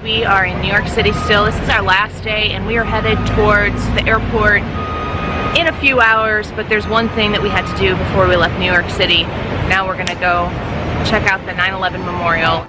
We are in New York City still. This is our last day and we are headed towards the airport in a few hours, but there's one thing that we had to do before we left New York City. Now we're gonna go check out the 9/11 memorial.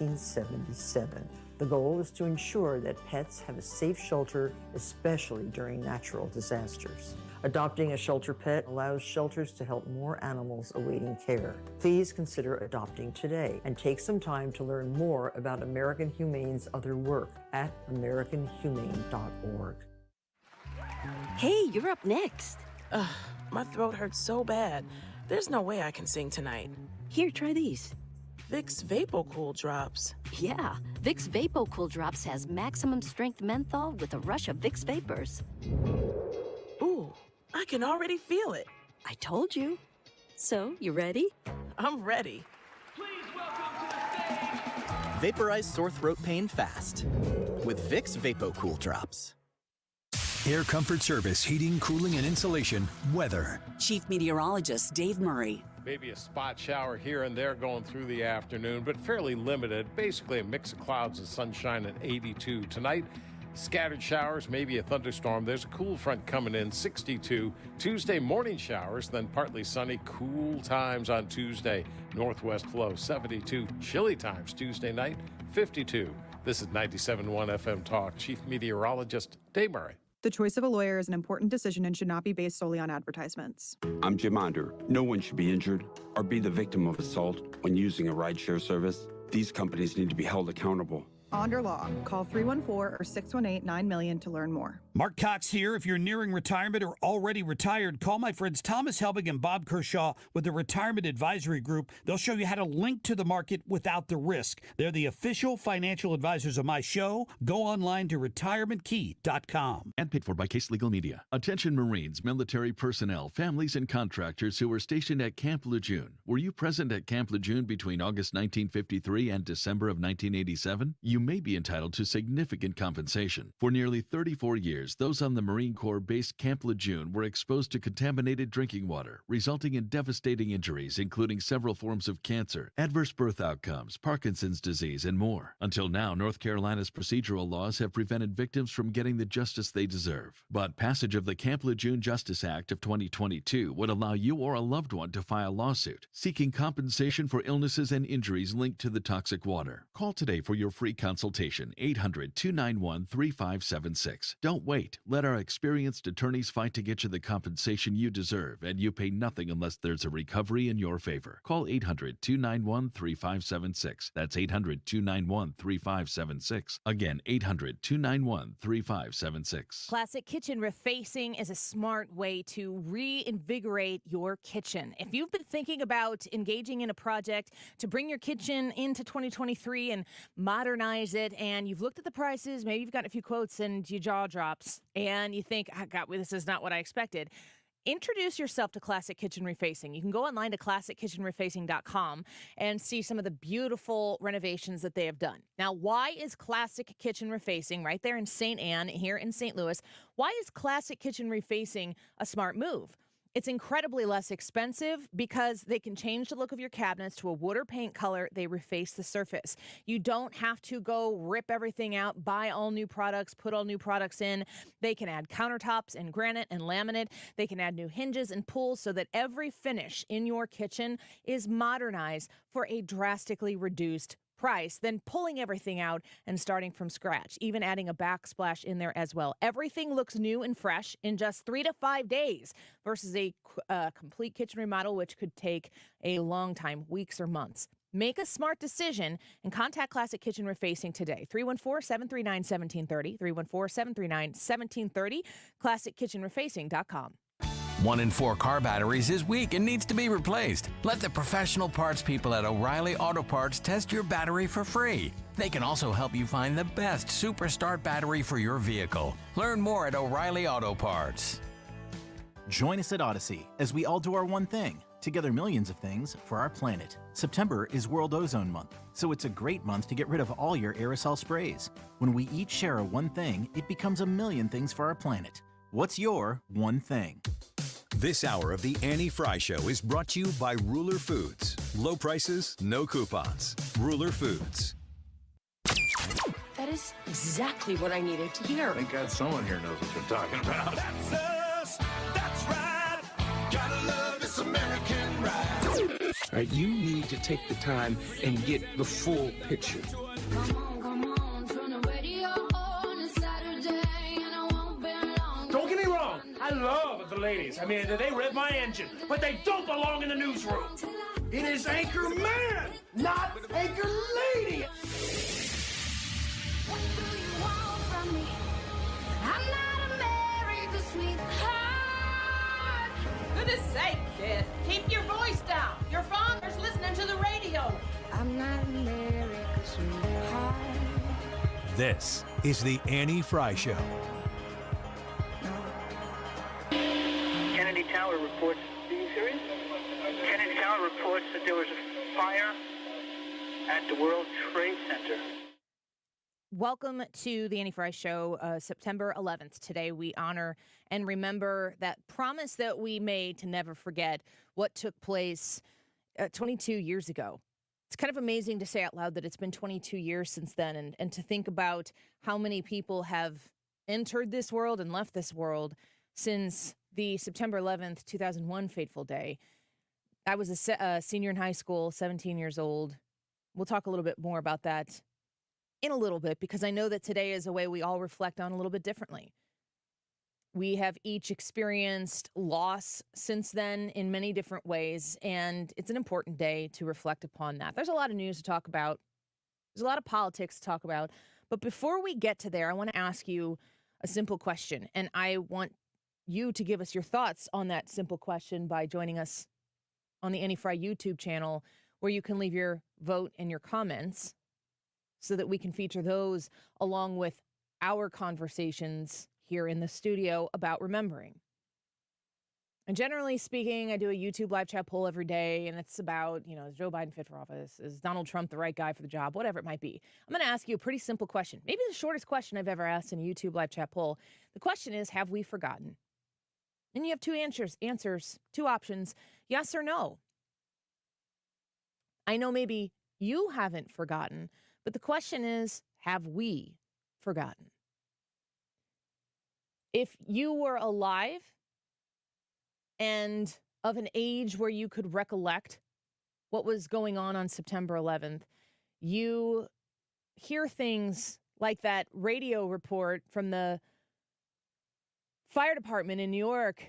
1977. The goal is to ensure that pets have a safe shelter, especially during natural disasters. Adopting a shelter pet allows shelters to help more animals awaiting care. Please consider adopting today and take some time to learn more about American Humane's other work at americanhumane.org. Hey, you're up next. Ugh, my throat hurts so bad. There's no way I can sing tonight. Here, try these. Vicks VapoCool Drops. Yeah, Vicks VapoCool Drops has maximum strength menthol with a rush of Vicks Vapors. Ooh, I can already feel it. I told you. So, you ready? I'm ready. Please welcome to the stage. Vaporize sore throat pain fast with Vicks VapoCool Drops. Air Comfort Service, heating, cooling, and insulation. Weather. Chief Meteorologist Dave Murray. Maybe a spot shower here and there going through the afternoon, but fairly limited. Basically a mix of clouds and sunshine at 82. Tonight, scattered showers, maybe a thunderstorm. There's a cool front coming in, 62. Tuesday, morning showers, then partly sunny, cool times on Tuesday. Northwest flow, 72. Chilly times Tuesday night, 52. This is 97.1 FM Talk. Chief Meteorologist Dave Murray. The choice of a lawyer is an important decision and should not be based solely on advertisements. I'm Jim Onder. No one should be injured or be the victim of assault when using a rideshare service. These companies need to be held accountable. Onder Law. Call 314 or 618-9000 to learn more. Mark Cox here. If you're nearing retirement or already retired, call my friends Thomas Helbig and Bob Kershaw with the Retirement Advisory Group. They'll show you how to link to the market without the risk. They're the official financial advisors of my show. Go online to retirementkey.com. And paid for by Case Legal Media. Attention Marines, military personnel, families, and contractors who were stationed at Camp Lejeune. Were you present at Camp Lejeune between August 1953 and December of 1987? You may be entitled to significant compensation. For nearly 34 years, those on the Marine Corps base Camp Lejeune were exposed to contaminated drinking water, resulting in devastating injuries, including several forms of cancer, adverse birth outcomes, Parkinson's disease, and more. Until now, North Carolina's procedural laws have prevented victims from getting the justice they deserve. But passage of the Camp Lejeune Justice Act of 2022 would allow you or a loved one to file a lawsuit seeking compensation for illnesses and injuries linked to the toxic water. Call today for your free consultation, 800-291-3576. Don't wait. Let our experienced attorneys fight to get you the compensation you deserve, and you pay nothing unless there's a recovery in your favor. Call 800-291-3576. That's 800-291-3576. Again, 800-291-3576. Classic Kitchen Refacing is a smart way to reinvigorate your kitchen. If you've been thinking about engaging in a project to bring your kitchen into 2023 and modernize it, and you've looked at the prices, maybe you've got a few quotes and your jaw drops, and you think, oh, God, this is not what I expected. introduce yourself to Classic Kitchen Refacing. You can go online to classickitchenrefacing.com and see some of the beautiful renovations that they have done. Now, why is Classic Kitchen Refacing right there in St. Anne here in St. Louis? Why is Classic Kitchen Refacing a smart move? It's incredibly less expensive because they can change the look of your cabinets to a wood or paint color. They reface the surface. You don't have to go rip everything out, buy all new products, put all new products in. They can add countertops and granite and laminate. They can add new hinges and pulls so that every finish in your kitchen is modernized for a drastically reduced price than pulling everything out and starting from scratch, even adding a backsplash in there as well. Everything looks new and fresh in just 3 to 5 days versus a complete kitchen remodel, which could take a long time, weeks or months. Make a smart decision and contact Classic Kitchen Refacing today. 314-739-1730, 314-739-1730, classickitchenrefacing.com. 1 in 4 car batteries is weak and needs to be replaced. Let the professional parts people at O'Reilly Auto Parts test your battery for free. They can also help you find the best Super Start battery for your vehicle. Learn more at O'Reilly Auto Parts. Join us at Odyssey as we all do our one thing, together millions of things for our planet. September is World Ozone Month, so it's a great month to get rid of all your aerosol sprays. When we each share a one thing, it becomes a million things for our planet. What's your one thing? This hour of the Annie Frey Show is brought to you by Ruler Foods. Low prices, no coupons. Ruler Foods. That is exactly what I needed to hear. Thank God someone here knows what they're talking about. That's us. That's right. Gotta love this American ride. All right, you need to take the time and get the full picture. Don't get me wrong. I love the ladies. I mean, they rev my engine, but they don't belong in the newsroom. It is Anchor Man, not Anchor Lady. What do you want from me? I'm not America's sweetheart. Goodness sake, kid. Keep your voice down. Your father's listening to the radio. I'm not America's sweetheart. This is the Annie Frey Show. Kennedy Tower reports. Are you serious? Kennedy Tower reports that there was a fire at the World Trade Center. Welcome to the Annie Frey Show, September 11th. Today we honor and remember that promise that we made to never forget what took place 22 years ago. It's kind of amazing to say out loud that it's been 22 years since then, and to think about how many people have entered this world and left this world since the September 11th, 2001 fateful day. I was a senior in high school, 17 years old. We'll talk a little bit more about that in a little bit, because I know that today is a way we all reflect on a little bit differently. We have each experienced loss since then in many different ways, and it's an important day to reflect upon that. There's a lot of news to talk about. There's a lot of politics to talk about. But before we get to there, I want to ask you a simple question, and I want you to give us your thoughts on that simple question by joining us on the Annie Frey YouTube channel, where you can leave your vote and your comments so that we can feature those along with our conversations here in the studio about remembering. And generally speaking, I do a YouTube live chat poll every day, and it's about, is Joe Biden fit for office? Is Donald Trump the right guy for the job? Whatever it might be. I'm going to ask you a pretty simple question, maybe the shortest question I've ever asked in a YouTube live chat poll. The question is, have we forgotten? And you have two answers, two options, yes or no. I know maybe you haven't forgotten, but the question is, have we forgotten? If you were alive and of an age where you could recollect what was going on September 11th, you hear things like that radio report from the fire department in New York.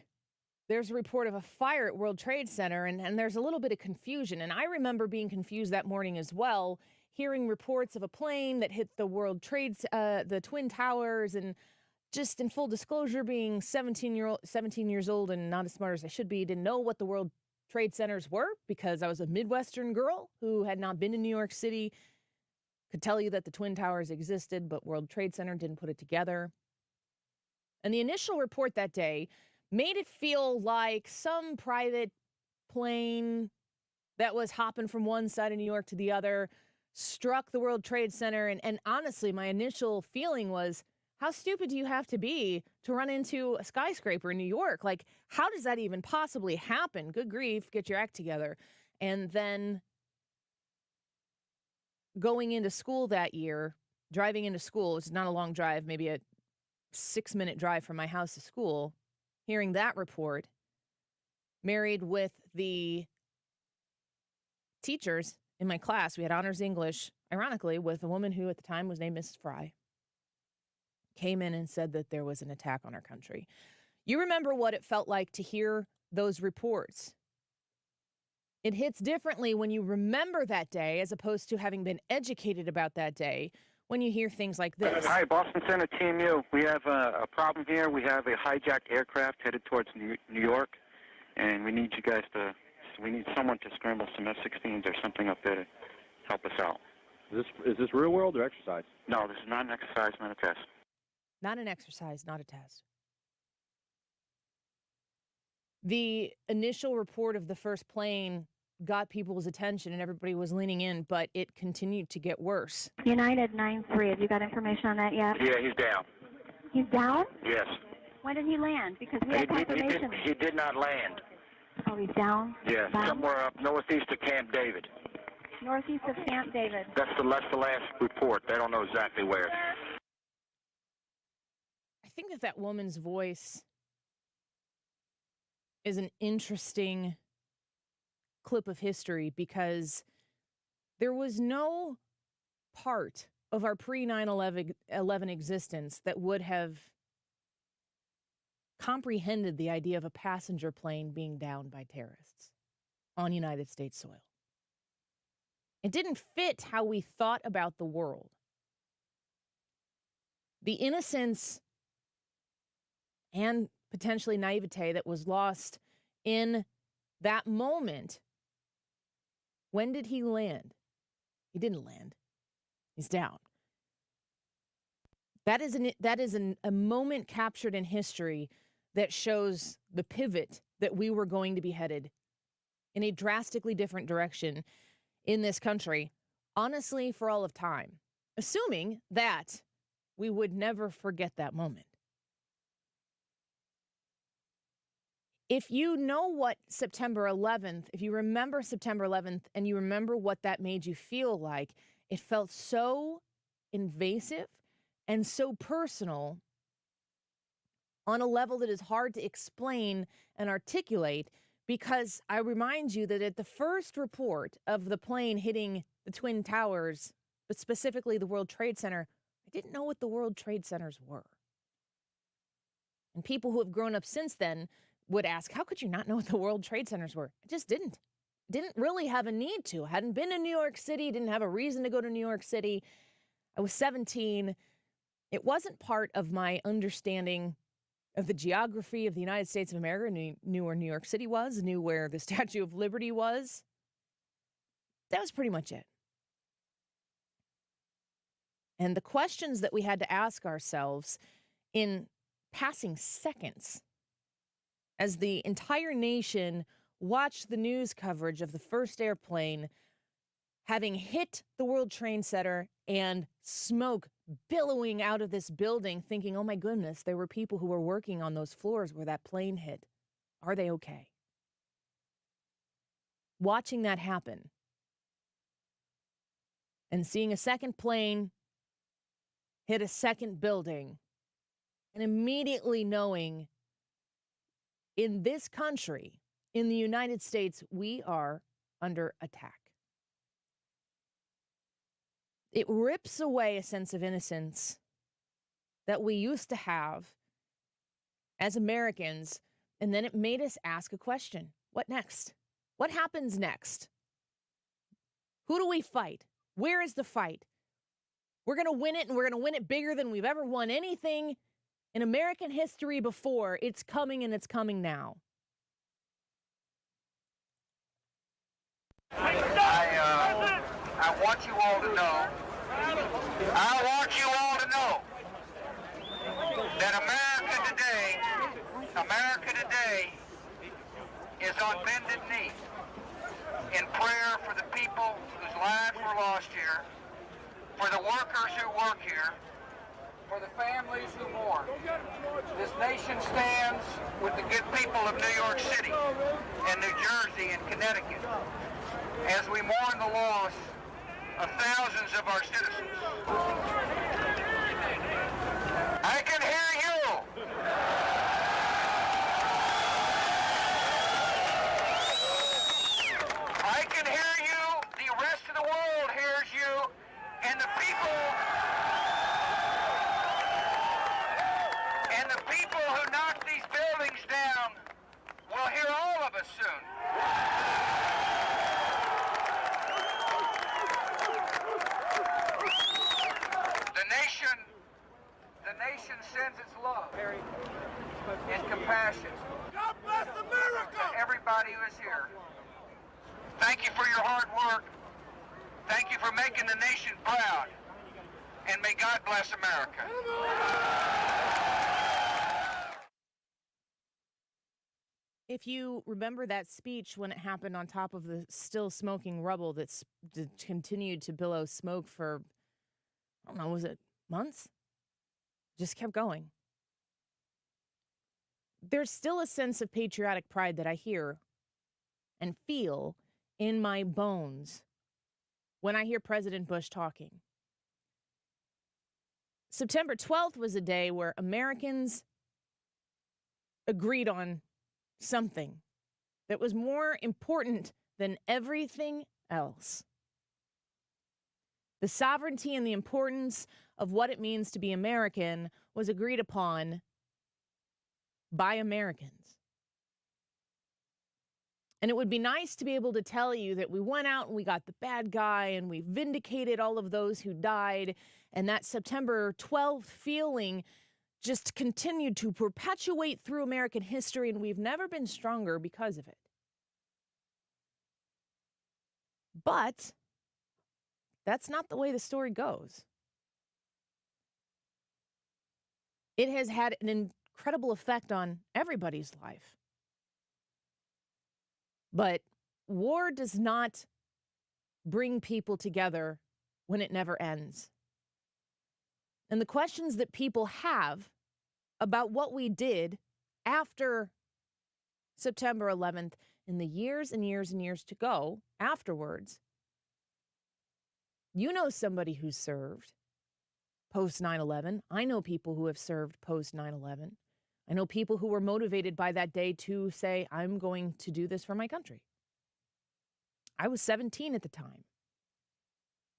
There's a report of a fire at World Trade Center, and there's a little bit of confusion. And I remember being confused that morning as well, hearing reports of a plane that hit the World Trade, the Twin Towers, and just in full disclosure, being 17 years old and not as smart as I should be, didn't know what the World Trade Centers were because I was a Midwestern girl who had not been to New York City. Could tell you that the Twin Towers existed, but World Trade Center didn't put it together. And the initial report that day made it feel like some private plane that was hopping from one side of New York to the other struck the World Trade Center. And honestly, my initial feeling was, how stupid do you have to be to run into a skyscraper in New York? Like, how does that even possibly happen? Good grief, get your act together. And then going into school that year, driving into school, it's not a long drive, maybe a 6-minute drive from my house to school, hearing that report, married with the teachers in my class. We had honors English, ironically, with a woman who at the time was named Mrs. Frey, came in and said that there was an attack on our country. You remember what it felt like to hear those reports. It hits differently when you remember that day as opposed to having been educated about that day when you hear things like this. Hi, Boston Center, Team U. We have a problem here. We have a hijacked aircraft headed towards New York, and we need you guys to, we need someone to scramble some F-16s or something up there to help us out. Is this real world or exercise? No, this is not an exercise, not a test. Not an exercise, not a test. The initial report of the first plane got people's attention and everybody was leaning in, but it continued to get worse. United 9-3, have you got information on that yet? Yeah, he's down. He's down? Yes. When did he land? Because we have confirmation. He did not land. Oh, he's down? Yeah, Down? somewhere up northeast of Camp David. Northeast of Camp David. That's the last report. They don't know exactly where. I think that woman's voice is an interesting clip of history because there was no part of our pre-9/11 existence that would have comprehended the idea of a passenger plane being downed by terrorists on United States soil. It didn't fit how we thought about the world. The innocence and potentially naivete that was lost in that moment. When did he land? He didn't land. He's down. That is a moment captured in history that shows the pivot that we were going to be headed in a drastically different direction in this country, honestly, for all of time, assuming that we would never forget that moment. If you know what September 11th, if you remember September 11th and you remember what that made you feel like, it felt so invasive and so personal on a level that is hard to explain and articulate, because I remind you that at the first report of the plane hitting the Twin Towers, but specifically the World Trade Center, I didn't know what the World Trade Centers were. And people who have grown up since then would ask, how could you not know what the World Trade Centers were? I just didn't. Didn't really have a need to. Hadn't been to New York City, didn't have a reason to go to New York City. I was 17. It wasn't part of my understanding of the geography of the United States of America. Knew where New York City was, knew where the Statue of Liberty was. That was pretty much it. And the questions that we had to ask ourselves in passing seconds as the entire nation watched the news coverage of the first airplane having hit the World Trade Center and smoke billowing out of this building, thinking, oh my goodness, there were people who were working on those floors where that plane hit. Are they okay? Watching that happen and seeing a second plane hit a second building and immediately knowing in this country, in the United States, we are under attack. It rips away a sense of innocence that we used to have as Americans, and then it made us ask a question. What next? What happens next? Who do we fight? Where is the fight? We're going to win it, and we're going to win it bigger than we've ever won anything in American history before. It's coming, and it's coming now. I want you all to know, that America today America today is on bended knee in prayer for the people whose lives were lost here, for the workers who work here, for the families who mourn. This nation stands with the good people of New York City and New Jersey and Connecticut as we mourn the loss of thousands of our citizens. I can hear you. I can hear you. The rest of the world hears you. And the people who knocked these buildings down will hear all of us soon. The nation sends its love and compassion. God bless America! To everybody who is here. Thank you for your hard work. Thank you for making the nation proud. And may God bless America. If you remember that speech when it happened on top of the still smoking rubble that's continued to billow smoke for, I don't know, was it months? Just kept going. There's still a sense of patriotic pride that I hear and feel in my bones when I hear President Bush talking. September 12th was a day where Americans agreed on something that was more important than everything else. The sovereignty and the importance of what it means to be American was agreed upon by Americans. And it would be nice to be able to tell you that we went out and we got the bad guy and we vindicated all of those who died, and that September 12th feeling just continued to perpetuate through American history, and we've never been stronger because of it. But that's not the way the story goes. It has had an incredible effect on everybody's life. But war does not bring people together when it never ends. And the questions that people have about what we did after September 11th in the years and years and years to go afterwards, you know somebody who served post 9/11. I know people who have served post 9/11. I know people who were motivated by that day to say, I'm going to do this for my country. I was 17 at the time.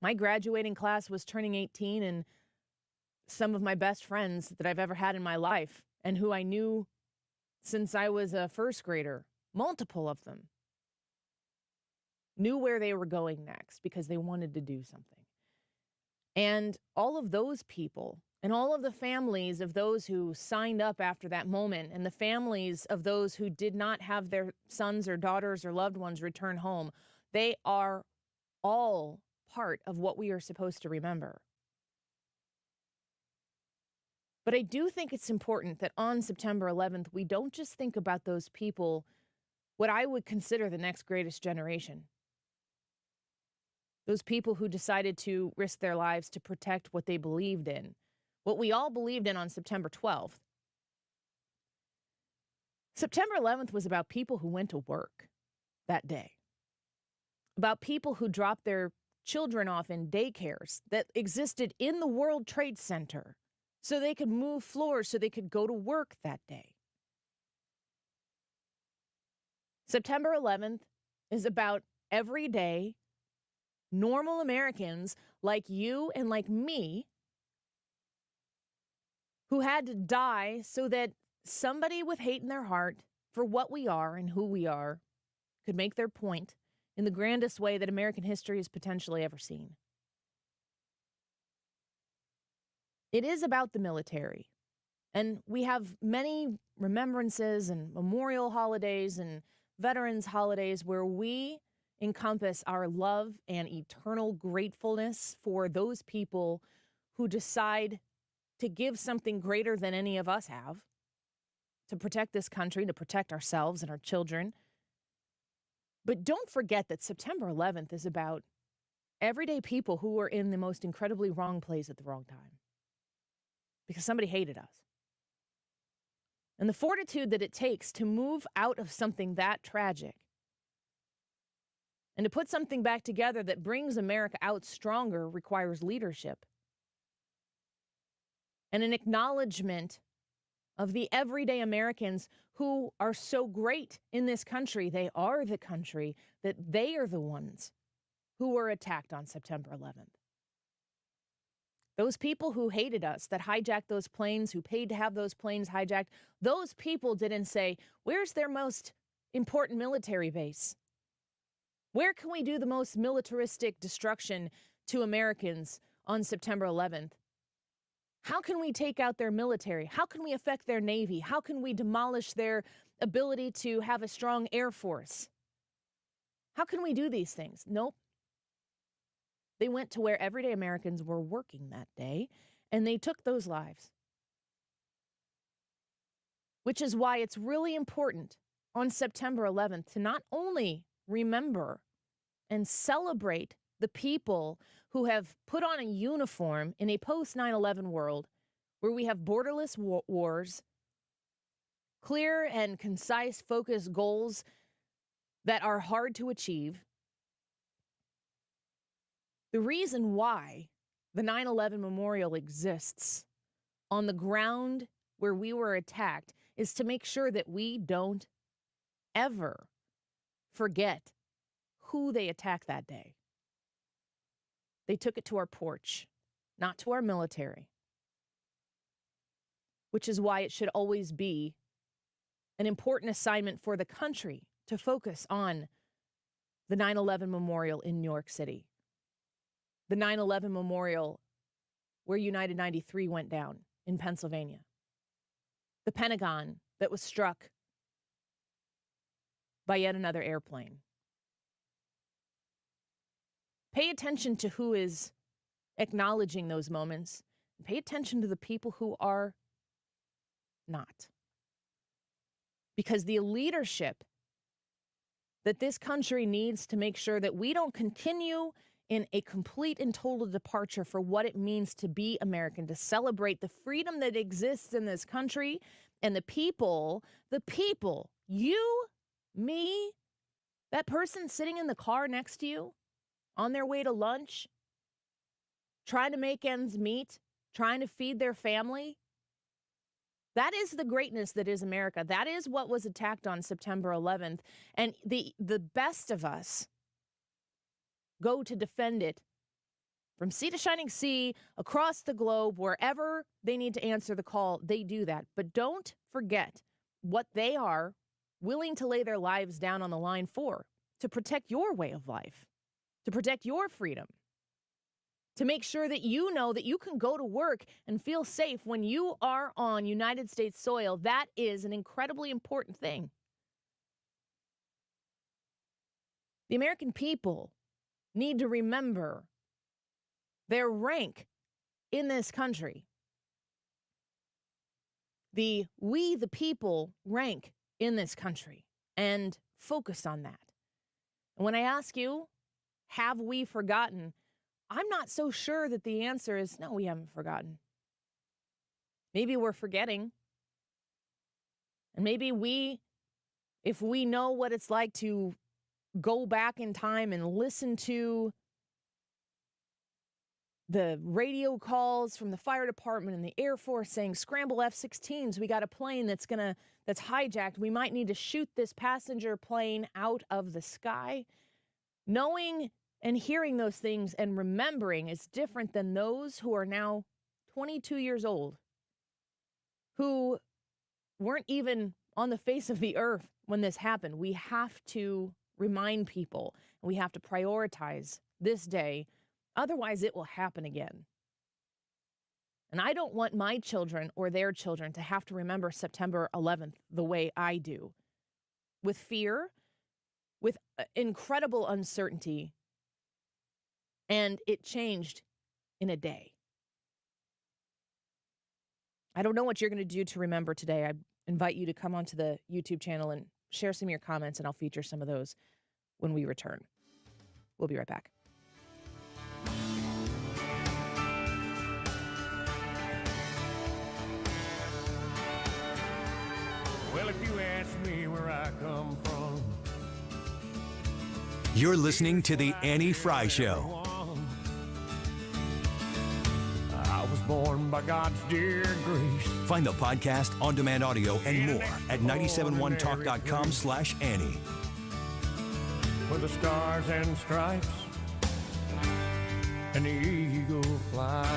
My graduating class was turning 18, and some of my best friends that I've ever had in my life and who I knew since I was a first grader, multiple of them, knew where they were going next because they wanted to do something. And all of those people and all of the families of those who signed up after that moment and the families of those who did not have their sons or daughters or loved ones return home, they are all part of what we are supposed to remember. But I do think it's important that on September 11th, we don't just think about those people, what I would consider the next greatest generation. Those people who decided to risk their lives to protect what they believed in, what we all believed in on September 12th. September 11th was about people who went to work that day, about people who dropped their children off in daycares that existed in the World Trade Center so they could move floors so they could go to work that day. September 11th is about everyday, normal Americans like you and like me who had to die so that somebody with hate in their heart for what we are and who we are could make their point in the grandest way that American history has potentially ever seen. It is about the military. And we have many remembrances and memorial holidays and veterans holidays where we encompass our love and eternal gratefulness for those people who decide to give something greater than any of us have to protect this country, to protect ourselves and our children. But don't forget that September 11th is about everyday people who were in the most incredibly wrong place at the wrong time because somebody hated us. And the fortitude that it takes to move out of something that tragic and to put something back together that brings America out stronger requires leadership and an acknowledgement of the everyday Americans who are so great in this country. They are the country, that they are the ones who were attacked on September 11th. Those people who hated us, that hijacked those planes, who paid to have those planes hijacked, those people didn't say, where's their most important military base? Where can we do the most militaristic destruction to Americans on September 11th? How can we take out their military? How can we affect their Navy? How can we demolish their ability to have a strong Air Force? How can we do these things? Nope. They went to where everyday Americans were working that day, and they took those lives. Which is why it's really important on September 11th to not only remember and celebrate the people who have put on a uniform in a post-9/11 world where we have borderless wars, clear and concise, focused goals that are hard to achieve. The reason why the 9/11 memorial exists on the ground where we were attacked is to make sure that we don't ever forget who they attacked that day. They took it to our porch, not to our military, which is why it should always be an important assignment for the country to focus on the 9/11 memorial in New York City, the 9/11 memorial where United 93 went down in Pennsylvania, the Pentagon that was struck by yet another airplane. Pay attention to who is acknowledging those moments. And pay attention to the people who are not. Because the leadership that this country needs to make sure that we don't continue in a complete and total departure for what it means to be American, to celebrate the freedom that exists in this country and the people, you, me, that person sitting in the car next to you, on their way to lunch, trying to make ends meet, trying to feed their family. That is the greatness that is America. That is what was attacked on September 11th. And the best of us go to defend it from sea to shining sea, across the globe, wherever they need to answer the call, they do that. But don't forget what they are willing to lay their lives down on the line for, to protect your way of life, to protect your freedom, to make sure that you know that you can go to work and feel safe when you are on United States soil. That is an incredibly important thing. The American people need to remember their rank in this country. We, the people, rank in this country, and focus on that. And when I ask you, have we forgotten? I'm not so sure that the answer is no, we haven't forgotten. Maybe we're forgetting. And maybe if we know what it's like to go back in time and listen to the radio calls from the fire department and the Air Force saying, scramble F-16s, we got a plane that's hijacked. We might need to shoot this passenger plane out of the sky. Knowing and hearing those things and remembering is different than those who are now 22 years old, who weren't even on the face of the earth when this happened. We have to remind people, and we have to prioritize this day. Otherwise, it will happen again. And I don't want my children or their children to have to remember September 11th the way I do, with fear, with incredible uncertainty, and it changed in a day. I don't know what you're going to do to remember today. invite you to come onto the YouTube channel and share some of your comments, and I'll feature some of those when we return. We'll be right back. Well, if you ask me where I come from, You're listening to The Annie Frey Show. I was born by God's dear grace. Find the podcast, on-demand audio, and more at 971talk.com/Annie. With the stars and stripes and the eagle fly.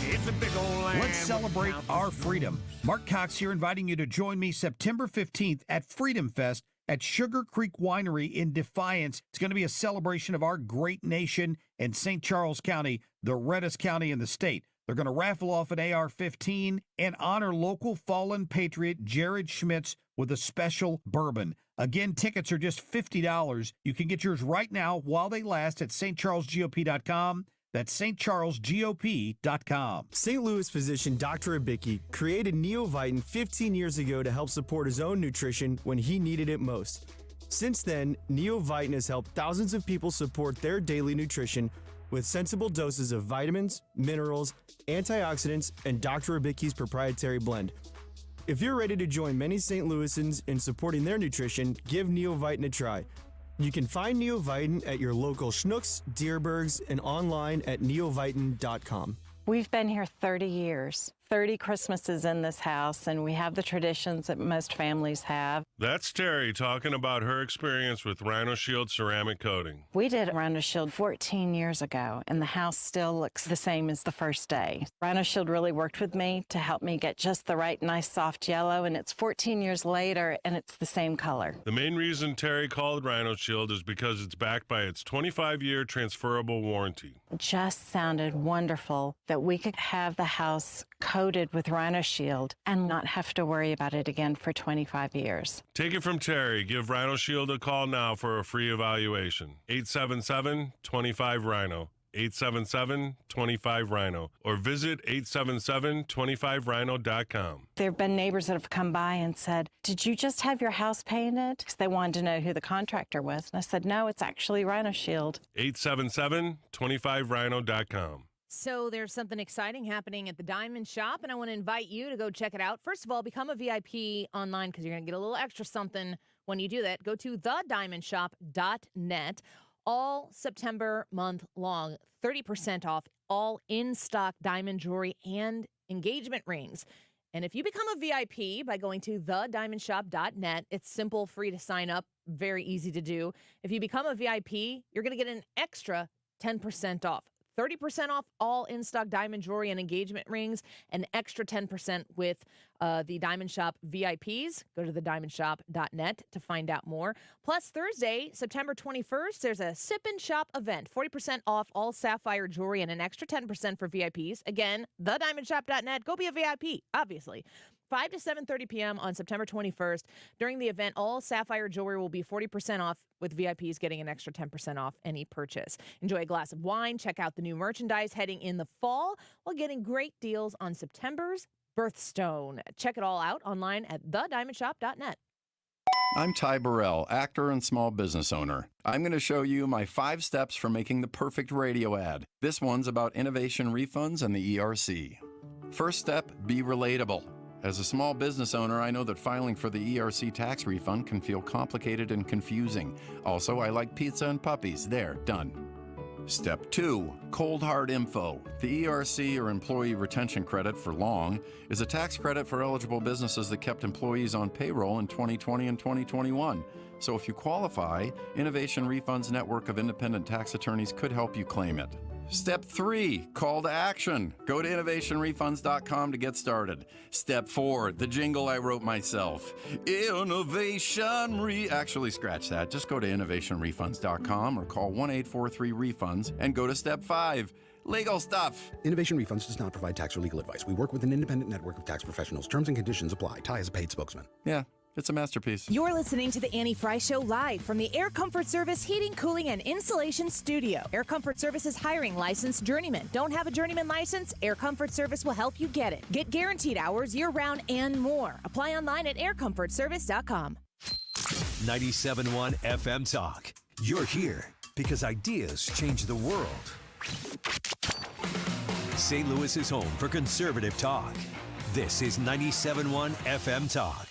It's a big old land. Let's celebrate our freedom. Mark Cox here, inviting you to join me September 15th at Freedom Fest at Sugar Creek Winery in Defiance. It's going to be a celebration of our great nation and St. Charles County, the reddest county in the state. They're going to raffle off an AR-15 and honor local fallen patriot Jared Schmitz with a special bourbon. Again, tickets are just $50. You can get yours right now while they last at stcharlesgop.com. That's stcharlesgop.com. St. Louis physician Dr. Abicki created Neovitin 15 years ago to help support his own nutrition when he needed it most. Since then, Neovitin has helped thousands of people support their daily nutrition with sensible doses of vitamins, minerals, antioxidants, and Dr. Abicki's proprietary blend. If you're ready to join many St. Louisans in supporting their nutrition, give Neovitin a try. You can find Neovitin at your local Schnucks, Dierbergs, and online at neovitin.com. We've been here 30 years, 30 Christmases in this house, and we have the traditions that most families have. That's Terry talking about her experience with Rhino Shield ceramic coating. We did Rhino Shield 14 years ago, and the house still looks the same as the first day. Rhino Shield really worked with me to help me get just the right nice soft yellow, and it's 14 years later, and it's the same color. The main reason Terry called Rhino Shield is because it's backed by its 25-year transferable warranty. It just sounded wonderful that we could have the house coated with Rhino Shield and not have to worry about it again for 25 years. Take it from Terry. Give Rhino Shield a call now for a free evaluation. 877-25-RHINO. 877-25-RHINO. Or visit 877-25rhino.com. There have been neighbors that have come by and said, "Did you just have your house painted?" Because they wanted to know who the contractor was. And I said, "No, it's actually Rhino Shield." 877-25rhino.com. So there's something exciting happening at the Diamond Shop, and I want to invite you to go check it out. First of all, become a VIP online because you're going to get a little extra something when you do that. Go to thediamondshop.net all September month long. 30% off all in-stock diamond jewelry and engagement rings. And if you become a VIP by going to thediamondshop.net, it's simple, free to sign up, very easy to do. If you become a VIP, you're going to get an extra 10% off. 30% off all in-stock diamond jewelry and engagement rings, an extra 10% with the Diamond Shop VIPs. Go to thediamondshop.net to find out more. Plus, Thursday, September 21st, there's a Sip and Shop event. 40% off all sapphire jewelry and an extra 10% for VIPs. Again, thediamondshop.net. Go be a VIP, obviously. 5 to 7:30 p.m. on September 21st. During the event, all sapphire jewelry will be 40% off, with VIPs getting an extra 10% off any purchase. Enjoy a glass of wine. Check out the new merchandise heading in the fall while getting great deals on September's birthstone. Check it all out online at thediamondshop.net. I'm Ty Burrell, actor and small business owner. I'm going to show you my 5 steps for making the perfect radio ad. This one's about innovation refunds and the ERC. First step, be relatable. As a small business owner, I know that filing for the ERC tax refund can feel complicated and confusing. Also, I like pizza and puppies. There, done. Step 2, cold hard info. The ERC, or Employee Retention Credit for long, is a tax credit for eligible businesses that kept employees on payroll in 2020 and 2021. So if you qualify, Innovation Refunds Network of Independent Tax Attorneys could help you claim it. Step 3, call to action. Go to innovationrefunds.com to get started. Step 4, the jingle I wrote myself. Actually, scratch that. Just go to innovationrefunds.com or call 1-843-REFUNDS and go to Step 5. Legal stuff. Innovation Refunds does not provide tax or legal advice. We work with an independent network of tax professionals. Terms and conditions apply. Ty is a paid spokesman. Yeah, It's a masterpiece. You're listening to the Annie Frey Show live from the Air Comfort Service Heating, Cooling, and Insulation Studio. Air Comfort Service is hiring licensed journeymen. Don't have a journeyman license? Air Comfort Service will help you get it. Get guaranteed hours year-round and more. Apply online at aircomfortservice.com. 97.1 FM Talk. You're here because ideas change the world. St. Louis is home for conservative talk. This is 97.1 FM Talk.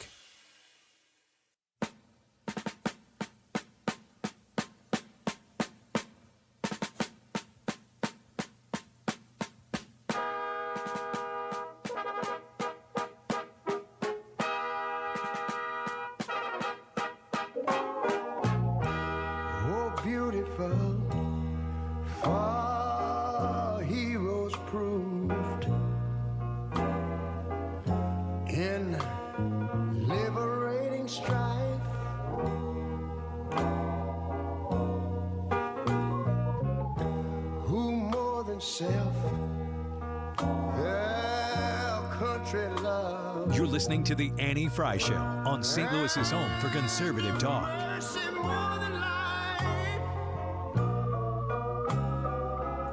You're listening to The Annie Frey Show on St. Louis's home for conservative talk.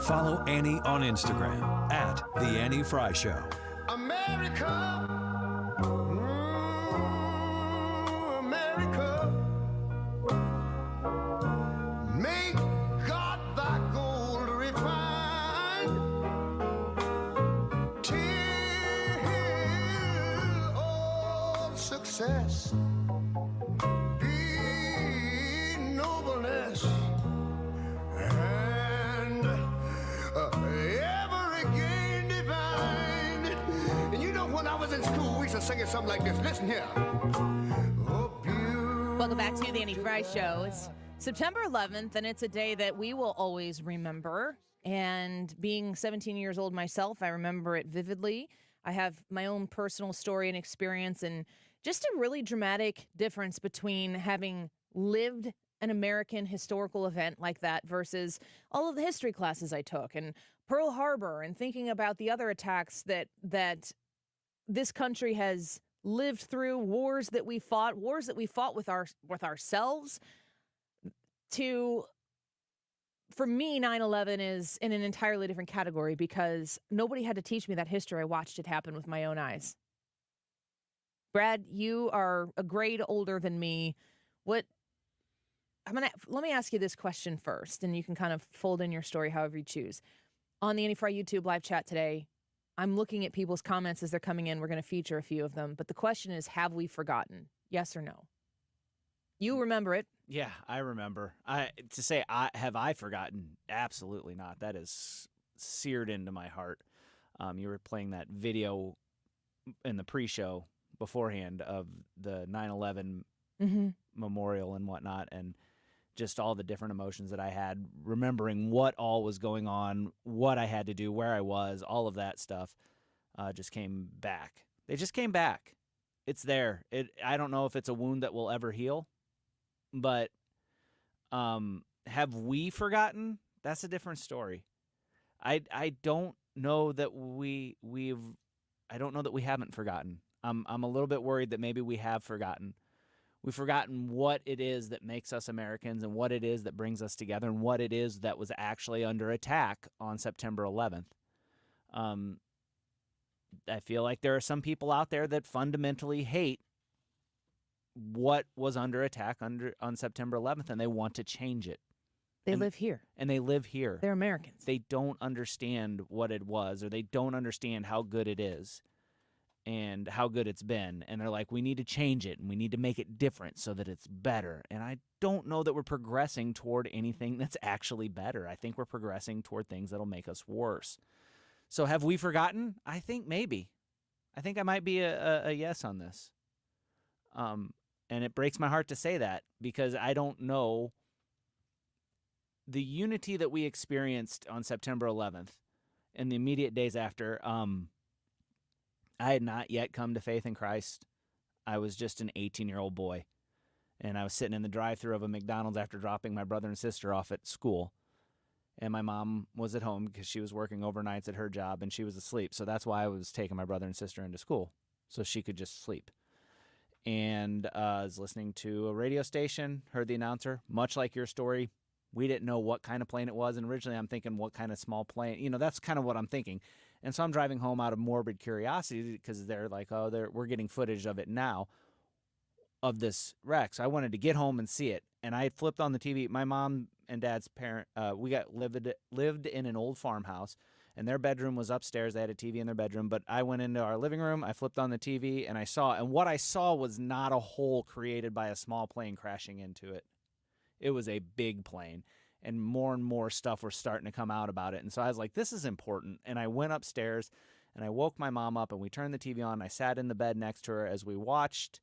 Follow Annie on Instagram at The Annie Frey Show. America, make God thy gold refined till all success be nobleness and ever again divine. And you know, when I was in school, we used to sing something like this. Listen here. Welcome back to the Annie Frey Show. It's September 11th, and it's a day that we will always remember. And being 17 years old myself, I remember it vividly. I have my own personal story and experience, and just a really dramatic difference between having lived an American historical event like that versus all of the history classes I took, and Pearl Harbor, and thinking about the other attacks that this country has lived through, wars that we fought with ourselves. For me, 9/11 is in an entirely different category because nobody had to teach me that history. I watched it happen with my own eyes. Brad, you are a grade older than me. Let me ask you this question first, and you can kind of fold in your story however you choose. On the Annie Frey YouTube live chat today, I'm looking at people's comments as they're coming in. We're going to feature a few of them. But the question is, have we forgotten? Yes or no? You remember it. Yeah, I remember. Have I forgotten? Absolutely not. That is seared into my heart. You were playing that video in the pre-show beforehand of the 9/11 memorial and whatnot, and just all the different emotions that I had, remembering what all was going on, what I had to do, where I was, all of that stuff just came back. They just came back. It's there. I don't know if it's a wound that will ever heal, but have we forgotten? That's a different story. I don't know that we haven't forgotten. I'm a little bit worried that maybe we have forgotten. We've forgotten what it is that makes us Americans and what it is that brings us together and what it is that was actually under attack on September 11th. I feel like there are some people out there that fundamentally hate what was under attack on September 11th, and they want to change it. They live here. And they live here. They're Americans. They don't understand what it was, or they don't understand how good it is and how good it's been. And they're like, we need to change it, and we need to make it different so that it's better. And I don't know that we're progressing toward anything that's actually better. I think we're progressing toward things that'll make us worse. So have we forgotten? I think maybe. I think I might be a yes on this. And it breaks my heart to say that because I don't know the unity that we experienced on September 11th and the immediate days after. I had not yet come to faith in Christ. I was just an 18-year-old boy, and I was sitting in the drive-thru of a McDonald's after dropping my brother and sister off at school, and my mom was at home because she was working overnights at her job, and she was asleep, so that's why I was taking my brother and sister into school, so she could just sleep. and was listening to a radio station, heard the announcer, much like your story. We didn't know what kind of plane it was, and originally I'm thinking what kind of small plane. You know, that's kind of what I'm thinking. And so I'm driving home out of morbid curiosity because they're like, oh, we're getting footage of it now, of this wreck. So I wanted to get home and see it. And I had flipped on the TV. My mom and dad's parent, lived in an old farmhouse, and their bedroom was upstairs. They had a TV in their bedroom. But I went into our living room, I flipped on the TV, and I saw it. And what I saw was not a hole created by a small plane crashing into it. It was a big plane. And more stuff was starting to come out about it. And so I was like, this is important. And I went upstairs, and I woke my mom up, and we turned the TV on. And I sat in the bed next to her as we watched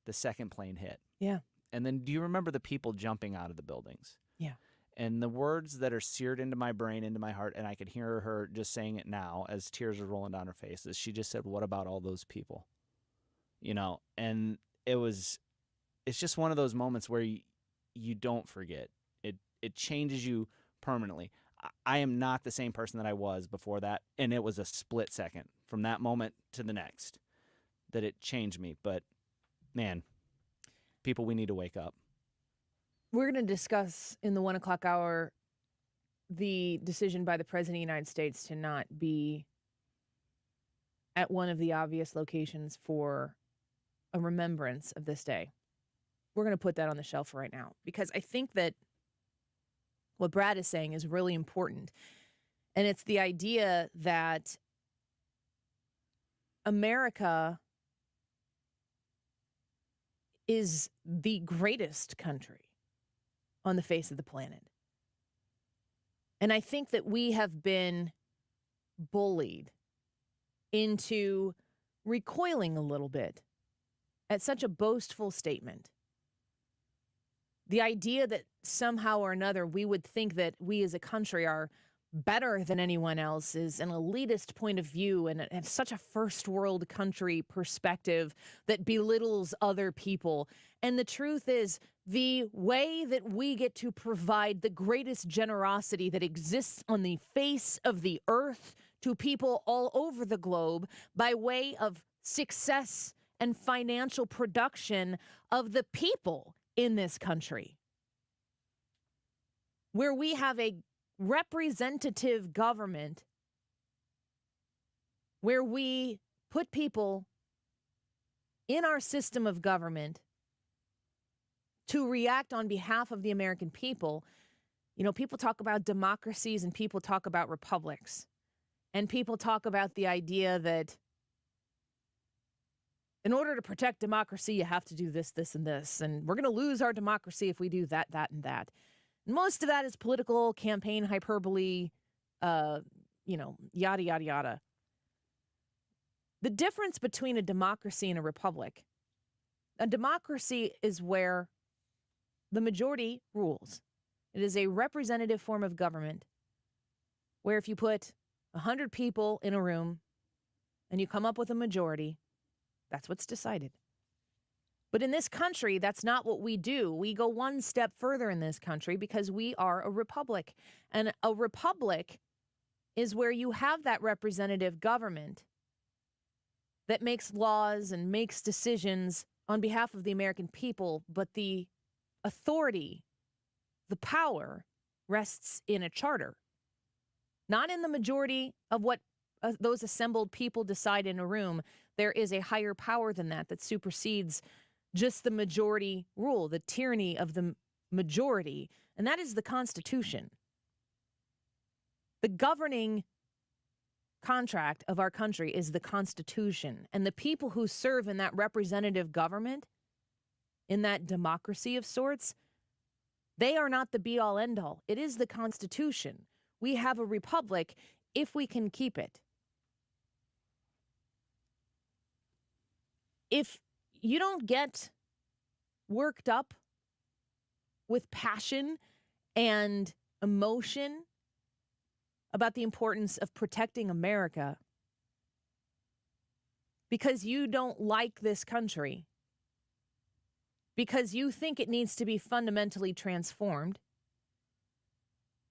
the second plane hit. Yeah. And then do you remember the people jumping out of the buildings? Yeah. And the words that are seared into my brain, into my heart, and I could hear her just saying it now as tears were rolling down her face, is she just said, what about all those people? You know, and it's just one of those moments where you don't forget. It changes you permanently. I am not the same person that I was before that, and it was a split second from that moment to the next that it changed me. But, man, people, we need to wake up. We're going to discuss in the 1 o'clock hour the decision by the President of the United States to not be at one of the obvious locations for a remembrance of this day. We're going to put that on the shelf right now because I think that what Brad is saying is really important. And it's the idea that America is the greatest country on the face of the planet. And I think that we have been bullied into recoiling a little bit at such a boastful statement. The idea that somehow or another we would think that we as a country are better than anyone else is an elitist point of view and such a first world country perspective that belittles other people. And the truth is, the way that we get to provide the greatest generosity that exists on the face of the earth to people all over the globe by way of success and financial production of the people in this country, where we have a representative government, where we put people in our system of government to react on behalf of the American people. You know, people talk about democracies and people talk about republics, and people talk about the idea that in order to protect democracy, you have to do this, this, and this. And we're going to lose our democracy if we do that, that, and that. And most of that is political campaign hyperbole, yada, yada, yada. The difference between a democracy and a republic. A democracy is where the majority rules. It is a representative form of government where if you put 100 people in a room and you come up with a majority, that's what's decided. But in this country, that's not what we do. We go one step further in this country because we are a republic. And a republic is where you have that representative government that makes laws and makes decisions on behalf of the American people, but the authority, the power, rests in a charter, not in the majority of what those assembled people decide in a room. There is a higher power than that supersedes just the majority rule, the tyranny of the majority, and that is the Constitution. The governing contract of our country is the Constitution, and the people who serve in that representative government, in that democracy of sorts, they are not the be-all, end-all. It is the Constitution. We have a republic if we can keep it. If you don't get worked up with passion and emotion about the importance of protecting America because you don't like this country, because you think it needs to be fundamentally transformed,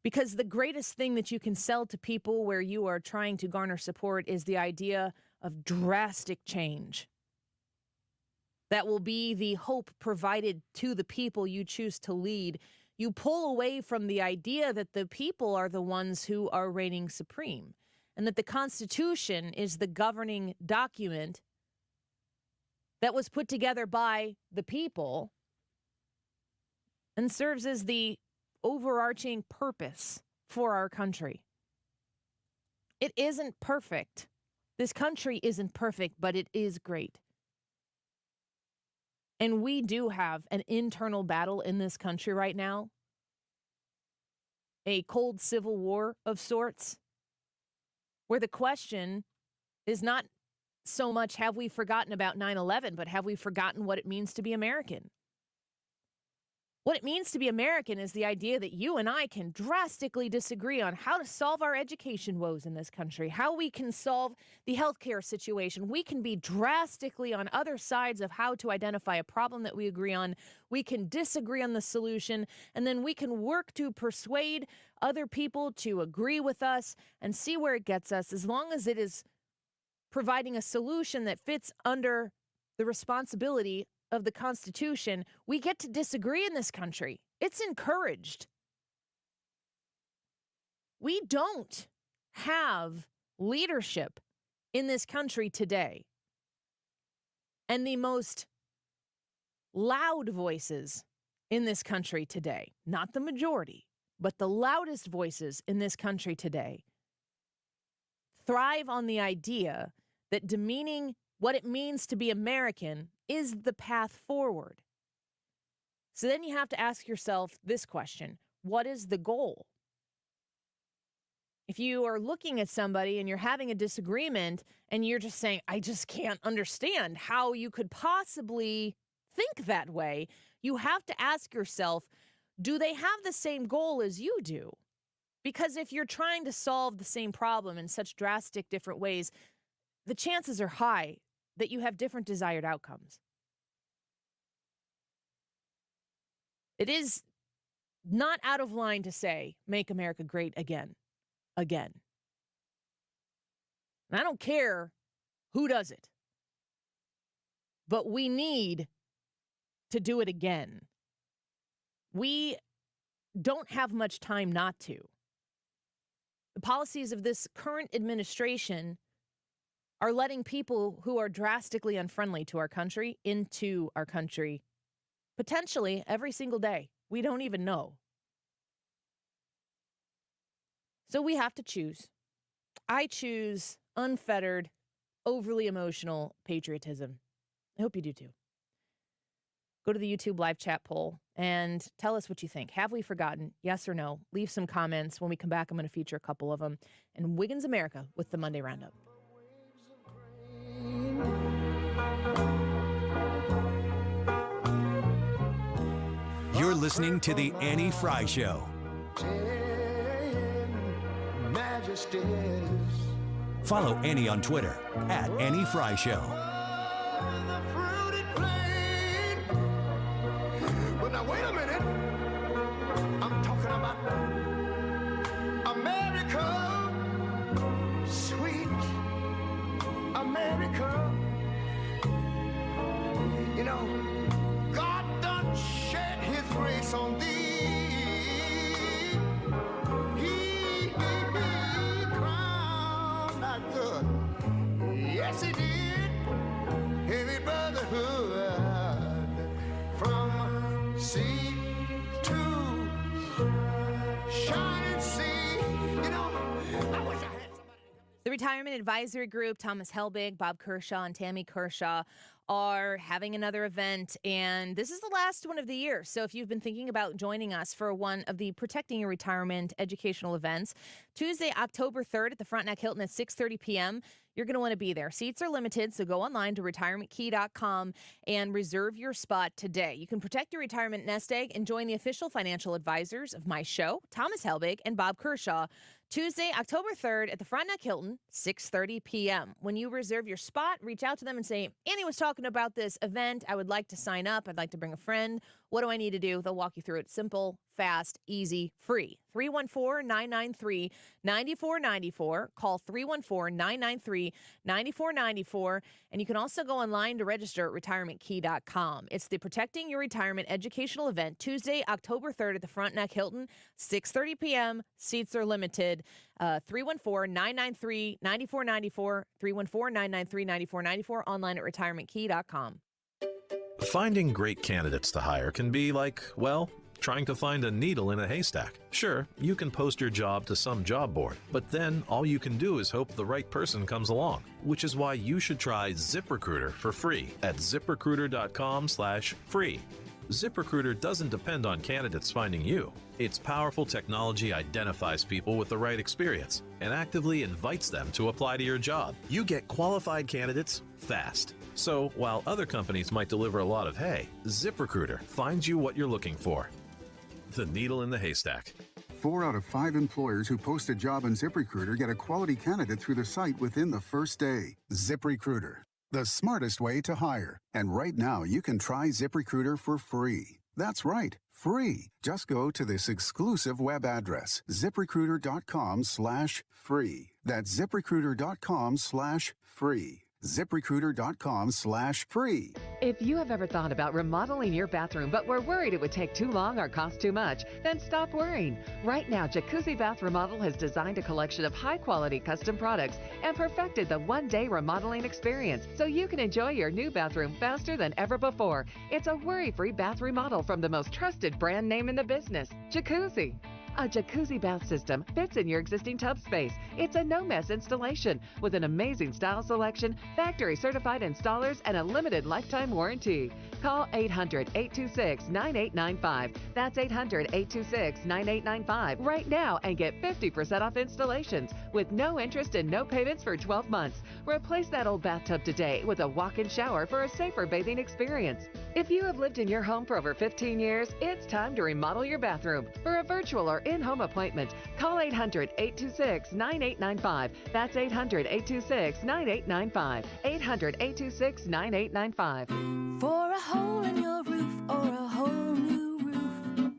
because the greatest thing that you can sell to people where you are trying to garner support is the idea of drastic change. that will be the hope provided to the people you choose to lead, you pull away from the idea that the people are the ones who are reigning supreme and that the Constitution is the governing document that was put together by the people and serves as the overarching purpose for our country. It isn't perfect. This country isn't perfect, but it is great. And we do have an internal battle in this country right now, a cold civil war of sorts, where the question is not so much have we forgotten about 9/11, but have we forgotten what it means to be American? What it means to be American is the idea that you and I can drastically disagree on how to solve our education woes in this country, how we can solve the healthcare situation. We can be drastically on other sides of how to identify a problem that we agree on. We can disagree on the solution, and then we can work to persuade other people to agree with us and see where it gets us, as long as it is providing a solution that fits under the responsibility of the Constitution. We get to disagree in this country. It's encouraged. We don't have leadership in this country today. And the most loud voices in this country today, not the majority, but the loudest voices in this country today, thrive on the idea that demeaning what it means to be American is the path forward. So then you have to ask yourself this question: what is the goal? If you are looking at somebody and you're having a disagreement and you're just saying, I just can't understand how you could possibly think that way, you have to ask yourself, do they have the same goal as you do? Because if you're trying to solve the same problem in such drastic different ways, the chances are high that you have different desired outcomes. It is not out of line to say, make America great again. Again. And I don't care who does it, but we need to do it again. We don't have much time not to. The policies of this current administration are letting people who are drastically unfriendly to our country into our country potentially every single day. We don't even know. So we have to choose. I choose unfettered, overly emotional patriotism. I hope you do too. Go to the YouTube live chat poll and tell us what you think. Have we forgotten? Yes or no? Leave some comments. When we come back, I'm going to feature a couple of them. And Wiggins America with the Monday Roundup. You're listening to The Annie Frey Show. Follow Annie on Twitter at Annie Frey Show. But now wait a minute. I'm talking about America, sweet America. You know, God done shed his grace on thee. He crowned our good. Yes, he did. Heavy brotherhood from sea to shining sea. You know, I wish I had somebody. The Retirement Advisory Group, Thomas Helbig, Bob Kershaw, and Tammy Kershaw are having another event, and this is the last one of the year. So if you've been thinking about joining us for one of the Protecting Your Retirement educational events, Tuesday, October 3rd at the Frontenac Hilton at 6:30 p.m., you're going to want to be there. Seats are limited, so go online to retirementkey.com and reserve your spot today. You can protect your retirement nest egg and join the official financial advisors of my show, Thomas Helbig and Bob Kershaw, Tuesday, October 3rd at the Frontenac Hilton, 6:30 p.m. When you reserve your spot, reach out to them and say, Annie was talking about this event. I would like to sign up. I'd like to bring a friend What do I need to do? They'll walk you through it. Simple, fast, easy, free. 314-993-9494. Call 314-993-9494. And you can also go online to register at retirementkey.com. It's the Protecting Your Retirement educational event, Tuesday, October 3rd at the Frontenac Hilton, 6:30 p.m. Seats are limited. 314-993-9494. 314-993-9494. Online at retirementkey.com. Finding great candidates to hire can be like, well, trying to find a needle in a haystack. Sure, you can post your job to some job board, but then all you can do is hope the right person comes along, which is why you should try ZipRecruiter for free at ziprecruiter.com/free. ZipRecruiter doesn't depend on candidates finding you. Its powerful technology identifies people with the right experience and actively invites them to apply to your job. You get qualified candidates fast. So while other companies might deliver a lot of hay, ZipRecruiter finds you what you're looking for. The needle in the haystack. 4 out of 5 employers who post a job on ZipRecruiter get a quality candidate through the site within the first day. ZipRecruiter, the smartest way to hire. And right now, you can try ZipRecruiter for free. That's right, free. Just go to this exclusive web address, ziprecruiter.com/free. That's ziprecruiter.com/free. ZipRecruiter.com/free. If you have ever thought about remodeling your bathroom but were worried it would take too long or cost too much, then stop worrying. Right now, Jacuzzi Bath Remodel has designed a collection of high-quality custom products and perfected the one-day remodeling experience so you can enjoy your new bathroom faster than ever before. It's a worry-free bath remodel from the most trusted brand name in the business, Jacuzzi. A jacuzzi bath system fits in your existing tub space. It's a no-mess installation with an amazing style selection, factory-certified installers, and a limited lifetime warranty. Call 800-826-9895. That's 800-826-9895 right now and get 50% off installations with no interest and no payments for 12 months. Replace that old bathtub today with a walk-in shower for a safer bathing experience. If you have lived in your home for over 15 years, it's time to remodel your bathroom. For a virtual or in-home appointment, call 800-826-9895. That's 800-826-9895. 800-826-9895. For a hole in your roof or a whole new roof,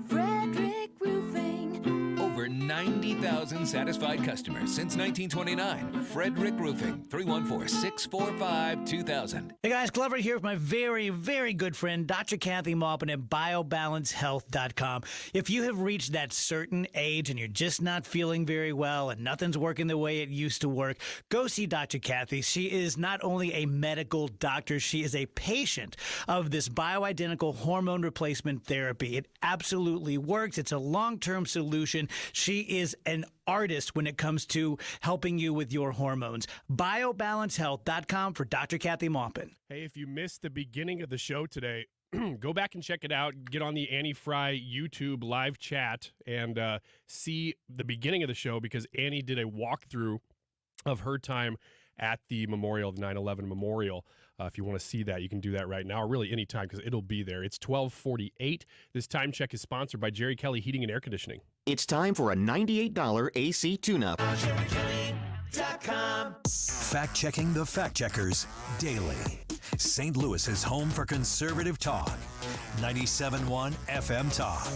Frederick Roofing. Over 90,000 satisfied customers since 1929. Frederick Roofing, 314-645-2000. Hey guys, Glover here with my very, very good friend, Dr. Kathy Maupin at BioBalanceHealth.com. If you have reached that certain age and you're just not feeling very well and nothing's working the way it used to work, go see Dr. Kathy. She is not only a medical doctor, she is a patient of this bioidentical hormone replacement therapy. It absolutely works. It's a long-term solution. She is an artist when it comes to helping you with your hormones. BioBalanceHealth.com for Dr. Kathy Maupin. Hey, if you missed the beginning of the show today, go back and check it out. Get on the Annie Frey YouTube live chat and see the beginning of the show because Annie did a walkthrough of her time at the memorial, the 9/11 memorial. If you want to see that, you can do that right now, or really any time because it'll be there. It's 12:48. This time check is sponsored by Jerry Kelly Heating and Air Conditioning. It's time for a $98 AC tune-up. Fact-checking the fact-checkers daily. St. Louis's home for conservative talk. 97.1 FM Talk.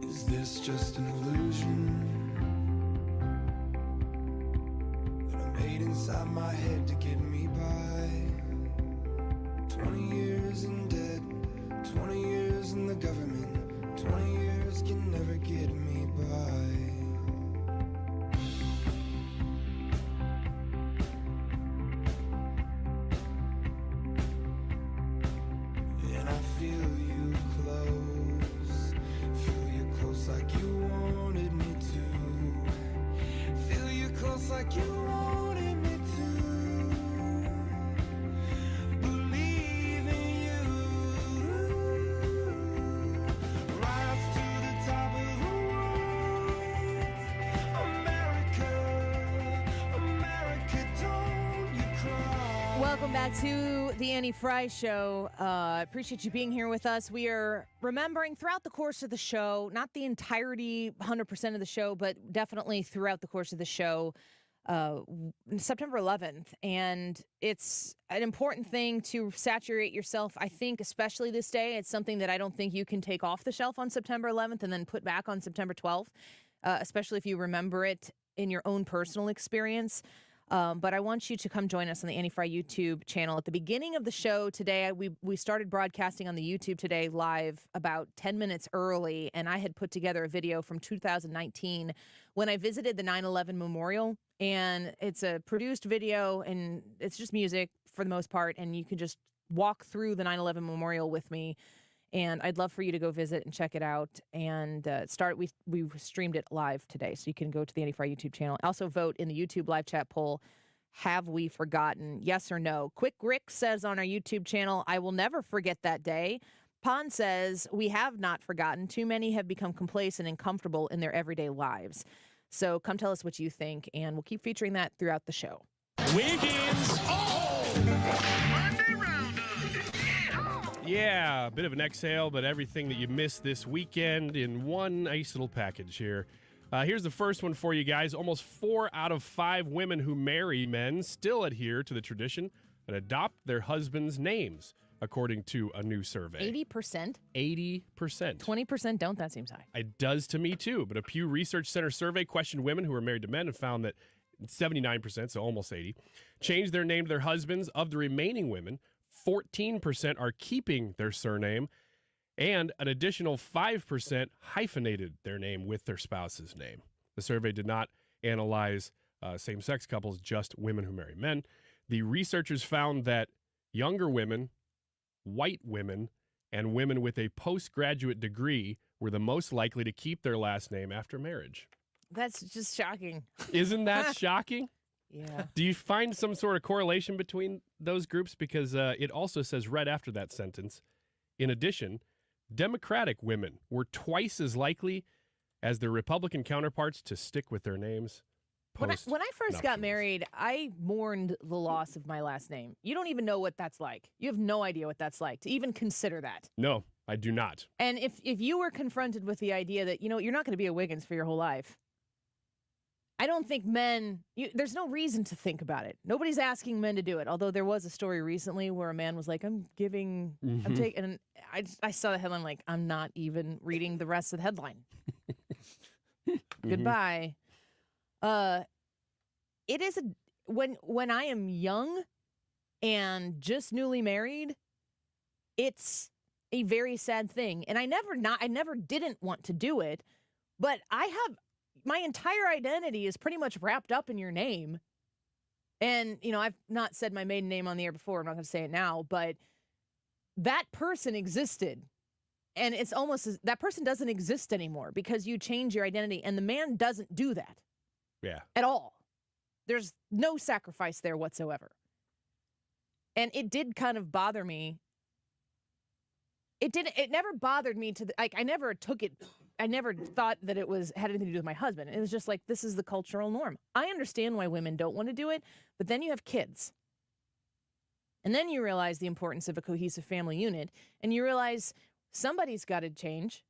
Is this just an illusion that I made inside my head to get me by? 20 years in debt, 20 years in the government, 20 years can never get me by. And I feel you close, feel you close like you wanted me to, feel you close like you wanted me to. Welcome back to the Annie Frey Show. Appreciate you being here with us. We are remembering throughout the course of the show, not the entirety, 100% of the show, but definitely throughout the course of the show, September 11th. And it's an important thing to saturate yourself, I think, especially this day. It's something that I don't think you can take off the shelf on September 11th and then put back on September 12th, especially if you remember it in your own personal experience. But I want you to come join us on the Annie Frey YouTube channel. At the beginning of the show today, we started broadcasting on the YouTube today live about 10 minutes early, and I had put together a video from 2019 when I visited the 9/11 Memorial. And it's a produced video, and it's just music for the most part, and you can just walk through the 9/11 Memorial with me. And I'd love for you to go visit and check it out. And we streamed it live today, so you can go to the Annie Frey YouTube channel. Also vote in the YouTube live chat poll. Have we forgotten? Yes or no? Quick Rick says on our YouTube channel, I will never forget that day. Pon says, we have not forgotten. Too many have become complacent and comfortable in their everyday lives. So come tell us what you think, and we'll keep featuring that throughout the show. Wiggins! Yeah, a bit of an exhale, but everything that you missed this weekend in one nice little package here. Here's the first one for you guys. Almost 4 out of 5 women who marry men still adhere to the tradition and adopt their husbands' names, according to a new survey. 80%? 80%. 20% don't? That seems high. It does to me, too. But a Pew Research Center survey questioned women who are married to men and found that 79%, so almost 80, changed their name to their husbands. Of the remaining women, 14% are keeping their surname, and an additional 5% hyphenated their name with their spouse's name. The survey did not analyze same-sex couples, just women who marry men. The researchers found that younger women, white women, and women with a postgraduate degree were the most likely to keep their last name after marriage. That's just shocking. Isn't that shocking? Yeah. Do you find some sort of correlation between those groups? Because it also says right after that sentence, in addition, Democratic women were twice as likely as their Republican counterparts to stick with their names. When I first got married, I mourned the loss of my last name. You don't even know what that's like. You have no idea what that's like to even consider that. No, I do not. And if you were confronted with the idea that, you're not going to be a Wiggins for your whole life, I don't think there's no reason to think about it. Nobody's asking men to do it. Although there was a story recently where a man was like, I'm taking, and I saw the headline, like, I'm not even reading the rest of the headline. Goodbye. It is when I am young and just newly married, it's a very sad thing. And I never didn't want to do it, but my entire identity is pretty much wrapped up in your name. And, I've not said my maiden name on the air before. I'm not going to say it now, but that person existed. And it's almost that person doesn't exist anymore because you change your identity. And the man doesn't do that. Yeah. At all. There's no sacrifice there whatsoever. And it did kind of bother me. It never bothered me I never took it. I never thought that it had anything to do with my husband. It was just like, this is the cultural norm. I understand why women don't want to do it, but then you have kids. And then you realize the importance of a cohesive family unit, and you realize somebody's got to change.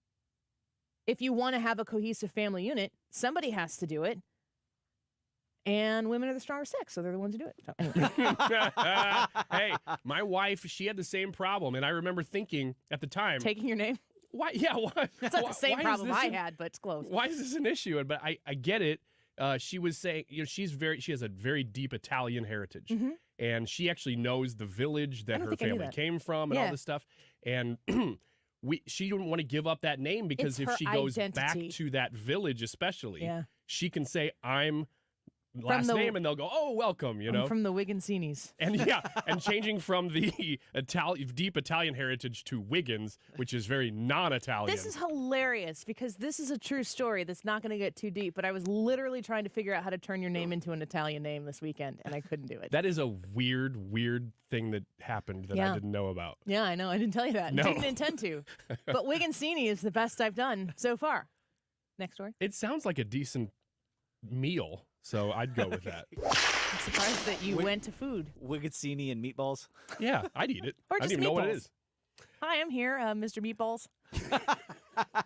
If you want to have a cohesive family unit, somebody has to do it. And women are the stronger sex, so they're the ones who do it. So, anyway. Hey, my wife, she had the same problem, and I remember thinking at the time, taking your name? Why? Yeah, why? It's not the same problem I had, but it's close. Why is this an issue? But I get it. She was saying, she has a very deep Italian heritage, and she actually knows the village that her family came from and all this stuff. And she didn't want to give up that name because if she goes back to that village, especially, she can say, I'm last name, and they'll go, oh, welcome, I'm from the Wigginsinis. And changing from the deep Italian heritage to Wiggins, which is very non-Italian. This is hilarious because this is a true story that's not going to get too deep, but I was literally trying to figure out how to turn your name into an Italian name this weekend, and I couldn't do it. That is a weird thing that happened that I didn't know about. Yeah, I know. I didn't tell you that. No. Didn't intend to. But Wigginsini is the best I've done so far. Next story. It sounds like a decent meal. So I'd go with that. I'm surprised that you went to food. Wigazzini and meatballs. Yeah, I'd eat it. Or I don't just even know what it meatballs. is. Hi, I'm here, Mr. Meatballs.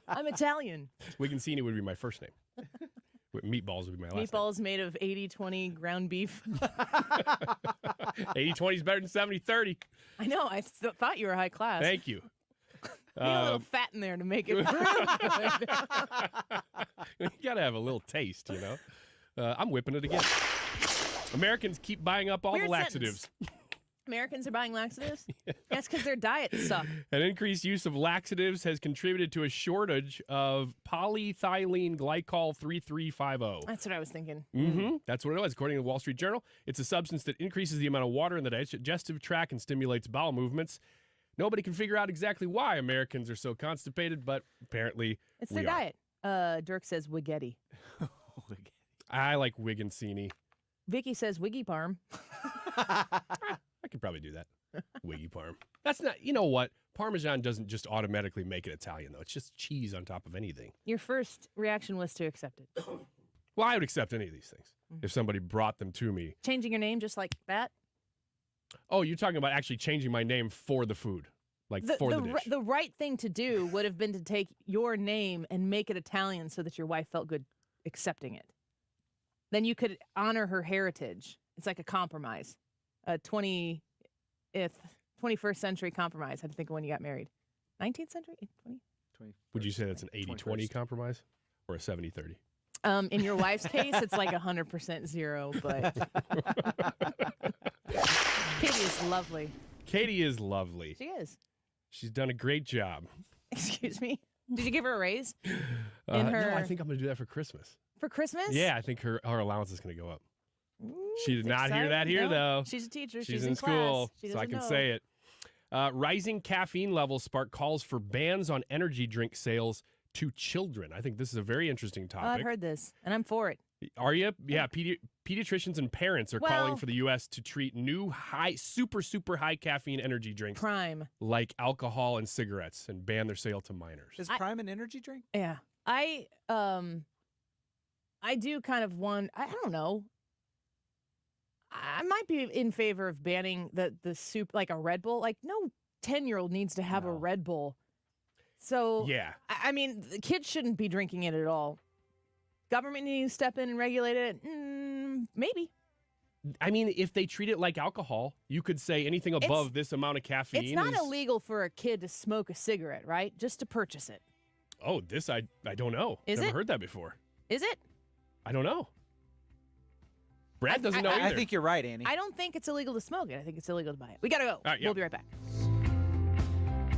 I'm Italian. Wigazzini would be my first name. Meatballs would be my last Meatballs made of 80-20 ground beef. name. 80-20 is better than 70-30. I know. I thought you were high class. Thank you. Need a little fat in there to make it real good. You gotta have a little taste, you know. I'm whipping it again. Americans keep buying up all Weird the laxatives. sentence. Americans are buying laxatives? That's because their diets suck. An increased use of laxatives has contributed to a shortage of polyethylene glycol 3350. That's what I was thinking. That's what it was, according to the Wall Street Journal. It's a substance that increases the amount of water in the digestive tract and stimulates bowel movements. Nobody can figure out exactly why Americans are so constipated, but apparently It's we their are. diet. Dirk says Wigetti. I like Wigazzini. Vicky says Wiggy Parm. I could probably do that. Wiggy Parm. That's not, you know what? Parmesan doesn't just automatically make it Italian, though. It's just cheese on top of anything. Your first reaction was to accept it. Well, I would accept any of these things if somebody brought them to me. Changing your name just like that? Oh, you're talking about actually changing my name for the food, like for the dish. The right thing to do would have been to take your name and make it Italian so that your wife felt good accepting it. Then you could honor her heritage. It's like a compromise, a 21st century compromise. I had to think of when you got married. 19th century? 20? Would you say that's an 80-20 compromise or a 70-30? In your wife's case, it's like 100% zero, but Katie is lovely. Katie is lovely. She is. She's done a great job. Excuse me. Did you give her a raise? No, I think I'm going to do that for Christmas. For Christmas? Yeah, I think her allowance is going to go up. Ooh, She did not hear exciting. that here, No, though. She's a teacher. She's in in school, class. She so I doesn't can know. say it. Rising caffeine levels spark calls for bans on energy drink sales to children. I think this is a very interesting Oh, topic. I've heard this, and I'm for it. Are you? Yeah, pediatricians and parents are calling Well- for the U.S. to treat new super high caffeine energy drinks Prime. like alcohol and cigarettes and ban their sale to minors. Is Prime an energy drink? Yeah. I do kind of want, I don't know. I might be in favor of banning the soup, like a Red Bull. Like, no 10-year-old needs to have a Red Bull. So, Yeah. I mean, the kids shouldn't be drinking it at all. Government needs to step in and regulate it. Maybe. I mean, if they treat it like alcohol, you could say anything above this amount of caffeine. It's not is, illegal for a kid to smoke a cigarette, right? Just to purchase it. Oh, this I don't know. Is Never it? heard that before. Is it? I don't know. Brad doesn't know either. I think you're right, Annie. I don't think it's illegal to smoke it. I think it's illegal to buy it. We gotta go. All right, yeah. We'll be right back.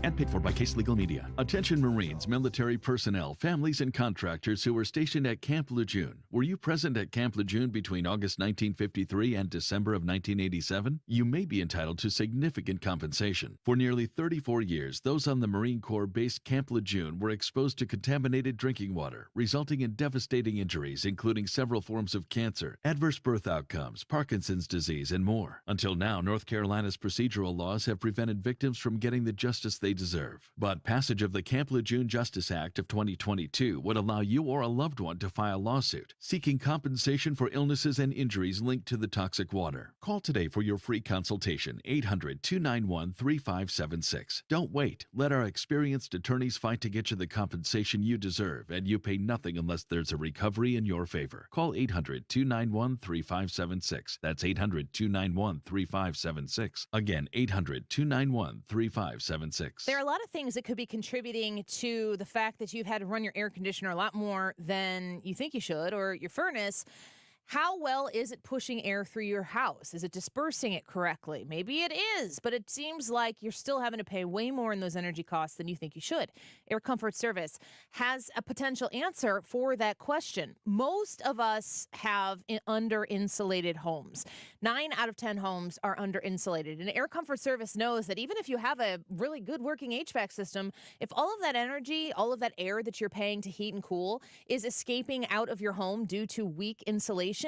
And paid for by Case Legal Media. Attention Marines, military personnel, families, and contractors who were stationed at Camp Lejeune. Were you present at Camp Lejeune between August 1953 and December of 1987? You may be entitled to significant compensation. For nearly 34 years, those on the Marine Corps-based Camp Lejeune were exposed to contaminated drinking water, resulting in devastating injuries, including several forms of cancer, adverse birth outcomes, Parkinson's disease, and more. Until now, North Carolina's procedural laws have prevented victims from getting the justice they deserve. But passage of the Camp Lejeune Justice Act of 2022 would allow you or a loved one to file a lawsuit seeking compensation for illnesses and injuries linked to the toxic water. Call today for your free consultation, 800-291-3576. Don't wait. Let our experienced attorneys fight to get you the compensation you deserve, and you pay nothing unless there's a recovery in your favor. Call 800-291-3576. That's 800-291-3576. Again, 800-291-3576. There are a lot of things that could be contributing to the fact that you've had to run your air conditioner a lot more than you think you should, or your furnace. How well is it pushing air through your house? Is it dispersing it correctly? Maybe it is, but it seems like you're still having to pay way more in those energy costs than you think you should. Air Comfort Service has a potential answer for that question. Most of us have under-insulated homes. 9 out of 10 homes are under-insulated. And Air Comfort Service knows that even if you have a really good working HVAC system, if all of that energy, all of that air that you're paying to heat and cool is escaping out of your home due to weak insulation,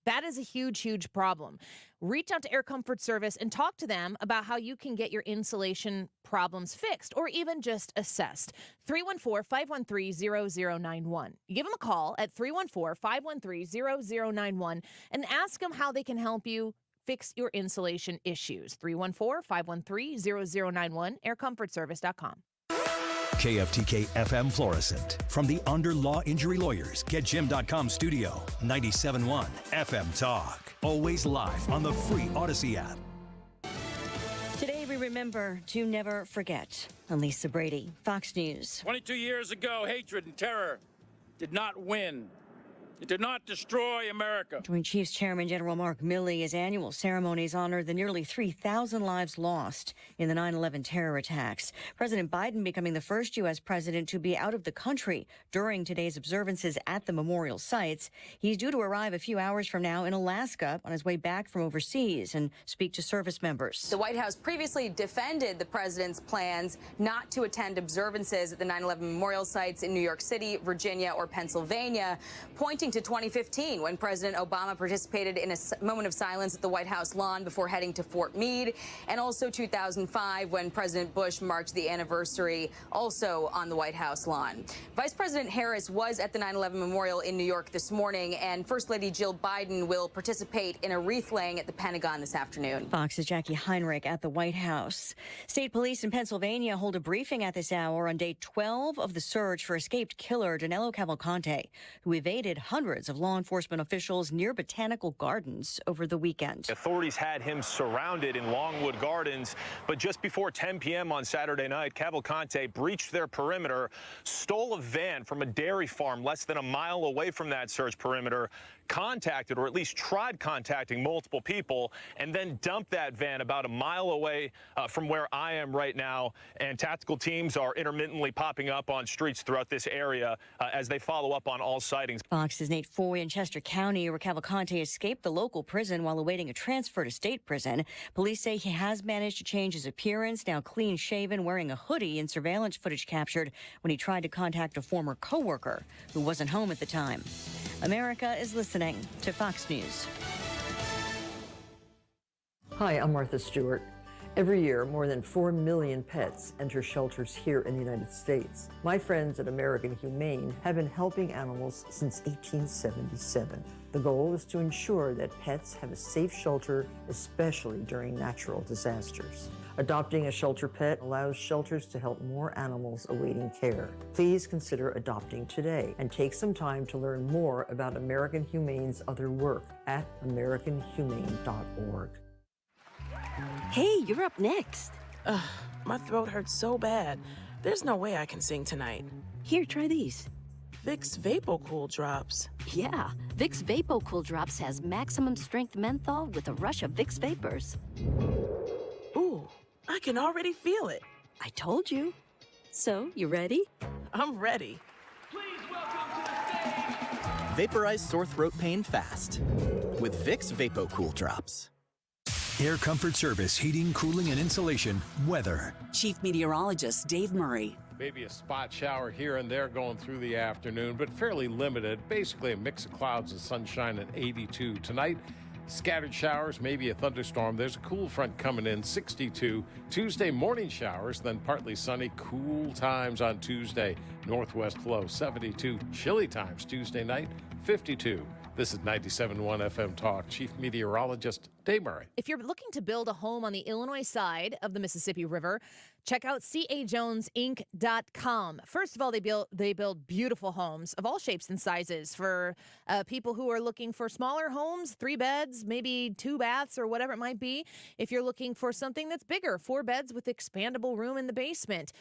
That is a huge, huge problem. Reach out to Air Comfort Service and talk to them about how you can get your insulation problems fixed or even just assessed. 314-513-0091. Give them a call at 314-513-0091 and ask them how they can help you fix your insulation issues. 314-513-0091, aircomfortservice.com. KFTK FM Florissant. From the Under Law Injury Lawyers, GetJim.com studio. 97.1 FM Talk. Always live on the free Odyssey app. Today we remember to never forget. I'm Lisa Brady, Fox News. 22 years ago, hatred and terror did not win. It did not destroy America. Joint Chiefs Chairman General Mark Milley, his annual ceremonies honor the nearly 3,000 lives lost in the 9/11 terror attacks. President Biden becoming the first U.S. president to be out of the country during today's observances at the memorial sites. He's due to arrive a few hours from now in Alaska on his way back from overseas and speak to service members. The White House previously defended the president's plans not to attend observances at the 9/11 memorial sites in New York City, Virginia, or Pennsylvania, pointing to 2015 when President Obama participated in a moment of silence at the White House lawn before heading to Fort Meade, and also 2005 when President Bush marked the anniversary also on the White House lawn. Vice President Harris was at the 9/11 memorial in New York this morning, and First Lady Jill Biden will participate in a wreath laying at the Pentagon this afternoon. Fox's Jackie Heinrich at the White House. State police in Pennsylvania hold a briefing at this hour on day 12 of the search for escaped killer Danilo Cavalcante, who evaded hundreds of law enforcement officials near Botanical Gardens over the weekend. Authorities had him surrounded in Longwood Gardens, but just before 10 p.m. on Saturday night, Cavalcante breached their perimeter, stole a van from a dairy farm less than a mile away from that search perimeter, contacted, or at least tried contacting, multiple people, and then dumped that van about a mile away from where I am right now. And tactical teams are intermittently popping up on streets throughout this area as they follow up on all sightings. Fox's Nate Foy in Chester County, where Cavalcante escaped the local prison while awaiting a transfer to state prison. Police say he has managed to change his appearance, now clean-shaven, wearing a hoodie, in surveillance footage captured when he tried to contact a former co-worker who wasn't home at the time. America is listening to Fox News. Hi, I'm Martha Stewart. Every year, more than 4 million pets enter shelters here in the United States. My friends at American Humane have been helping animals since 1877. The goal is to ensure that pets have a safe shelter, especially during natural disasters. Adopting a shelter pet allows shelters to help more animals awaiting care. Please consider adopting today and take some time to learn more about American Humane's other work at americanhumane.org. Hey, you're up next. Ugh, my throat hurts so bad. There's no way I can sing tonight. Here, try these. Vicks VapoCool Drops. Yeah, Vicks VapoCool Drops has maximum strength menthol with a rush of Vicks Vapors. Ooh, I can already feel it. I told you. So, you ready? I'm ready. Vaporize sore throat pain fast with Vicks VapoCool Drops. Air Comfort Service, heating, cooling, and insulation. Weather. Chief Meteorologist Dave Murray. Maybe a spot shower here and there going through the afternoon, but fairly limited. Basically a mix of clouds and sunshine at 82. Tonight, scattered showers, maybe a thunderstorm. There's a cool front coming in, 62. Tuesday, morning showers, then partly sunny. Cool times on Tuesday. Northwest flow, 72. Chilly times Tuesday night, 52. This is 97.1 FM Talk. Chief Meteorologist Dave Murray. If you're looking to build a home on the Illinois side of the Mississippi River, check out cajonesinc.com. First of all, they build beautiful homes of all shapes and sizes for people who are looking for smaller homes, 3 beds, maybe 2 baths, or whatever it might be. If you're looking for something that's bigger, 4 beds with expandable room in the basement,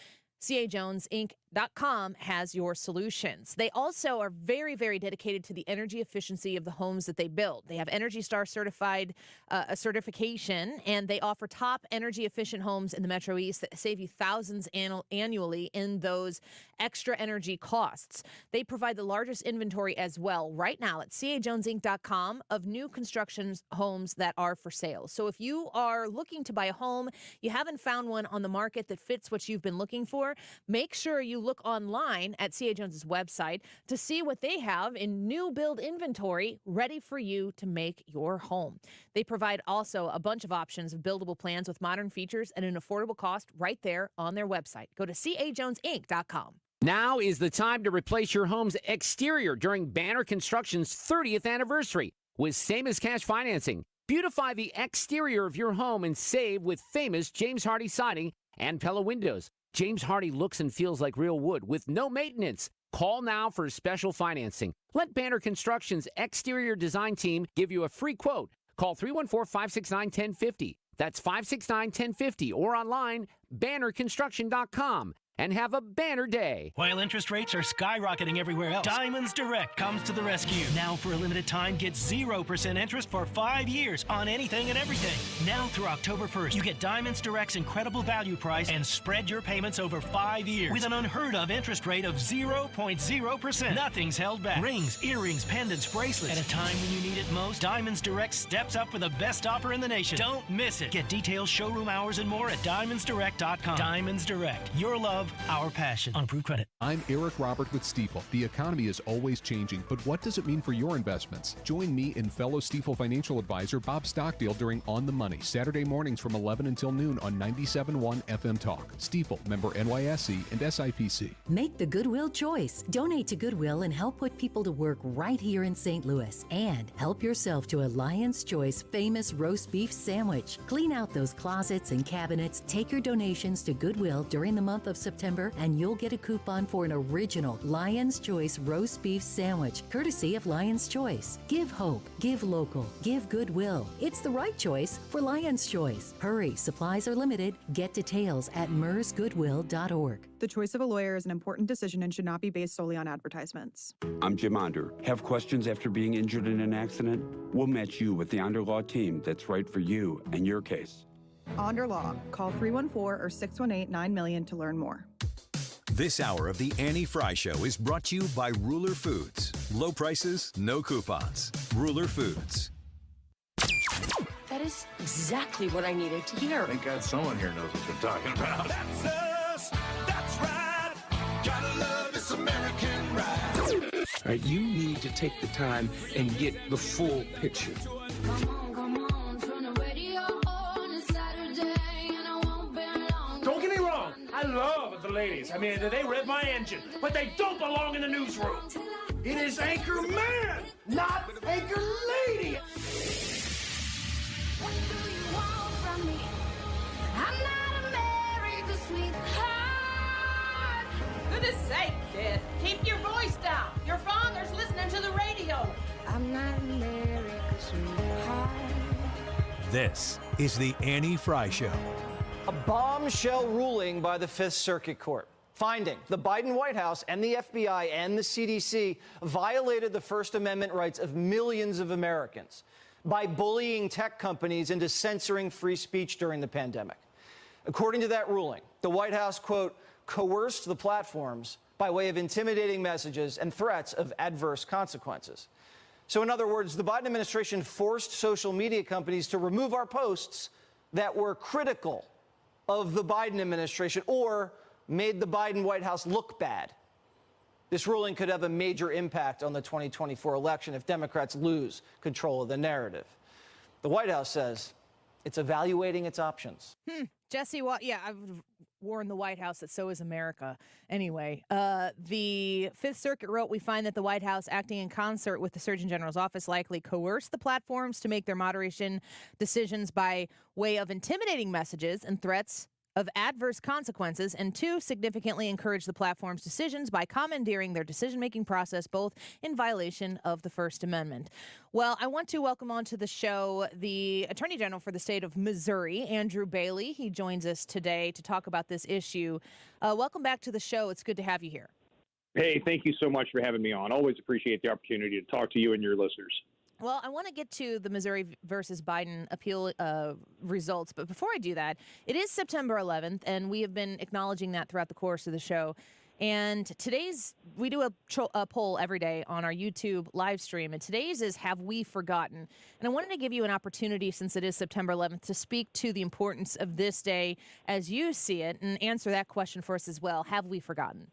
cajonesinc.com has your solutions. They also are very, very dedicated to the energy efficiency of the homes that they build. They have Energy Star certified a certification, and they offer top energy efficient homes in the Metro East that save you thousands annually in those extra energy costs. They provide the largest inventory as well right now at cajonesinc.com of new construction homes that are for sale. So if you are looking to buy a home, you haven't found one on the market that fits what you've been looking for, store, make sure you look online at C.A. Jones's website to see what they have in new build inventory ready for you to make your home. They provide also a bunch of options of buildable plans with modern features and an affordable cost right there on their website. Go to cajonesinc.com. Now is the time to replace your home's exterior during Banner Construction's 30th anniversary with same as cash financing. Beautify the exterior of your home and save with famous James Hardie siding and Pella windows. James Hardie looks and feels like real wood with no maintenance. Call now for special financing. Let Banner Construction's exterior design team give you a free quote. Call 314-569-1050. That's 569-1050 or online, bannerconstruction.com. And have a banner day. While interest rates are skyrocketing everywhere else, Diamonds Direct comes to the rescue. Now for a limited time, get 0% interest for 5 years on anything and everything. Now through October 1st, you get Diamonds Direct's incredible value price and spread your payments over 5 years with an unheard of interest rate of 0.0%. Nothing's held back. Rings, earrings, pendants, bracelets. At a time when you need it most, Diamonds Direct steps up for the best offer in the nation. Don't miss it. Get details, showroom hours, and more at diamondsdirect.com. Diamonds Direct. Your love, our passion. On approved credit. I'm Eric Robert with Stifel. The economy is always changing, but what does it mean for your investments? Join me and fellow Stifel financial advisor Bob Stockdale during On the Money, Saturday mornings from 11 until noon on 97.1 FM Talk. Stifel, member NYSE and SIPC. Make the Goodwill choice. Donate to Goodwill and help put people to work right here in St. Louis. And help yourself to a Lion's Choice famous roast beef sandwich. Clean out those closets and cabinets. Take your donations to Goodwill during the month of September, and you'll get a coupon for an original Lion's Choice roast beef sandwich, courtesy of Lion's Choice. Give hope, give local, give Goodwill. It's the right choice for Lion's Choice. Hurry, supplies are limited. Get details at mersgoodwill.org. The choice of a lawyer is an important decision and should not be based solely on advertisements. I'm Jim Onder. Have questions after being injured in an accident? We'll match you with the Onder Law team that's right for you and your case. Onder Law. Call 314 or 618-9000 to learn more. This hour of the Annie Frey Show is brought to you by Ruler Foods. Low prices, no coupons. Ruler Foods. That is exactly what I needed to hear. Thank God someone here knows what they're talking about. That's us. That's right. Gotta love this American ride. All right, you need to take the time and get the full picture. Don't get me wrong. I love the ladies. I mean, they rev my engine, but they don't belong in the newsroom. It is Anchor Man, not Anchor Lady. What do you want from me? I'm not America's sweetheart. Goodness sake, kid. Keep your voice down. Your father's listening to the radio. I'm not America's sweetheart. This is the Annie Frey Show. A bombshell ruling by the Fifth Circuit Court, finding the Biden White House and the FBI and the CDC violated the First Amendment rights of millions of Americans by bullying tech companies into censoring free speech during the pandemic. According to that ruling, the White House, quote, coerced the platforms by way of intimidating messages and threats of adverse consequences. So in other words, the Biden administration forced social media companies to remove our posts that were critical of the Biden administration or made the Biden White House look bad. This ruling could have a major impact on the 2024 election if Democrats lose control of the narrative. The White House says it's evaluating its options. Jesse, I've warned the White House that so is America. Anyway, the Fifth Circuit wrote, we find that the White House, acting in concert with the Surgeon General's office, likely coerced the platforms to make their moderation decisions by way of intimidating messages and threats of adverse consequences, and two, significantly encourage the platform's decisions by commandeering their decision-making process, both in violation of the First Amendment. Well, I want to welcome onto the show the Attorney General for the state of Missouri, Andrew Bailey. He joins us today to talk about this issue. Welcome back to the show. It's good to have you here. Hey, thank you so much for having me on. Always appreciate the opportunity to talk to you and your listeners. Well, I want to get to the Missouri versus Biden appeal results, but before I do that, it is September 11th, and we have been acknowledging that throughout the course of the show. And we do a poll every day on our YouTube live stream, and today's is Have We Forgotten? And I wanted to give you an opportunity, since it is September 11th, to speak to the importance of this day as you see it and answer that question for us as well. Have we forgotten?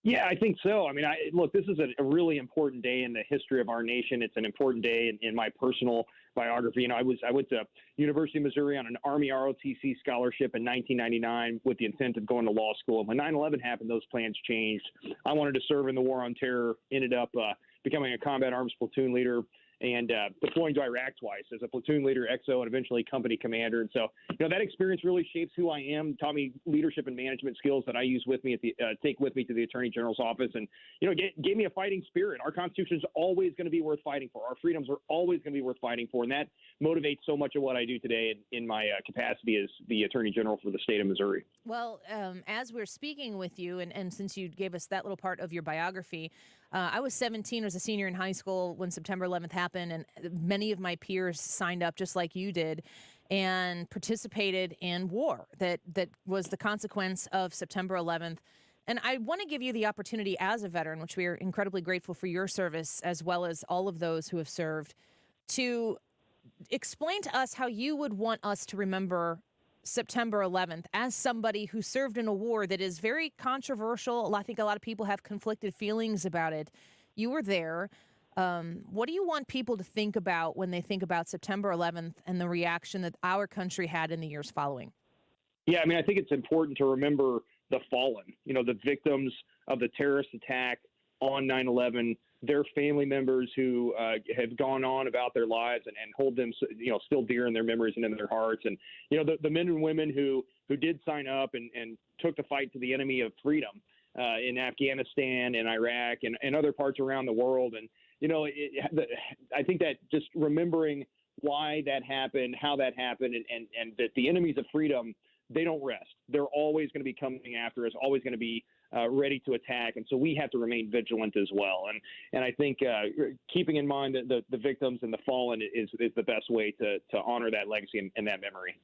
Yeah, I think so. I mean, look, this is a really important day in the history of our nation. It's an important day in my personal biography. I went to University of Missouri on an Army ROTC scholarship in 1999 with the intent of going to law school. And when 9/11 happened, those plans changed. I wanted to serve in the war on terror, ended up becoming a combat arms platoon leader, and deploying to Iraq twice as a platoon leader, XO, and eventually company commander. And so, that experience really shapes who I am, taught me leadership and management skills that I use with me take with me to the Attorney General's office, and, gave me a fighting spirit. Our Constitution is always going to be worth fighting for. Our freedoms are always going to be worth fighting for, and that motivates so much of what I do today in my capacity as the Attorney General for the state of Missouri. Well, as we're speaking with you, and since you gave us that little part of your biography, I was 17, was a senior in high school when September 11th happened, and many of my peers signed up just like you did and participated in war that was the consequence of September 11th. And I want to give you the opportunity as a veteran, which we are incredibly grateful for your service, as well as all of those who have served, to explain to us how you would want us to remember September 11th as somebody who served in a war that is very controversial. I think a lot of people have conflicted feelings about it. You were there. What do you want people to think about when they think about September 11th and the reaction that our country had in the years following? Yeah, I mean, I think it's important to remember the fallen, the victims of the terrorist attack on 9/11, their family members who have gone on about their lives and hold them, still dear in their memories and in their hearts. And, the men and women who did sign up and took the fight to the enemy of freedom in Afghanistan and Iraq and other parts around the world. And, I think that just remembering why that happened, how that happened, and that the enemies of freedom, they don't rest. They're always going to be coming after us, always going to be ready to attack. And so we have to remain vigilant as well. And I think keeping in mind that the victims and the fallen is the best way to honor that legacy and that memory.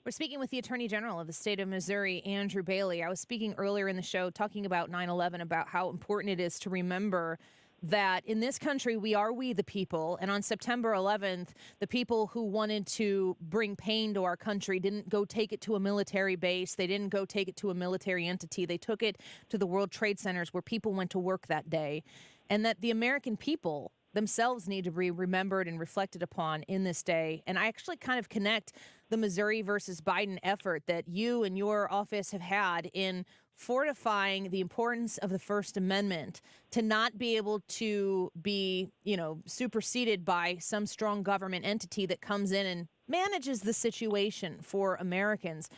We're speaking with the Attorney General of the state of Missouri, Andrew Bailey. I was speaking earlier in the show talking about 9/11, about how important it is to remember that in this country, we the people. And on September 11th, the people who wanted to bring pain to our country didn't go take it to a military base. They didn't go take it to a military entity. They took it to the World Trade Centers where people went to work that day. And that the American people themselves need to be remembered and reflected upon in this day. And I actually kind of connect the Missouri versus Biden effort that you and your office have had in fortifying the importance of the First Amendment to not be able to be, superseded by some strong government entity that comes in and manages the situation for Americans.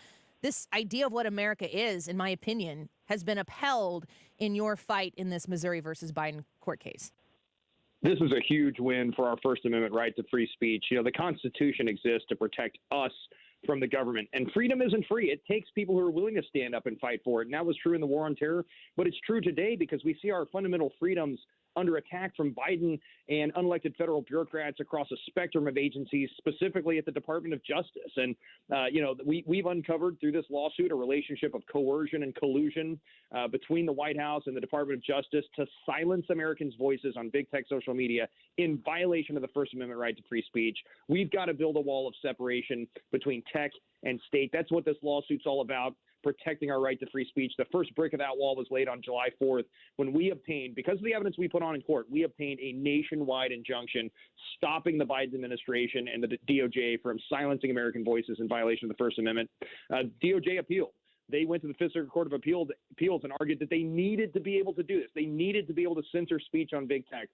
This idea of what America is, in my opinion, has been upheld in your fight in this Missouri versus Biden court case. This is a huge win for our First Amendment right to free speech. The Constitution exists to protect us from the government. And freedom isn't free. It takes people who are willing to stand up and fight for it. And that was true in the war on terror, but it's true today because we see our fundamental freedoms under attack from Biden and unelected federal bureaucrats across a spectrum of agencies, specifically at the Department of Justice. And, we've uncovered through this lawsuit a relationship of coercion and collusion between the White House and the Department of Justice to silence Americans' voices on big tech social media in violation of the First Amendment right to free speech. We've got to build a wall of separation between tech and state. That's what this lawsuit's all about. Protecting our right to free speech. The first brick of that wall was laid on July 4th when we obtained, because of the evidence we put on in court, we obtained a nationwide injunction stopping the Biden administration and the DOJ from silencing American voices in violation of the First Amendment. DOJ appealed. They went to the Fifth Circuit Court of Appeals and argued that they needed to be able to do this. They needed to be able to censor speech on big tech.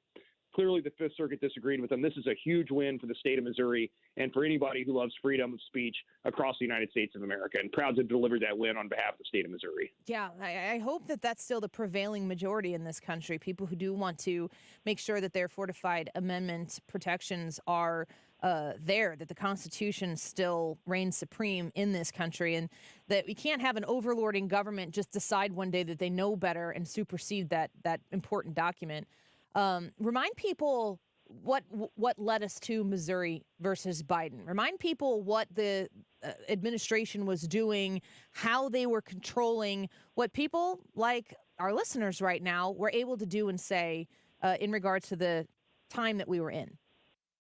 Clearly, the Fifth Circuit disagreed with them. This is a huge win for the state of Missouri and for anybody who loves freedom of speech across the United States of America, and proud to deliver that win on behalf of the state of Missouri. Yeah, I hope that that's still the prevailing majority in this country, people who do want to make sure that their fortified amendment protections are there, that the Constitution still reigns supreme in this country, and that we can't have an overlording government just decide one day that they know better and supersede that important document. Remind people what led us to Missouri versus Biden. Remind people what the administration was doing, how they were controlling what people like our listeners right now were able to do and say in regards to the time that we were in.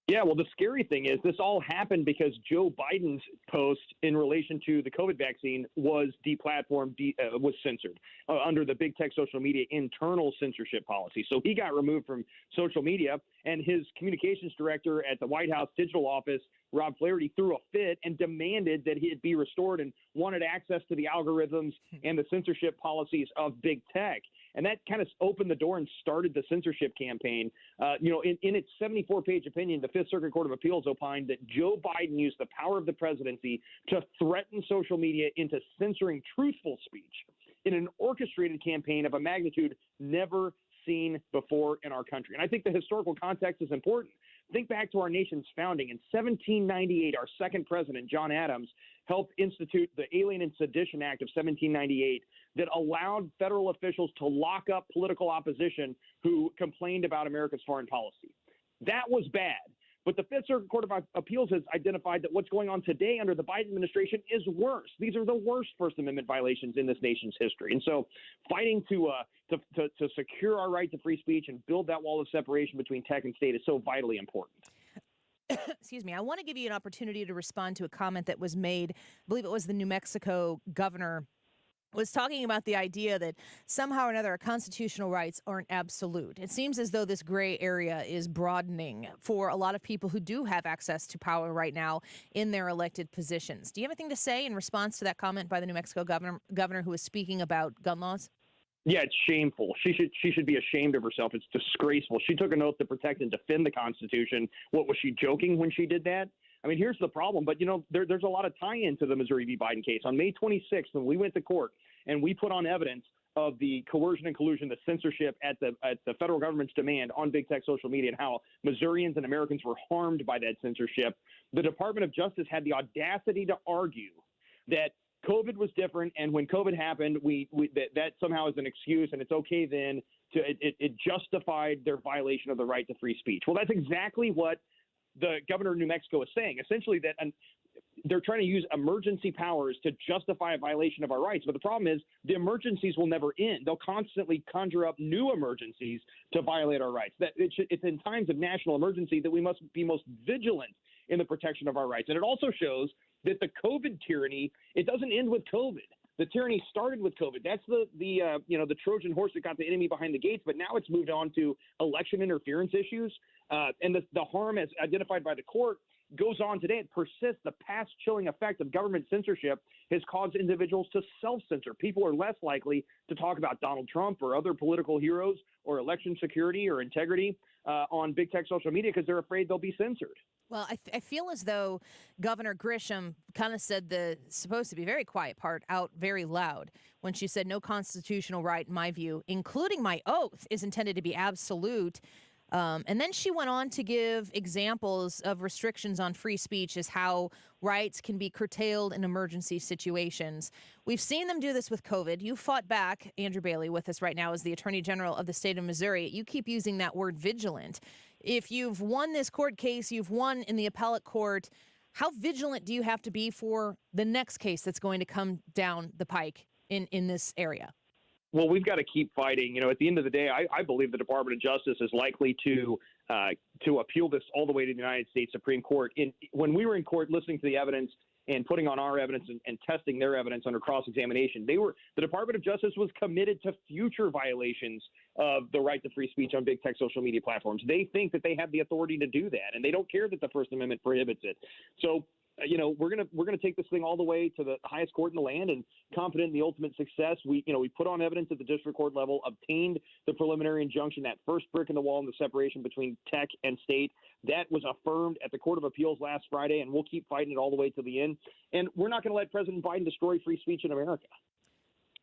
Yeah, well, the scary thing is this all happened because Joe Biden's post in relation to the COVID vaccine was deplatformed, was censored under the big tech social media internal censorship policy. So he got removed from social media, and his communications director at the White House digital office, Rob Flaherty, threw a fit and demanded that it be restored and wanted access to the algorithms and the censorship policies of big tech. And that kind of opened the door and started the censorship campaign. In its 74-page opinion, the Fifth Circuit Court of Appeals opined that Joe Biden used the power of the presidency to threaten social media into censoring truthful speech in an orchestrated campaign of a magnitude never seen before in our country. And I think the historical context is important. Think back to our nation's founding. In 1798, our second president, John Adams, helped institute the Alien and Sedition Act of 1798 that allowed federal officials to lock up political opposition who complained about America's foreign policy. That was bad. But the Fifth Circuit Court of Appeals has identified that what's going on today under the Biden administration is worse. These are the worst First Amendment violations in this nation's history. And so fighting to secure our right to free speech and build that wall of separation between tech and state is so vitally important. Excuse me. I want to give you an opportunity to respond to a comment that was made. I believe it was the New Mexico governor was talking about the idea that somehow or another our constitutional rights aren't absolute. It seems as though this gray area is broadening for a lot of people who do have access to power right now in their elected positions. Do you have anything to say in response to that comment by the New Mexico governor who was speaking about gun laws? Yeah, it's shameful. She should be ashamed of herself. It's disgraceful. She took an oath to protect and defend the Constitution. What, was she joking when she did that? I mean, here's the problem. But, there's a lot of tie-in to the Missouri v. Biden case. On May 26th, when we went to court and we put on evidence of the coercion and collusion, the censorship at the federal government's demand on big tech social media and how Missourians and Americans were harmed by that censorship, the Department of Justice had the audacity to argue that COVID was different, and when COVID happened, that somehow is an excuse, and it's okay then it justified their violation of the right to free speech. Well, that's exactly what the governor of New Mexico is saying, essentially that they're trying to use emergency powers to justify a violation of our rights. But the problem is the emergencies will never end. They'll constantly conjure up new emergencies to violate our rights. It's in times of national emergency that we must be most vigilant in the protection of our rights. And it also shows that the COVID tyranny, it doesn't end with COVID. The tyranny started with COVID. That's the Trojan horse that got the enemy behind the gates, but now it's moved on to election interference issues. And the harm as identified by the court goes on today. It persists. The past chilling effect of government censorship has caused individuals to self-censor. People are less likely to talk about Donald Trump or other political heroes or election security or integrity on big tech social media because they're afraid they'll be censored. Well, I feel as though Governor Grisham kind of said the supposed to be very quiet part out very loud when she said no constitutional right, in my view, including my oath, is intended to be absolute. And then she went on to give examples of restrictions on free speech as how rights can be curtailed in emergency situations. We've seen them do this with COVID. You fought back, Andrew Bailey, with us right now as the Attorney General of the state of Missouri. You keep using that word vigilant. If you've won this court case, you've won in the appellate court, how vigilant do you have to be for the next case that's going to come down the pike in this area? Well, we've got to keep fighting. At the end of the day, I believe the Department of Justice is likely to appeal this all the way to the United States Supreme Court. When we were in court listening to the evidence and putting on our evidence and testing their evidence under cross-examination, the Department of Justice was committed to future violations of the right to free speech on big tech social media platforms. They think that they have the authority to do that, and they don't care that the First Amendment prohibits it. So, we're gonna take this thing all the way to the highest court in the land, and confident in the ultimate success. We put on evidence at the district court level, obtained the preliminary injunction, that first brick in the wall in the separation between tech and state. That was affirmed at the Court of Appeals last Friday, and we'll keep fighting it all the way to the end. And we're not going to let President Biden destroy free speech in America.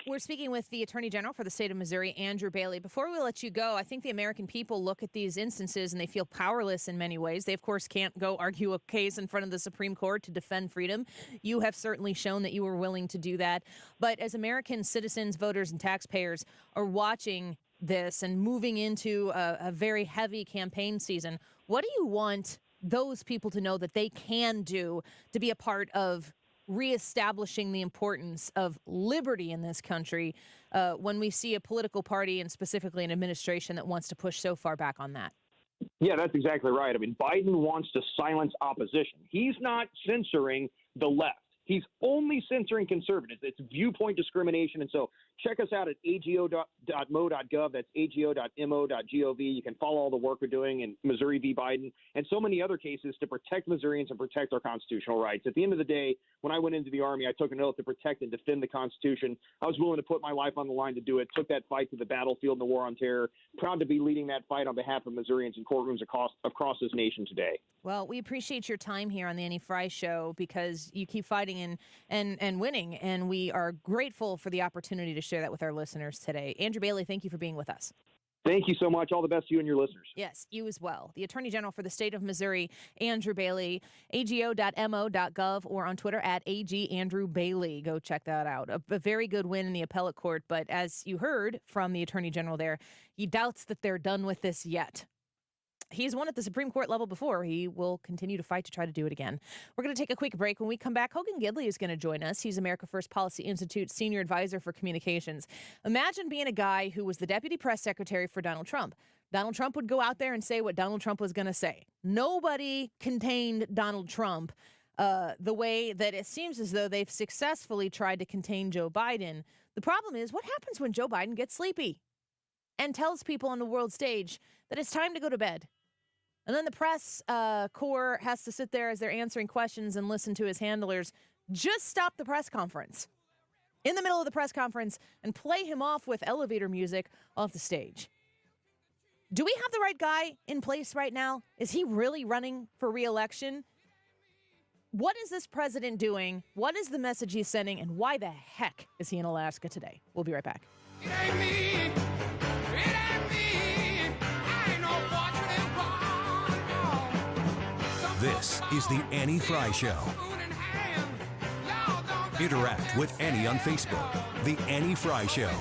We're speaking with the Attorney General for the state of Missouri, Andrew Bailey. Before we let you go, I think the American people look at these instances and they feel powerless in many ways. They, of course, can't go argue a case in front of the Supreme Court to defend freedom. You have certainly shown that you were willing to do that. But as American citizens, voters, and taxpayers are watching this and moving into a very heavy campaign season, what do you want those people to know that they can do to be a part of reestablishing the importance of liberty in this country when we see a political party and specifically an administration that wants to push so far back on that. Yeah, that's exactly right. I mean, Biden wants to silence opposition. He's not censoring the left. He's only censoring conservatives. It's viewpoint discrimination. And so check us out at ago.mo.gov. That's ago.mo.gov. You can follow all the work we're doing in Missouri v. Biden and so many other cases to protect Missourians and protect our constitutional rights. At the end of the day, when I went into the Army, I took an oath to protect and defend the Constitution. I was willing to put my life on the line to do it, took that fight to the battlefield in the war on terror. Proud to be leading that fight on behalf of Missourians in courtrooms across this nation today. Well, we appreciate your time here on the Annie Frey Show because you keep fighting and winning, and we are grateful for the opportunity to share that with our listeners today. Andrew Bailey, thank you for being with us. Thank you so much. All the best to you and your listeners. Yes, you as well. The Attorney General for the state of Missouri, Andrew Bailey, ago.mo.gov, or on Twitter at @AgAndrewBailey. Go check that out. A very good win in the appellate court, but as you heard from the Attorney General there, he doubts that they're done with this yet. He's won at the Supreme Court level before. He will continue to fight to try to do it again. We're going to take a quick break. When we come back, Hogan Gidley is going to join us. He's America First Policy Institute Senior Advisor for Communications. Imagine being a guy who was the deputy press secretary for Donald Trump. Donald Trump would go out there and say what Donald Trump was going to say. Nobody contained Donald Trump the way that it seems as though they've successfully tried to contain Joe Biden. The problem is, what happens when Joe Biden gets sleepy and tells people on the world stage that it's time to go to bed? And then the press corps has to sit there as they're answering questions and listen to his handlers just stop the press conference in the middle of the press conference and play him off with elevator music off the stage. Do we have the right guy in place right now? Is he really running for re-election? What is this president doing? What is the message he's sending? And why the heck is he in Alaska today? We'll be right back. It ain't me. It ain't me. I ain't no fortunate one. This is the Annie Frey Show. Interact with Annie on Facebook. The Annie Frey Show.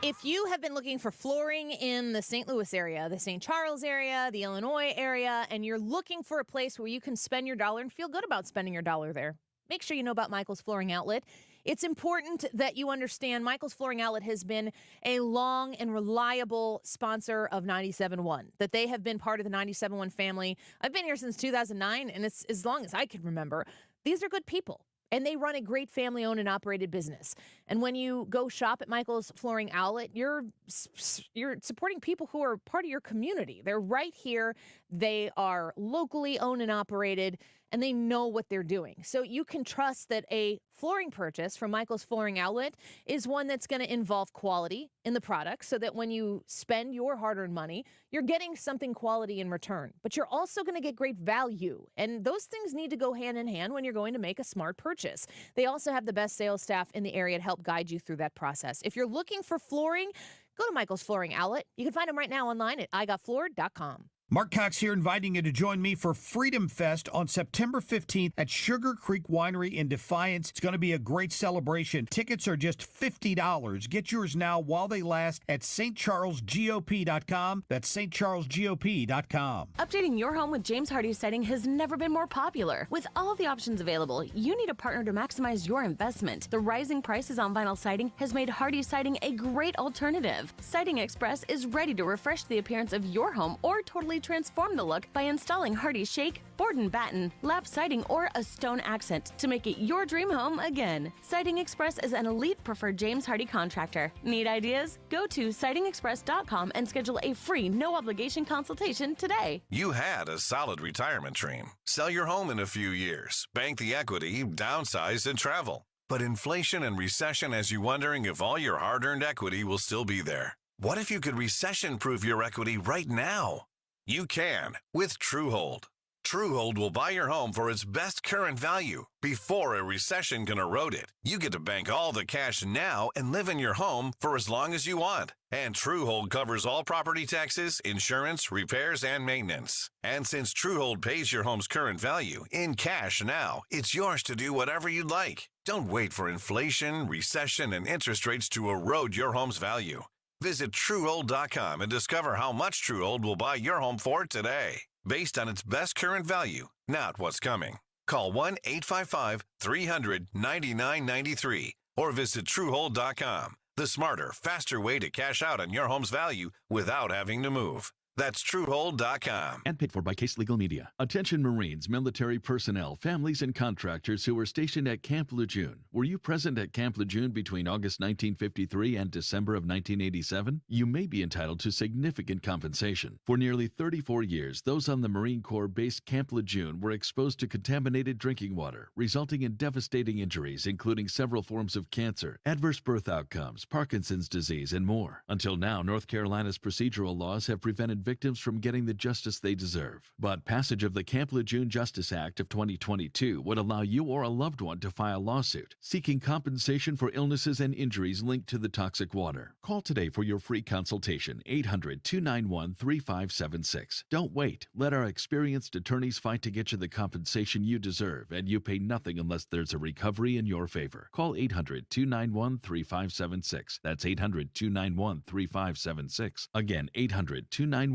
If you have been looking for flooring in the St. Louis area, the St. Charles area, the Illinois area, and you're looking for a place where you can spend your dollar and feel good about spending your dollar there, make sure you know about Michael's Flooring Outlet. It's important that you understand Michael's Flooring Outlet has been a long and reliable sponsor of 97.1, that they have been part of the 97.1 family. I've been here since 2009, and it's as long as I can remember. These are good people. And they run a great family-owned and operated business. And when you go shop at Michael's Flooring Outlet, you're supporting people who are part of your community. They're right here. They are locally owned and operated, and they know what they're doing. So you can trust that a flooring purchase from Michael's Flooring Outlet is one that's going to involve quality in the product so that when you spend your hard-earned money, you're getting something quality in return. But you're also going to get great value. And those things need to go hand in hand when you're going to make a smart purchase. They also have the best sales staff in the area to help guide you through that process. If you're looking for flooring, go to Michael's Flooring Outlet. You can find them right now online at igotfloored.com. Mark Cox here, inviting you to join me for Freedom Fest on September 15th at Sugar Creek Winery in Defiance. It's going to be a great celebration. Tickets are just $50. Get yours now while they last at stcharlesgop.com. That's stcharlesgop.com. Updating your home with James Hardie Siding has never been more popular. With all the options available, you need a partner to maximize your investment. The rising prices on vinyl siding has made Hardie Siding a great alternative. Siding Express is ready to refresh the appearance of your home or totally transform the look by installing Hardie Shake, board and batten, lap siding, or a stone accent to make it your dream home again. Siding Express is an elite preferred James Hardie contractor. Need ideas? Go to sidingexpress.com and schedule a free, no-obligation consultation today. You had a solid retirement dream. Sell your home in a few years, bank the equity, downsize, and travel. But inflation and recession has you wondering if all your hard-earned equity will still be there. What if you could recession-proof your equity right now? You can with Truehold. Truehold will buy your home for its best current value before a recession can erode it. You get to bank all the cash now and live in your home for as long as you want. And Truehold covers all property taxes, insurance, repairs, and maintenance. And since Truehold pays your home's current value in cash now, it's yours to do whatever you'd like. Don't wait for inflation, recession, and interest rates to erode your home's value. Visit Truehold.com and discover how much Truehold will buy your home for today, based on its best current value, not what's coming. Call 1-855-300-9993 or visit Truehold.com. The smarter, faster way to cash out on your home's value without having to move. That's Truehold.com. And paid for by Case Legal Media. Attention Marines, military personnel, families, and contractors who were stationed at Camp Lejeune. Were you present at Camp Lejeune between August 1953 and December of 1987? You may be entitled to significant compensation. For nearly 34 years, those on the Marine Corps base Camp Lejeune were exposed to contaminated drinking water, resulting in devastating injuries, including several forms of cancer, adverse birth outcomes, Parkinson's disease, and more. Until now, North Carolina's procedural laws have prevented victims from getting the justice they deserve. But passage of the Camp Lejeune Justice Act of 2022 would allow you or a loved one to file a lawsuit seeking compensation for illnesses and injuries linked to the toxic water. Call today for your free consultation, 800-291-3576. Don't wait. Let our experienced attorneys fight to get you the compensation you deserve, and you pay nothing unless there's a recovery in your favor. Call 800-291-3576. That's 800-291-3576. Again, 800-291-3576.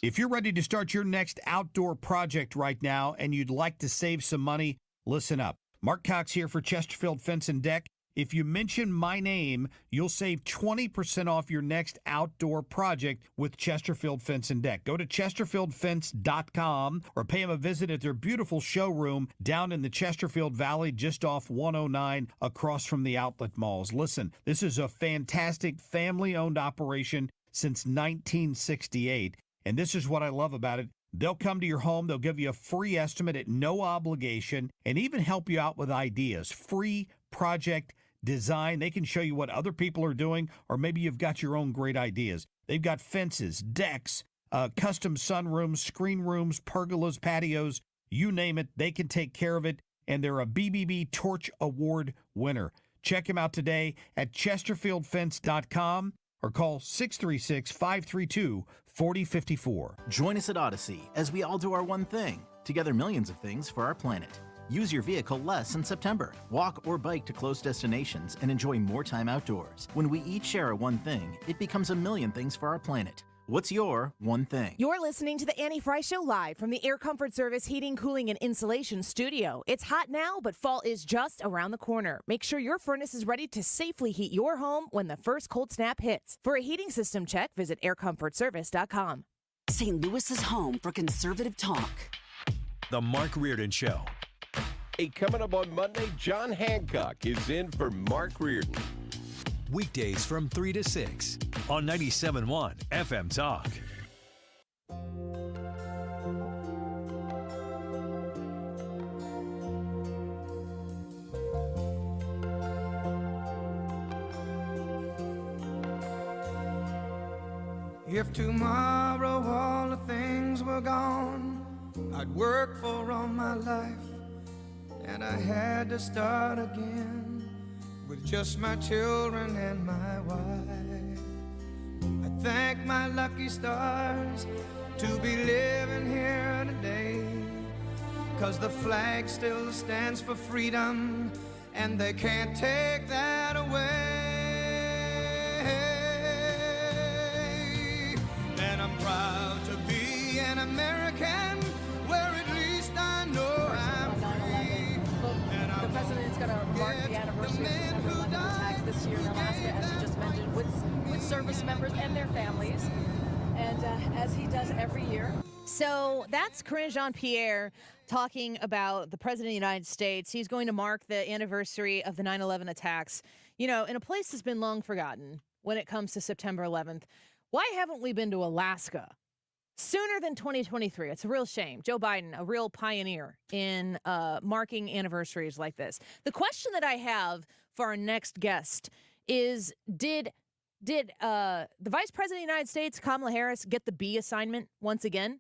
If you're ready to start your next outdoor project right now and you'd like to save some money, listen up. Mark Cox here for Chesterfield Fence and Deck. If you mention my name, you'll save 20% off your next outdoor project with Chesterfield Fence and Deck. Go to chesterfieldfence.com or pay them a visit at their beautiful showroom down in the Chesterfield Valley, just off 109 across from the outlet malls. Listen, this is a fantastic family-owned operation since 1968, and this is what I love about it. They'll come to your home, they'll give you a free estimate at no obligation, and even help you out with ideas. Free project design. They can show you what other people are doing, or maybe you've got your own great ideas. They've got fences, decks, custom sunrooms, screen rooms, pergolas, patios, you name it, they can take care of it, and they're a BBB Torch Award winner. Check them out today at chesterfieldfence.com. or call 636-532-4054. Join us at Odyssey as we all do our one thing. Together, millions of things for our planet. Use your vehicle less in September. Walk or bike to close destinations and enjoy more time outdoors. When we each share a one thing, it becomes a million things for our planet. What's your one thing? You're listening to the Annie Frey Show live from the Air Comfort Service Heating, Cooling, and Insulation Studio. It's hot now, but fall is just around the corner. Make sure your furnace is ready to safely heat your home when the first cold snap hits. For a heating system check, visit aircomfortservice.com. St. Louis's home for conservative talk. The Mark Reardon Show. Hey, coming up on Monday, John Hancock is in for Mark Reardon. Weekdays from 3 to 6 on 97.1 FM Talk. If tomorrow all the things were gone I'd worked for all my life, and I had to start again with just my children and my wife. I thank my lucky stars to be living here today, 'cause the flag still stands for freedom, and they can't take that away. And I'm proud to be an American, where at least I know I'm free. And the president is going to mark the anniversary of September 11 attacks this year in Alaska, as you just mentioned, with service members and their families, and as he does every year. So that's Karine Jean-Pierre talking about the President of the United States. He's going to mark the anniversary of the 9/11 attacks, you know, in a place that's been long forgotten when it comes to September 11th. Why haven't we been to Alaska sooner than 2023? It's a real shame. Joe Biden, a real pioneer in marking anniversaries like this. The question that I have for our next guest is, did the Vice President of the United States, Kamala Harris, get the B assignment once again?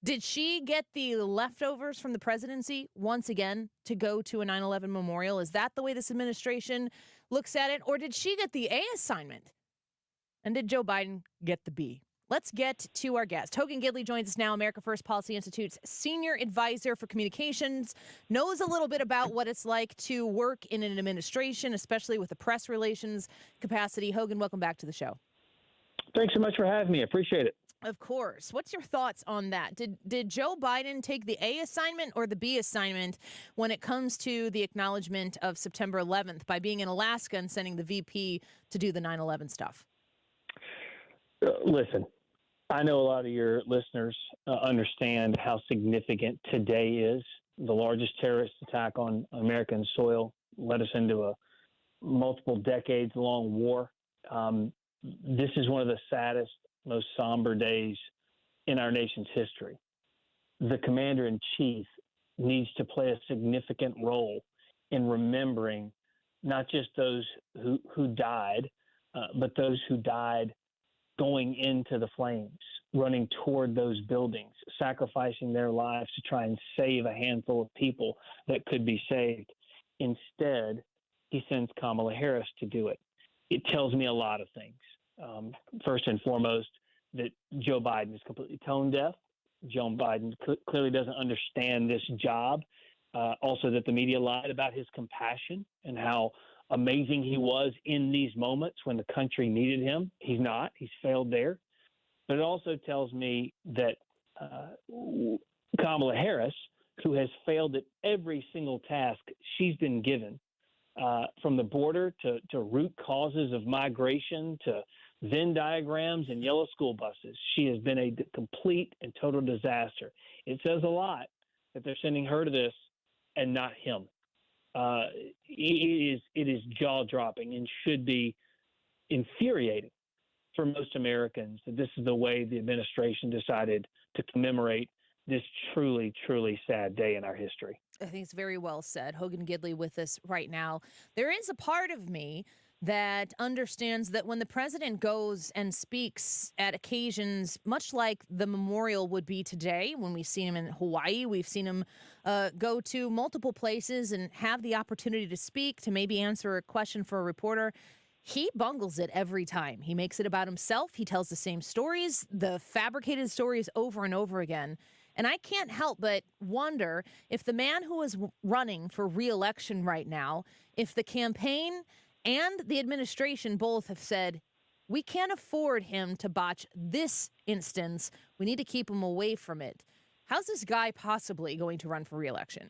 Did she get the leftovers from the presidency once again to go to a 9/11 memorial? Is that the way this administration looks at it? Or did she get the A assignment? And did Joe Biden get the B? let's get to our guest. Hogan Gidley joins us now, America First Policy Institute's Senior Advisor for Communications, knows a little bit about what it's like to work in an administration, especially with the press relations capacity. Hogan, welcome back to the show. Thanks so much for having me. I appreciate it. Of course. What's your thoughts on that? Did Joe Biden take the A assignment or the B assignment when it comes to the acknowledgement of September 11th by being in Alaska and sending the VP to do the 9/11 stuff? Listen, I know a lot of your listeners understand how significant today is. The largest terrorist attack on American soil led us into a multiple decades-long war. This is one of the saddest, most somber days in our nation's history. The commander-in-chief needs to play a significant role in remembering not just those who died, but those who died going into the flames, running toward those buildings, sacrificing their lives to try and save a handful of people that could be saved. Instead, he sends Kamala Harris to do it. It tells me a lot of things. First and foremost, that Joe Biden is completely tone deaf. Joe Biden clearly doesn't understand this job. Also, that the media lied about his compassion and how amazing he was in these moments when the country needed him. He's not. He's failed there. But it also tells me that Kamala Harris, who has failed at every single task she's been given, from the border to root causes of migration to Venn diagrams and yellow school buses. She has been a complete and total disaster. It says a lot that they're sending her to this and not him. It is jaw-dropping and should be infuriating for most Americans that this is the way the administration decided to commemorate this truly, truly sad day in our history. I think it's very well said. Hogan Gidley with us right now. There is a part of me that understands that when the president goes and speaks at occasions, much like the memorial would be today, when we've seen him in Hawaii, we've seen him go to multiple places and have the opportunity to speak, to maybe answer a question for a reporter. He bungles it every time. He makes it about himself. He tells the same stories, the fabricated stories over and over again. And I can't help but wonder if the man who is running for re-election right now, if the campaign and the administration both have said, we can't afford him to botch this instance. We need to keep him away from it. How's this guy possibly going to run for re-election?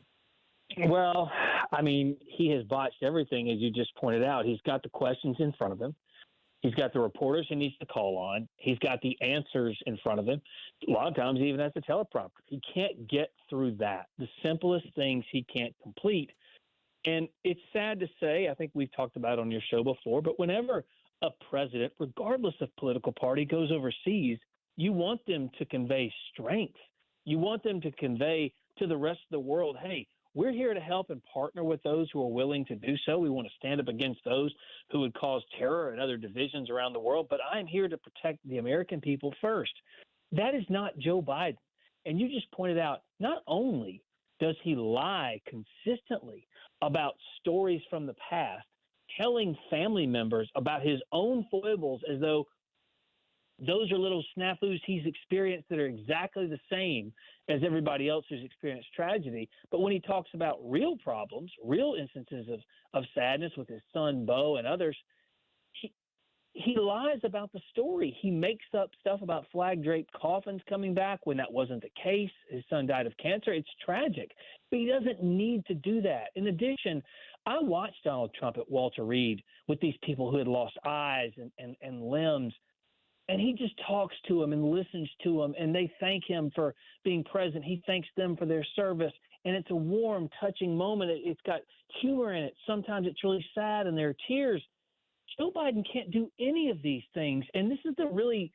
Well, I mean, he has botched everything, as you just pointed out. He's got the questions in front of him. He's got the reporters he needs to call on. He's got the answers in front of him. A lot of times he even has a teleprompter. He can't get through that. The simplest things he can't complete. And it's sad to say, I think we've talked about it on your show before, but whenever a president, regardless of political party, goes overseas, you want them to convey strength. You want them to convey to the rest of the world, hey, we're here to help and partner with those who are willing to do so. We want to stand up against those who would cause terror and other divisions around the world. But I'm here to protect the American people first. That is not Joe Biden. And you just pointed out, not only does he lie consistently about stories from the past, telling family members about his own foibles as though those are little snafus he's experienced that are exactly the same as everybody else who's experienced tragedy. But when he talks about real problems, real instances of sadness with his son, Beau, and others, he lies about the story. He makes up stuff about flag-draped coffins coming back when that wasn't the case. His son died of cancer. It's tragic. But he doesn't need to do that. In addition, I watched Donald Trump at Walter Reed with these people who had lost eyes and limbs. And he just talks to them and listens to them, and they thank him for being present. He thanks them for their service, and it's a warm, touching moment. It's got humor in it. Sometimes it's really sad, and there are tears. Joe Biden can't do any of these things, and this is the really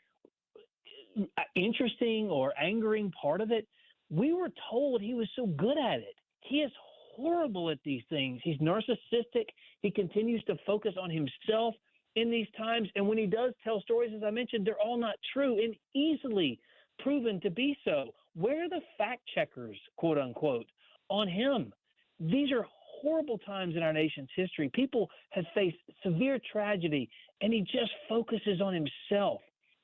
interesting or angering part of it. We were told he was so good at it. He is horrible at these things. He's narcissistic. He continues to focus on himself in these times. And when he does tell stories, as I mentioned, they're all not true and easily proven to be so. Where are the fact checkers, quote unquote, on him? These are horrible times in our nation's history. People have faced severe tragedy, and he just focuses on himself.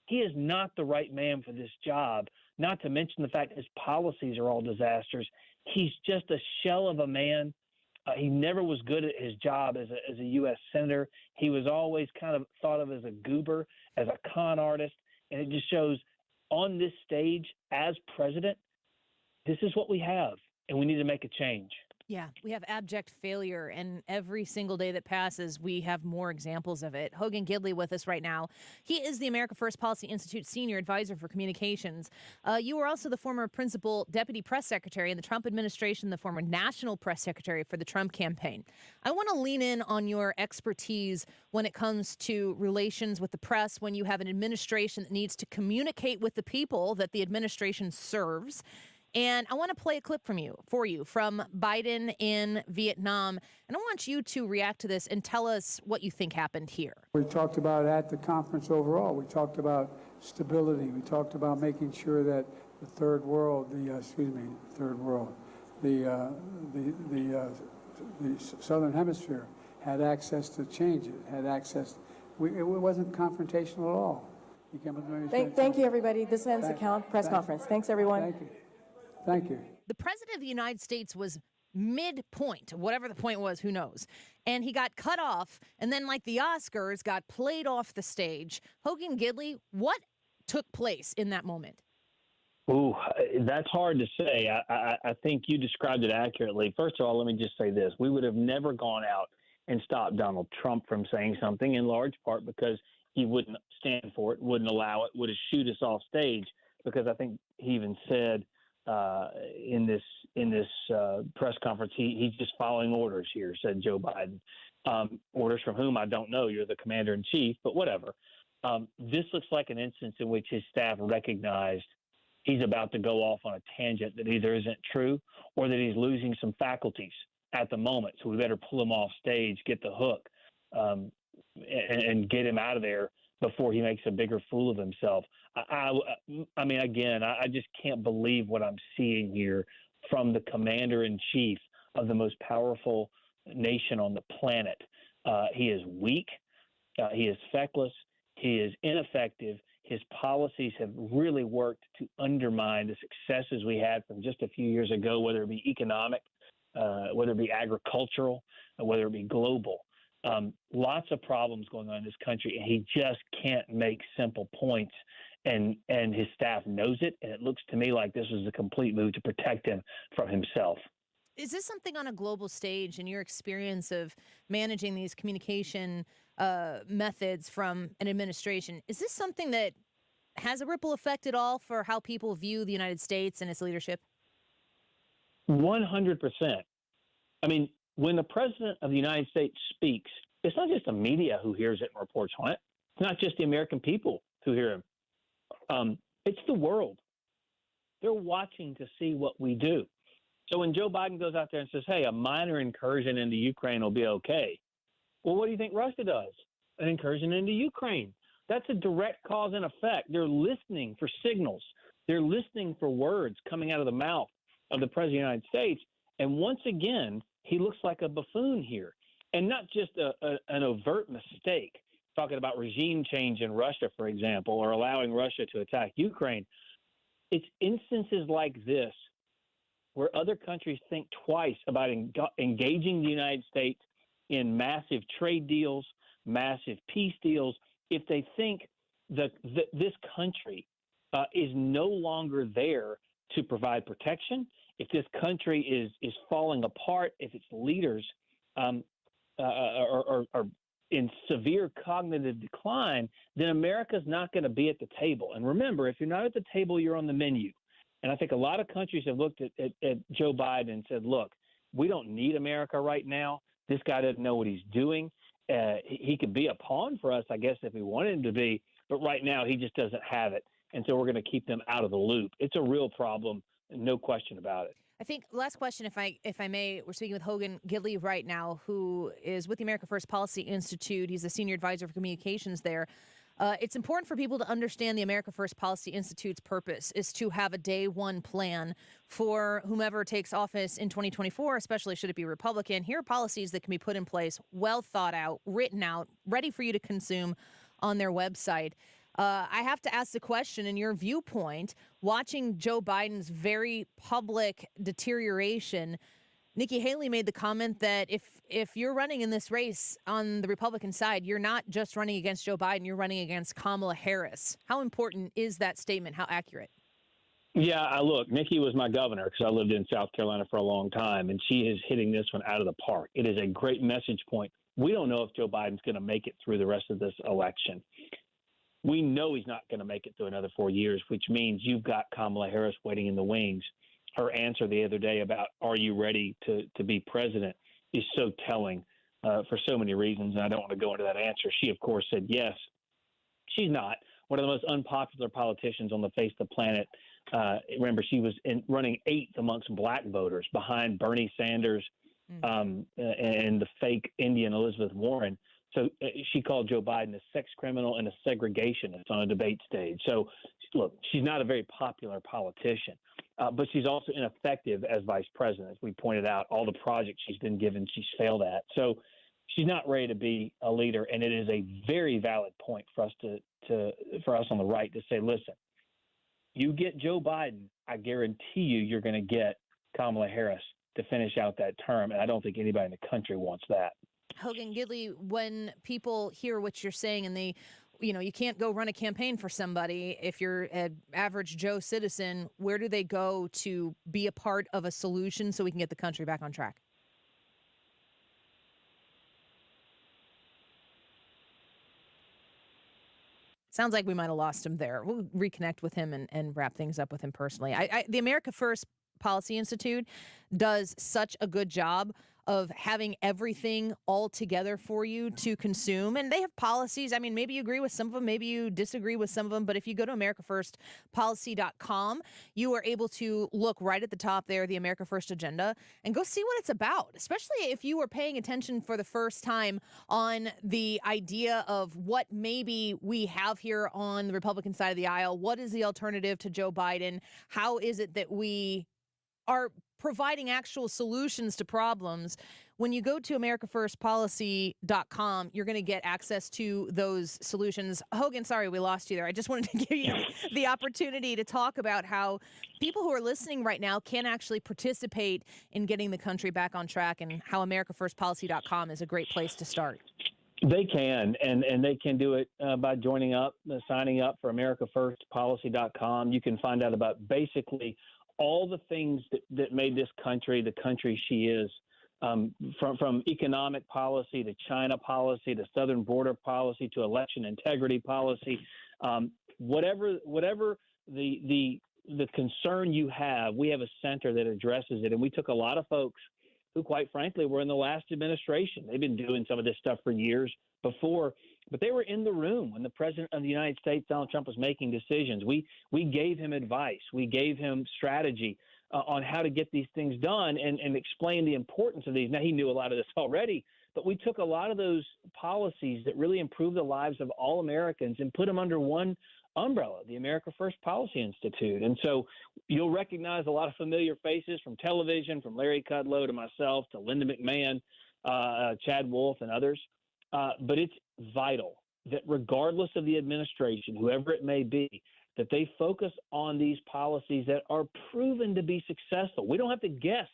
He is not the right man for this job, not to mention the fact his policies are all disasters. He's just a shell of a man. He never was good at his job as a U.S. senator. He was always kind of thought of as a goober, as a con artist. And it just shows on this stage as president, this is what we have, and we need to make a change. Yeah, we have abject failure, and every single day that passes, we have more examples of it. Hogan Gidley with us right now. He is the America First Policy Institute Senior Advisor for Communications. You were also the former Principal Deputy Press Secretary in the Trump administration, the former National Press Secretary for the Trump campaign. I want to lean in on your expertise when it comes to relations with the press, when you have an administration that needs to communicate with the people that the administration serves. And I want to play a clip for you from Biden in Vietnam. And I want you to react to this and tell us what you think happened here. We talked about at the conference overall. We talked about stability. We talked about making sure that the third world, the Southern Hemisphere had access to changes, had access. It wasn't confrontational at all. Thank you, everybody. This ends the press conference. Thanks, everyone. Thank you. Thank you. The president of the United States was midpoint, whatever the point was, who knows. And he got cut off, and then like the Oscars, got played off the stage. Hogan Gidley, what took place in that moment? Ooh, that's hard to say. I think you described it accurately. First of all, let me just say this. We would have never gone out and stopped Donald Trump from saying something, in large part because he wouldn't stand for it, wouldn't allow it, would have shooed us off stage, because I think he even said in this press conference, he's just following orders here, said Joe Biden. Orders from whom, I don't know. You're the commander in chief, but whatever. This looks like an instance in which his staff recognized he's about to go off on a tangent that either isn't true or that he's losing some faculties at the moment. So we better pull him off stage, get the hook, and get him out of there before he makes a bigger fool of himself. I mean, again, I just can't believe what I'm seeing here from the commander-in-chief of the most powerful nation on the planet. He is weak. He is feckless. He is ineffective. His policies have really worked to undermine the successes we had from just a few years ago, whether it be economic, whether it be agricultural, whether it be global. Lots of problems going on in this country, and he just can't make simple points, and his staff knows it, and it looks to me like this was a complete move to protect him from himself. Is this something on a global stage in your experience of managing these communication methods from an administration? Is this something that has a ripple effect at all for how people view the United States and its leadership? 100%. I mean, when the president of the United States speaks, it's not just the media who hears it and reports on it. It's not just the American people who hear him. It's the world. They're watching to see what we do. So when Joe Biden goes out there and says, hey, a minor incursion into Ukraine will be okay. Well, what do you think Russia does? An incursion into Ukraine. That's a direct cause and effect. They're listening for signals. They're listening for words coming out of the mouth of the president of the United States. And once again, he looks like a buffoon here. And not just an overt mistake, talking about regime change in Russia, for example, or allowing Russia to attack Ukraine. It's instances like this where other countries think twice about engaging the United States in massive trade deals, massive peace deals, if they think that this country is no longer there to provide protection, if this country is falling apart, if its leaders are in severe cognitive decline, then America's not going to be at the table. And remember, if you're not at the table, you're on the menu. And I think a lot of countries have looked at Joe Biden and said, look, we don't need America right now. This guy doesn't know what he's doing. He could be a pawn for us, I guess, if we wanted him to be. But right now, he just doesn't have it. And so we're going to keep them out of the loop. It's a real problem, no question about it. I think last question, if I may, we're speaking with Hogan Gidley right now, who is with the America First Policy Institute. He's a senior advisor for communications there. It's important for people to understand the America First Policy Institute's purpose is to have a day one plan for whomever takes office in 2024, especially should it be Republican. Here are policies that can be put in place, well thought out, written out, ready for you to consume on their website. I have to ask the question, in your viewpoint, watching Joe Biden's very public deterioration, Nikki Haley made the comment that if you're running in this race on the Republican side, you're not just running against Joe Biden, you're running against Kamala Harris. How important is that statement? How accurate? Yeah, look, Nikki was my governor because I lived in South Carolina for a long time, and she is hitting this one out of the park. It is a great message point. We don't know if Joe Biden's going to make it through the rest of this election. We know he's not going to make it through another 4 years, which means you've got Kamala Harris waiting in the wings. Her answer the other day about, are you ready to be president, is so telling for so many reasons, and I don't want to go into that answer. She, of course, said yes. She's not. One of the most unpopular politicians on the face of the planet. Remember, she was running 8th amongst black voters behind Bernie Sanders and the fake Indian Elizabeth Warren. So she called Joe Biden a sex criminal and a segregationist on a debate stage. So, look, she's not a very popular politician, but she's also ineffective as vice president. As we pointed out, all the projects she's been given, she's failed at. So she's not ready to be a leader, and it is a very valid point for us for us on the right to say, listen, you get Joe Biden, I guarantee you're going to get Kamala Harris to finish out that term, and I don't think anybody in the country wants that. Hogan Gidley, when people hear what you're saying and they, you can't go run a campaign for somebody if you're an average Joe citizen, where do they go to be a part of a solution so we can get the country back on track? Sounds like we might have lost him there. We'll reconnect with him and wrap things up with him personally. The America First Policy Institute does such a good job of having everything all together for you to consume. And they have policies. I mean, maybe you agree with some of them, maybe you disagree with some of them. But if you go to AmericaFirstPolicy.com, you are able to look right at the top there, the America First agenda, and go see what it's about, especially if you were paying attention for the first time on the idea of what maybe we have here on the Republican side of the aisle. What is the alternative to Joe Biden? How is it that we are providing actual solutions to problems? When you go to AmericaFirstPolicy.com, you're going to get access to those solutions. Hogan, sorry we lost you there. I just wanted to give you the opportunity to talk about how people who are listening right now can actually participate in getting the country back on track, and how AmericaFirstPolicy.com is a great place to start. They can, and they can do it by joining up, signing up for AmericaFirstPolicy.com. You can find out about basically all the things that made this country the country she is, from economic policy to China policy to southern border policy to election integrity policy, whatever the concern you have, we have a center that addresses it. And we took a lot of folks who, quite frankly, were in the last administration. They've been doing some of this stuff for years before, but they were in the room when the president of the United States, Donald Trump, was making decisions. We gave him advice. We gave him strategy on how to get these things done and explain the importance of these. Now, he knew a lot of this already, but we took a lot of those policies that really improved the lives of all Americans and put them under one umbrella, the America First Policy Institute. And so you'll recognize a lot of familiar faces from television, from Larry Kudlow to myself to Linda McMahon, Chad Wolf, and others. But it's vital that regardless of the administration, whoever it may be, that they focus on these policies that are proven to be successful. We don't have to guess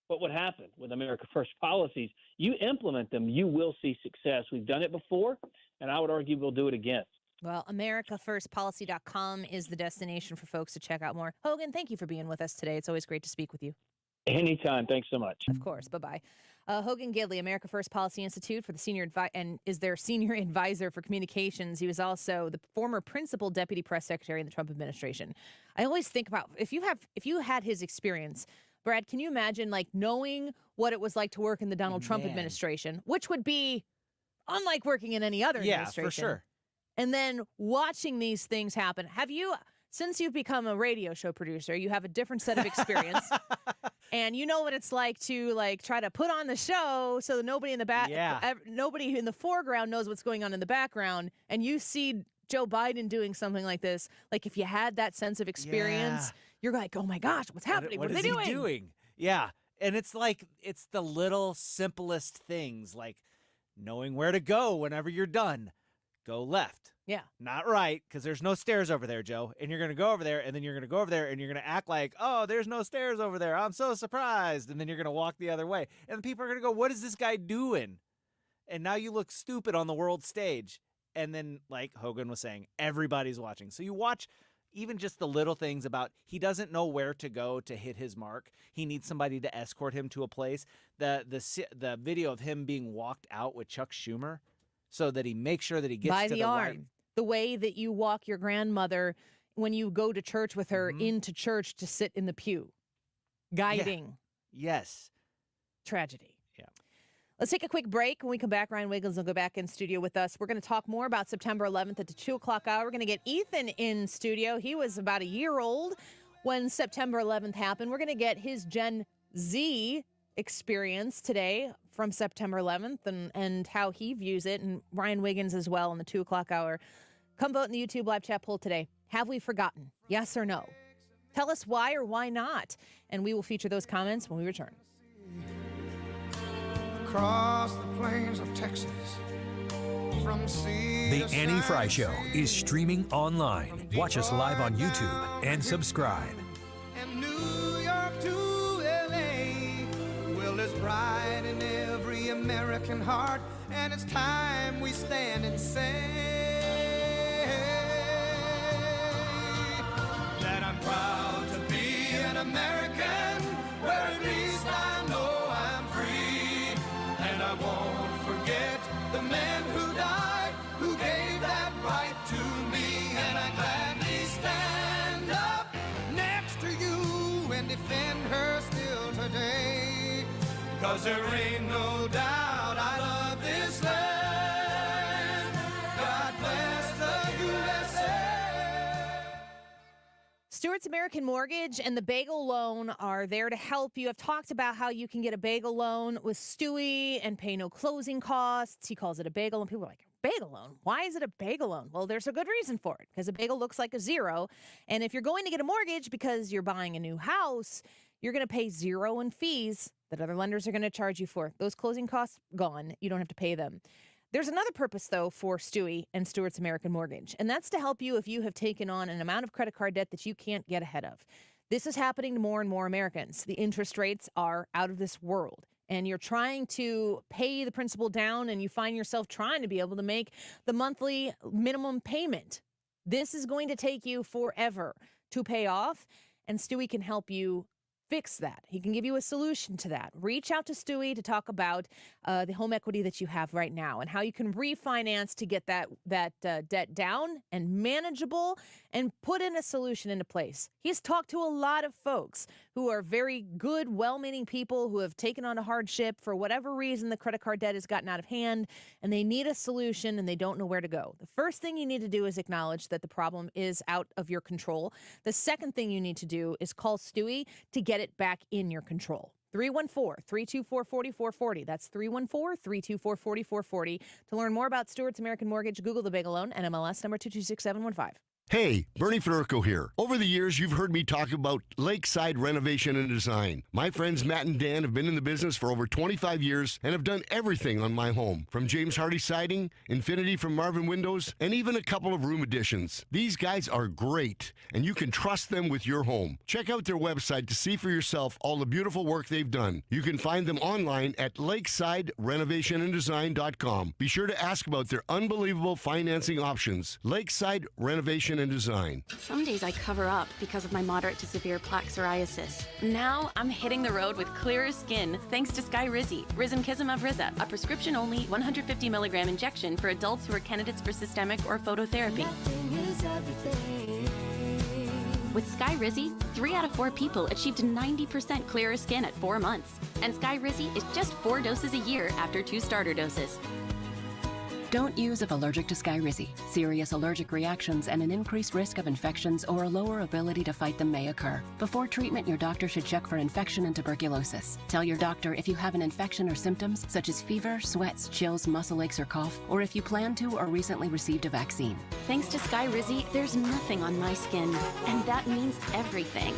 what would happen with America First policies. You implement them, you will see success. We've done it before, and I would argue we'll do it again. Well, AmericaFirstPolicy.com is the destination for folks to check out more. Hogan, thank you for being with us today. It's always great to speak with you. Anytime. Thanks so much. Of course. Bye-bye. Hogan Gidley, America First Policy Institute for the and is their senior advisor for communications. He was also the former principal deputy press secretary in the Trump administration. I always think about if you had his experience, Brad, can you imagine knowing what it was like to work in the Donald Trump administration, which would be unlike working in any other administration. Yeah, for sure. And then watching these things happen. Since you've become a radio show producer, you have a different set of experience. And you know what it's like to try to put on the show so that nobody in the nobody in the foreground knows what's going on in the background. And you see Joe Biden doing something like this. Like if you had that sense of experience, you're like, oh my gosh, what's happening? What are they doing? What is he doing? Yeah. And it's the little simplest things, like knowing where to go whenever you're done. go left. Yeah. Not right, because there's no stairs over there, Joe. And you're going to go over there, and then you're going to go over there, and you're going to act like, oh, there's no stairs over there. I'm so surprised. And then you're going to walk the other way. And people are going to go, what is this guy doing? And now you look stupid on the world stage. And then, like Hogan was saying, everybody's watching. So you watch even just the little things about he doesn't know where to go to hit his mark. He needs somebody to escort him to a place. The video of him being walked out with Chuck Schumer so that he makes sure that he gets by to the the arm. right. The way that you walk your grandmother when you go to church with her into church to sit in the pew. Guiding. Yeah. Yes. Tragedy. Yeah. Let's take a quick break. When we come back, Ryan Wiggins will go back in studio with us. We're going to talk more about September 11th at the 2 o'clock hour. We're going to get Ethan in studio. He was about a year old when September 11th happened. We're going to get his Gen Z experience today from September 11th and how he views it, and Ryan Wiggins as well in the 2 o'clock hour. Come vote in the YouTube live chat poll today. Have we forgotten? Yes or no? Tell us why or why not, and we will feature those comments when we return. Across the plains of Texas, from sea The to Annie Frey sunset, Show is streaming online. Watch us live on YouTube and subscribe. and New York to LA. Well, it's bright in every American heart, and it's time we stand and say that I'm proud to be an American, where at least I know I'm free, and I won't forget the men who died, who gave that right to me, and I gladly stand up next to you and defend her still today, 'cause there ain't no doubt I love this land. God bless the USA. Stewart's American Mortgage and the Bagel Loan are there to help you. I've talked about how you can get a bagel loan with Stewie and pay no closing costs. He calls it a bagel, and people are like, bagel loan? Why is it a bagel loan? Well, there's a good reason for it, because a bagel looks like a zero. And if you're going to get a mortgage because you're buying a new house, you're going to pay zero in fees that other lenders are going to charge you for. Those closing costs, gone. You don't have to pay them. There's another purpose, though, for Stewie and Stewart's American Mortgage, and that's to help you if you have taken on an amount of credit card debt that you can't get ahead of. This is happening to more and more Americans. The interest rates are out of this world, and you're trying to pay the principal down, and you find yourself trying to be able to make the monthly minimum payment. This is going to take you forever to pay off, and Stewie can help you fix that. He can give you a solution to that. Reach out to Stewie to talk about the home equity that you have right now and how you can refinance to get that debt down and manageable and put in a solution into place. He's talked to a lot of folks who are very good, well-meaning people who have taken on a hardship for whatever reason. The credit card debt has gotten out of hand and they need a solution and they don't know where to go. The first thing you need to do is acknowledge that the problem is out of your control. The second thing you need to do is call Stewie to get it back in your control. 314-324-4440. That's 314-324-4440. To learn more about Stewart's American Mortgage, Google the Bagel Loan, NMLS number 226715. Hey, Bernie Flurko here. Over the years, you've heard me talk about lakeside renovation and design. My friends Matt and Dan have been in the business for over 25 years and have done everything on my home, from James Hardy siding, Infinity from Marvin Windows, and even a couple of room additions. These guys are great, and you can trust them with your home. Check out their website to see for yourself all the beautiful work they've done. You can find them online at lakesidrenovationanddesign.com. Be sure to ask about their unbelievable financing options. Lakeside Renovation and Design. Some days I cover up because of my moderate to severe plaque psoriasis. Now I'm hitting the road with clearer skin thanks to Skyrizi, Risankizumab Riza, a prescription-only 150 milligram injection for adults who are candidates for systemic or phototherapy. With Skyrizi, 3 out of 4 people achieved 90% clearer skin at 4 months. And Skyrizi is just 4 doses a year after 2 starter doses. Don't use if allergic to Skyrizi. Serious allergic reactions and an increased risk of infections or a lower ability to fight them may occur. Before treatment, your doctor should check for infection and tuberculosis. Tell your doctor if you have an infection or symptoms such as fever, sweats, chills, muscle aches, or cough, or if you plan to or recently received a vaccine. Thanks to Skyrizi, there's nothing on my skin, and that means everything.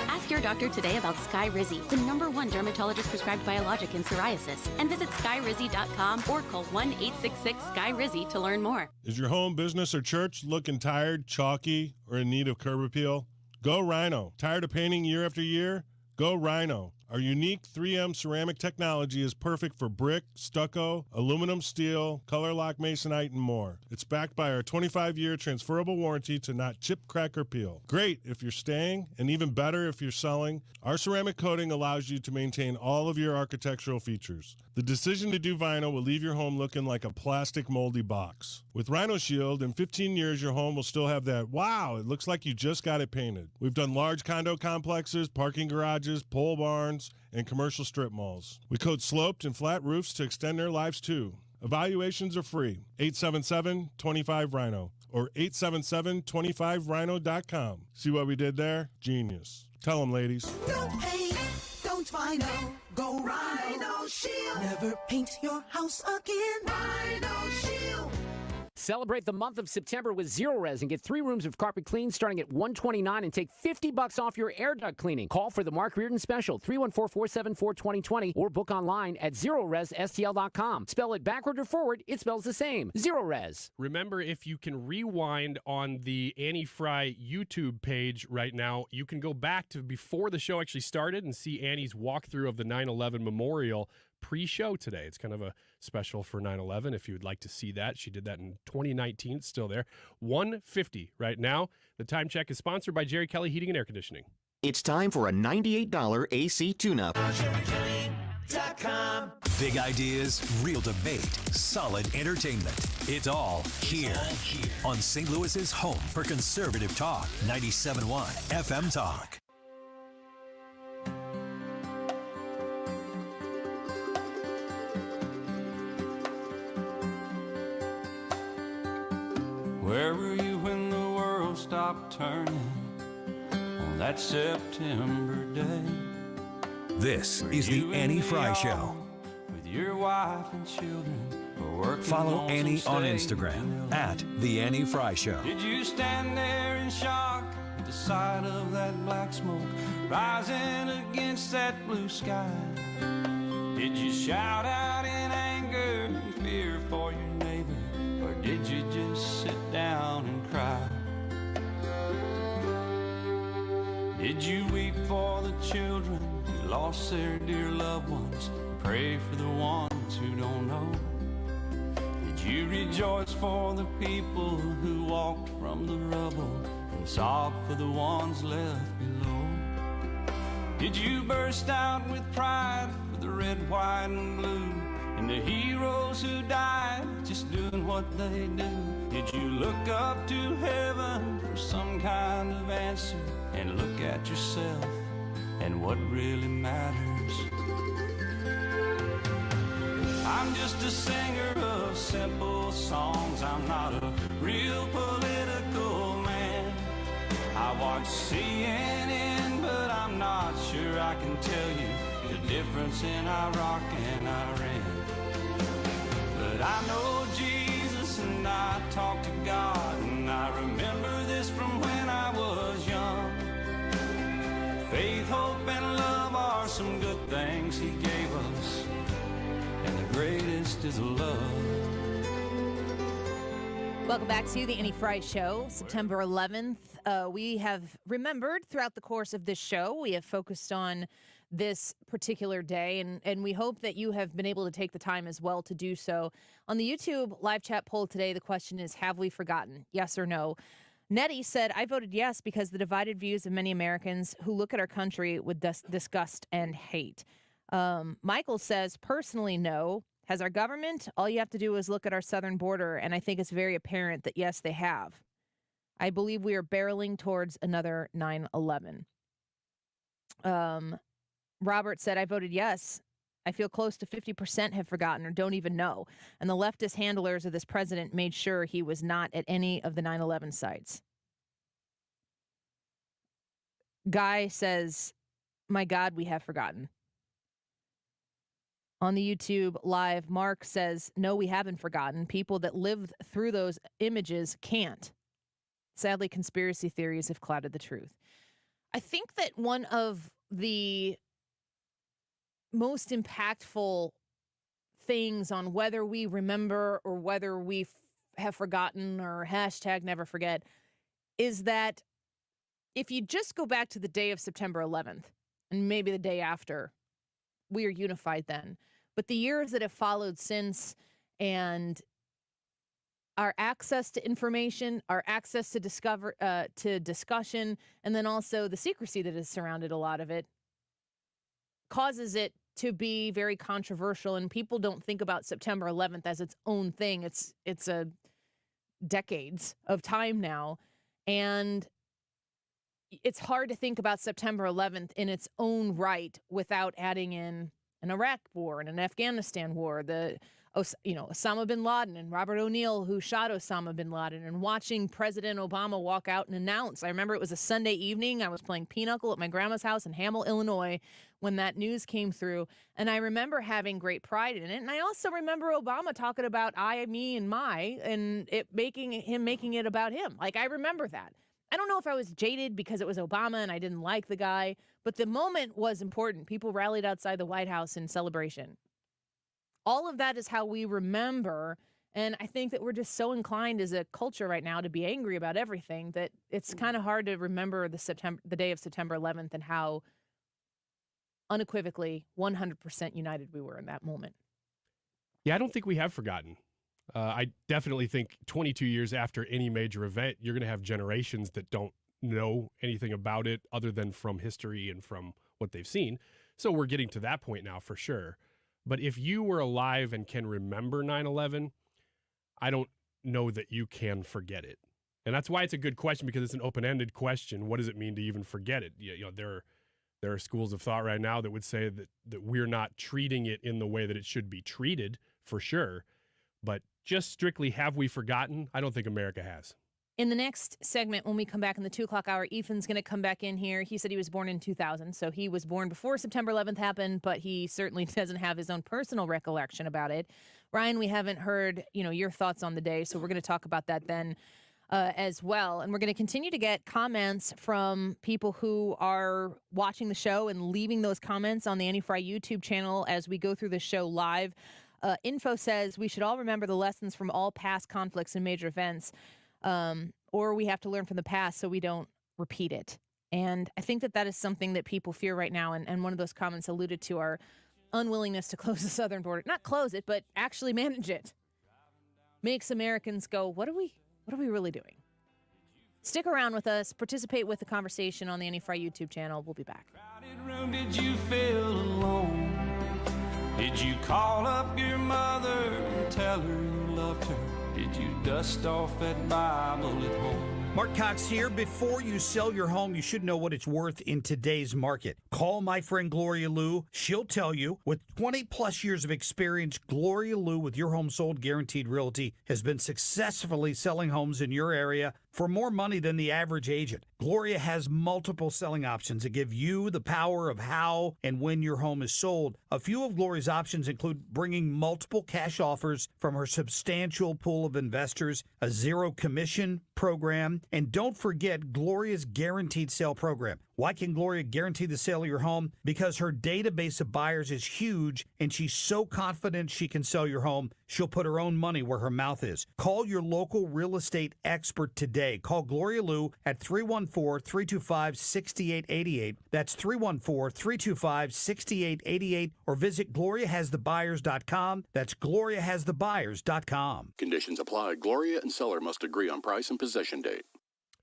Ask your your doctor today about Skyrizi, the #1 dermatologist prescribed biologic in psoriasis, and visit skyrizi.com or call 1-866-SKY-RIZZI to learn more. Is your home, business, or church looking tired, chalky, or in need of curb appeal? Go Rhino. Tired of painting year after year? Go Rhino. Our unique 3M ceramic technology is perfect for brick, stucco, aluminum, steel, color lock masonite, and more. It's backed by our 25-year transferable warranty to not chip, crack, or peel. Great if you're staying, and even better if you're selling. Our ceramic coating allows you to maintain all of your architectural features. The decision to do vinyl will leave your home looking like a plastic moldy box. With Rhino Shield, in 15 years, your home will still have that, wow, it looks like you just got it painted. We've done large condo complexes, parking garages, pole barns, and commercial strip malls. We coat sloped and flat roofs to extend their lives too. Evaluations are free. 877-25-RHINO or 877-25rhino.com. See what we did there? Genius. Tell them, ladies. No paint, don't Rhino. Go Rhino Shield. Never paint your house again. Rhino Shield. Celebrate the month of September with Zero Res and get 3 rooms of carpet clean starting at $129 and take $50 off your air duct cleaning. Call for the Mark Reardon special, 314-474-2020, or book online at ZeroResSTL.com. Spell it backward or forward, it spells the same. Zero Res. Remember, if you can rewind on the Annie Frey YouTube page right now, you can go back to before the show actually started and see Annie's walkthrough of the 9/11 memorial pre-show today. It's kind of a special for 9/11 if you would like to see that. She did that in 2019. It's still there. $150 right now. The time check is sponsored by Jerry Kelly Heating and Air Conditioning. It's time for a $98 AC tune-up. Big ideas, real debate, solid entertainment. It's all here on St. Louis's home for conservative talk, 97.1 FM Talk. Where were you when the world stopped turning on that September day? This is the Annie Frey Show. With your wife and children. Follow Annie on Instagram at The Annie Frey Show. Did you stand there in shock at the sight of that black smoke rising against that blue sky? Did you shout out in anger and fear for your neighbor? Or did you just sit down and cry? Did you weep for the children who lost their dear loved ones? Pray for the ones who don't know. Did you rejoice for the people who walked from the rubble and sob for the ones left below? Did you burst out with pride for the red, white, and blue, and the heroes who died just doing what they do? Did you look up to heaven for some kind of answer and look at yourself and what really matters? I'm just a singer of simple songs. I'm not a real political man. I watch CNN, but I'm not sure I can tell you the difference in Iraq and Iran. But I know Jesus and I talk to God, and I remember this from when I was young. Faith, hope, and love are some good things He gave us, and the greatest is love. Welcome back to the Annie Frey Show, September 11th. We have remembered throughout the course of this show, we have focused on this particular day, and we hope that you have been able to take the time as well to do so. On the YouTube live chat poll today, the question is, have we forgotten? Yes or no? Nettie said, I voted yes because the divided views of many Americans who look at our country with disgust and hate. Michael says, personally, no. Has our government? All you have to do is look at our southern border, and I think it's very apparent that, yes, they have. I believe we are barreling towards another 9/11. Robert said, I voted yes. I feel close to 50% have forgotten or don't even know. And the leftist handlers of this president made sure he was not at any of the 9/11 sites. Guy says, my God, we have forgotten. On the YouTube live, Mark says, no, we haven't forgotten. People that lived through those images can't. Sadly, conspiracy theories have clouded the truth. I think that one of the most impactful things on whether we remember or whether we have forgotten or hashtag never forget is that if you just go back to the day of September 11th and maybe the day after, we are unified then. But the years that have followed since and our access to information, our access to discussion, and then also the secrecy that has surrounded a lot of it causes it to be very controversial, and people don't think about September 11th as its own thing. It's a decades of time now, and it's hard to think about September 11th in its own right without adding in an Iraq war and an Afghanistan war, Osama bin Laden and Robert O'Neill, who shot Osama bin Laden, and watching President Obama walk out and announce. I remember it was a Sunday evening. I was playing pinochle at my grandma's house in Hamel, Illinois, when that news came through. And I remember having great pride in it. And I also remember Obama talking about I, me, and my, and making it about him. Like, I remember that. I don't know if I was jaded because it was Obama and I didn't like the guy, but the moment was important. People rallied outside the White House in celebration. All of that is how we remember, and I think that we're just so inclined as a culture right now to be angry about everything that it's kind of hard to remember the day of September 11th and how unequivocally 100% united we were in that moment. Yeah, I don't think we have forgotten. I definitely think 22 years after any major event, you're going to have generations that don't know anything about it other than from history and from what they've seen. So we're getting to that point now for sure. But if you were alive and can remember 9/11, I don't know that you can forget it. And that's why it's a good question, because it's an open-ended question. What does it mean to even forget it? There are schools of thought right now that would say that we're not treating it in the way that it should be treated, for sure. But just strictly, have we forgotten? I don't think America has. In the next segment, when we come back in the 2 o'clock hour, Ethan's going to come back in here. He said he was born in 2000, so he was born before September 11th happened, but he certainly doesn't have his own personal recollection about it. Ryan, we haven't heard, your thoughts on the day, so we're going to talk about that then as well. And we're going to continue to get comments from people who are watching the show and leaving those comments on the Annie Frey YouTube channel as we go through the show live. Info says we should all remember the lessons from all past conflicts and major events. Or we have to learn from the past so we don't repeat it. And I think that is something that people fear right now. And one of those comments alluded to our unwillingness to close the southern border. Not close it, but actually manage it. Makes Americans go, what are we really doing? Stick around with us. Participate with the conversation on the Annie Frey YouTube channel. We'll be back. Room, did you feel alone? Did you call up your mother and tell her you loved her? Did you dust off that Bible at home? Mark Cox here. Before you sell your home, you should know what it's worth in today's market. Call my friend Gloria Lou. She'll tell you. With 20 plus years of experience, Gloria Lou with Your Home Sold Guaranteed Realty has been successfully selling homes in your area for more money than the average agent. Gloria has multiple selling options that give you the power of how and when your home is sold. A few of Gloria's options include bringing multiple cash offers from her substantial pool of investors, a zero commission program, and don't forget Gloria's guaranteed sale program. Why can Gloria guarantee the sale of your home? Because her database of buyers is huge, and she's so confident she can sell your home, she'll put her own money where her mouth is. Call your local real estate expert today. Call Gloria Lou at 314-325-6888. That's 314-325-6888. Or visit GloriaHasTheBuyers.com. That's GloriaHasTheBuyers.com. Conditions apply. Gloria and seller must agree on price and possession date.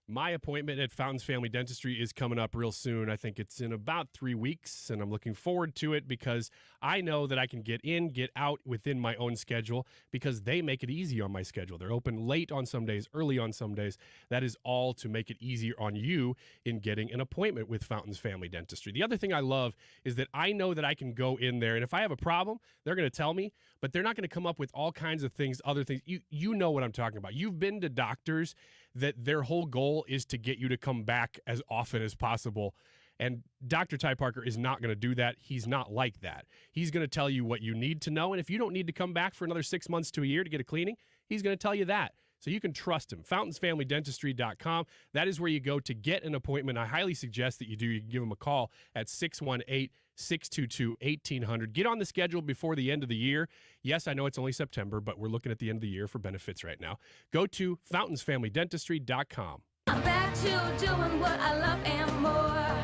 My appointment at Fountains Family Dentistry is coming up real soon. I think it's in about 3 weeks, and I'm looking forward to it because I know that I can get in, get out within my own schedule because they make it easy on my schedule. They're open late on some days, early on some days. That is all to make it easier on you in getting an appointment with Fountains Family Dentistry. The other thing I love is that I know that I can go in there, and if I have a problem, they're going to tell me, but they're not going to come up with all kinds of things, other things. You know what I'm talking about. You've been to doctors that their whole goal is to get you to come back as often as possible. And Dr. Ty Parker is not going to do that. He's not like that. He's going to tell you what you need to know. And if you don't need to come back for another 6 months to a year to get a cleaning, he's going to tell you that. so you can trust them. FountainsFamilyDentistry.com. That is where you go to get an appointment. I highly suggest that you do. You can give them a call at 618-622-1800. Get on the schedule before the end of the year. Yes, I know it's only September, but we're looking at the end of the year for benefits right now. Go to FountainsFamilyDentistry.com. I'm back to doing what I love and more,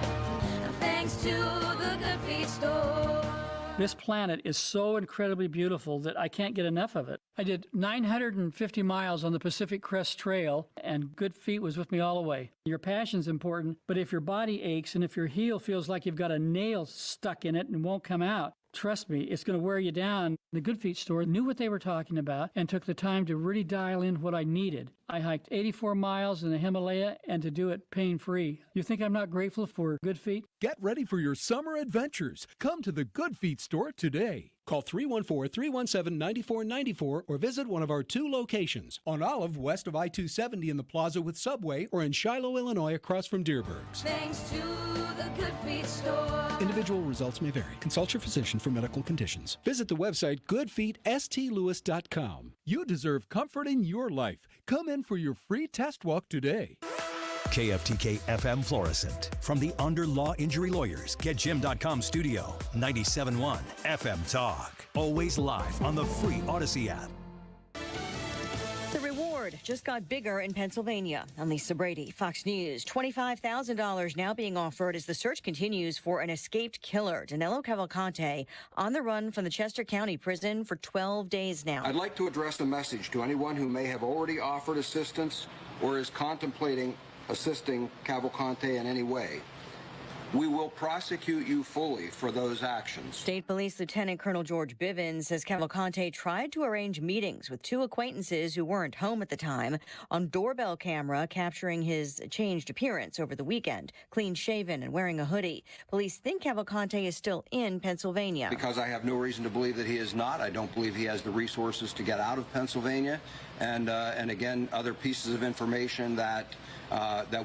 thanks to the Good Feet store. This planet is so incredibly beautiful that I can't get enough of it. I did 950 miles on the Pacific Crest Trail, and Good Feet was with me all the way. Your passion's important, but if your body aches and if your heel feels like you've got a nail stuck in it and won't come out, trust me, it's going to wear you down. The Good Feet store knew what they were talking about and took the time to really dial in what I needed. I hiked 84 miles in the Himalaya and to do it pain-free. You think I'm not grateful for Good Feet? Get ready for your summer adventures. Come to the Good Feet store today. Call 314-317-9494 or visit one of our 2 locations on Olive west of I-270 in the Plaza with Subway or in Shiloh, Illinois across from Deerberg's. Thanks to the Good Feet store. Individual results may vary. Consult your physician for medical conditions. Visit the website goodfeetstlewis.com. You deserve comfort in your life. Come in for your free test walk today. KFTK FM Florissant. From the Under Law Injury Lawyers, GetJim.com studio. 97.1 FM Talk. Always live on the free Odyssey app. The reward just got bigger in Pennsylvania. I'm Lisa Brady, Fox News. $25,000 now being offered as the search continues for an escaped killer, Danilo Cavalcante, on the run from the Chester County Prison for 12 days now. I'd like to address a message to anyone who may have already offered assistance or is contemplating assisting Cavalcante in any way. We will prosecute you fully for those actions. State Police Lieutenant Colonel George Bivens says Cavalcante tried to arrange meetings with 2 acquaintances who weren't home at the time on doorbell camera, capturing his changed appearance over the weekend, clean-shaven and wearing a hoodie. Police think Cavalcante is still in Pennsylvania. Because I have no reason to believe that he is not. I don't believe he has the resources to get out of Pennsylvania. And again, other pieces of information that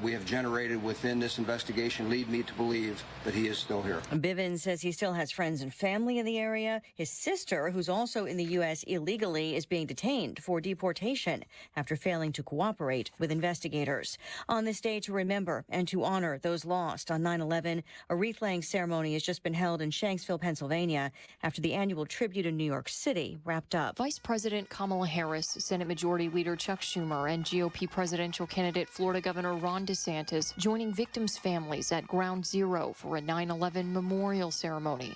we have generated within this investigation lead me to believe that he is still here. Bivens says he still has friends and family in the area. His sister, who's also in the U.S. illegally, is being detained for deportation after failing to cooperate with investigators. On this day to remember and to honor those lost on 9/11, a wreath-laying ceremony has just been held in Shanksville, Pennsylvania, after the annual tribute in New York City wrapped up. Vice President Kamala Harris, Senate Majority Leader Chuck Schumer, and GOP presidential candidate Florida Governor Ron DeSantis joining victims' families at Ground Zero for a 9/11 memorial ceremony.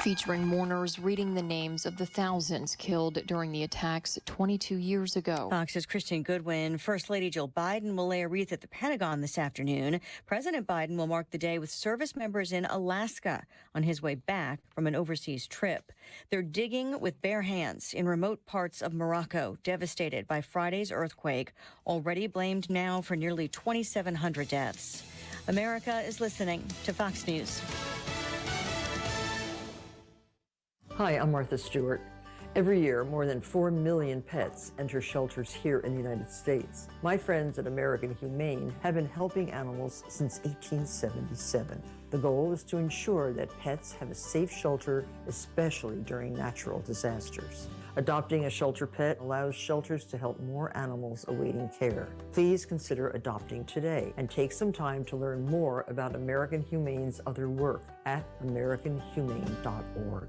Featuring mourners reading the names of the thousands killed during the attacks 22 years ago. Fox's Kristen Goodwin. First Lady Jill Biden will lay a wreath at the Pentagon this afternoon. President Biden will mark the day with service members in Alaska on his way back from an overseas trip. They're digging with bare hands in remote parts of Morocco, devastated by Friday's earthquake, already blamed now for nearly 2,700 deaths. America is listening to Fox News. Hi, I'm Martha Stewart. Every year, more than 4 million pets enter shelters here in the United States. My friends at American Humane have been helping animals since 1877. The goal is to ensure that pets have a safe shelter, especially during natural disasters. Adopting a shelter pet allows shelters to help more animals awaiting care. Please consider adopting today and take some time to learn more about American Humane's other work at americanhumane.org.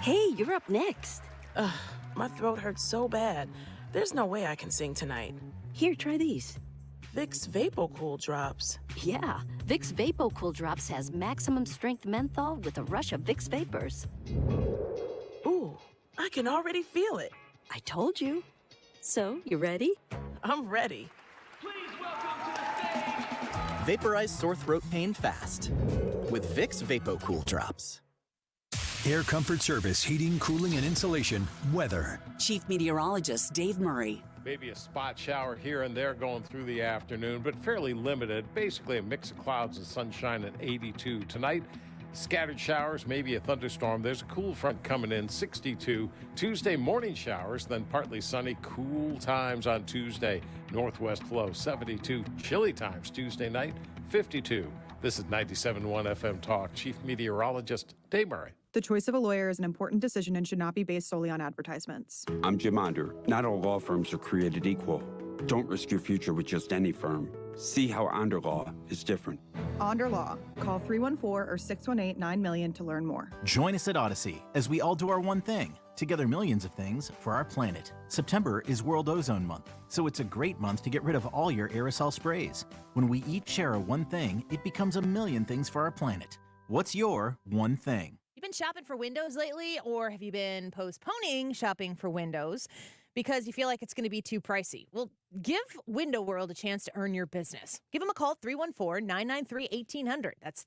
Hey, you're up next. Ugh, my throat hurts so bad. There's no way I can sing tonight. Here, try these. Vicks VapoCool Drops. Yeah, Vicks VapoCool Drops has maximum strength menthol with a rush of Vicks Vapors. Ooh, I can already feel it. I told you. So, you ready? I'm ready. Vaporize sore throat pain fast with Vicks VapoCool Drops. Air Comfort Service, heating, cooling, and insulation, weather. Chief Meteorologist Dave Murray. Maybe a spot shower here and there going through the afternoon, but fairly limited. Basically a mix of clouds and sunshine at 82. Tonight, scattered showers, maybe a thunderstorm. There's a cool front coming in, 62. Tuesday, morning showers, then partly sunny, cool times on Tuesday. Northwest flow, 72. Chilly times Tuesday night, 52. This is 97.1 FM Talk. Chief Meteorologist Dave Murray. The choice of a lawyer is an important decision and should not be based solely on advertisements. I'm Jim Onder. Not all law firms are created equal. Don't risk your future with just any firm. See how Onder Law is different. Onder Law. Call 314 or 618-900,000 to learn more. Join us at Odyssey as we all do our one thing. Together millions of things for our planet. September is World Ozone Month, so it's a great month to get rid of all your aerosol sprays. When we each share a one thing, it becomes a million things for our planet. What's your one thing? You've been shopping for windows lately, or have you been postponing shopping for windows because you feel like it's going to be too pricey? Well, give Window World a chance to earn your business. Give them a call, 314-993-1800. That's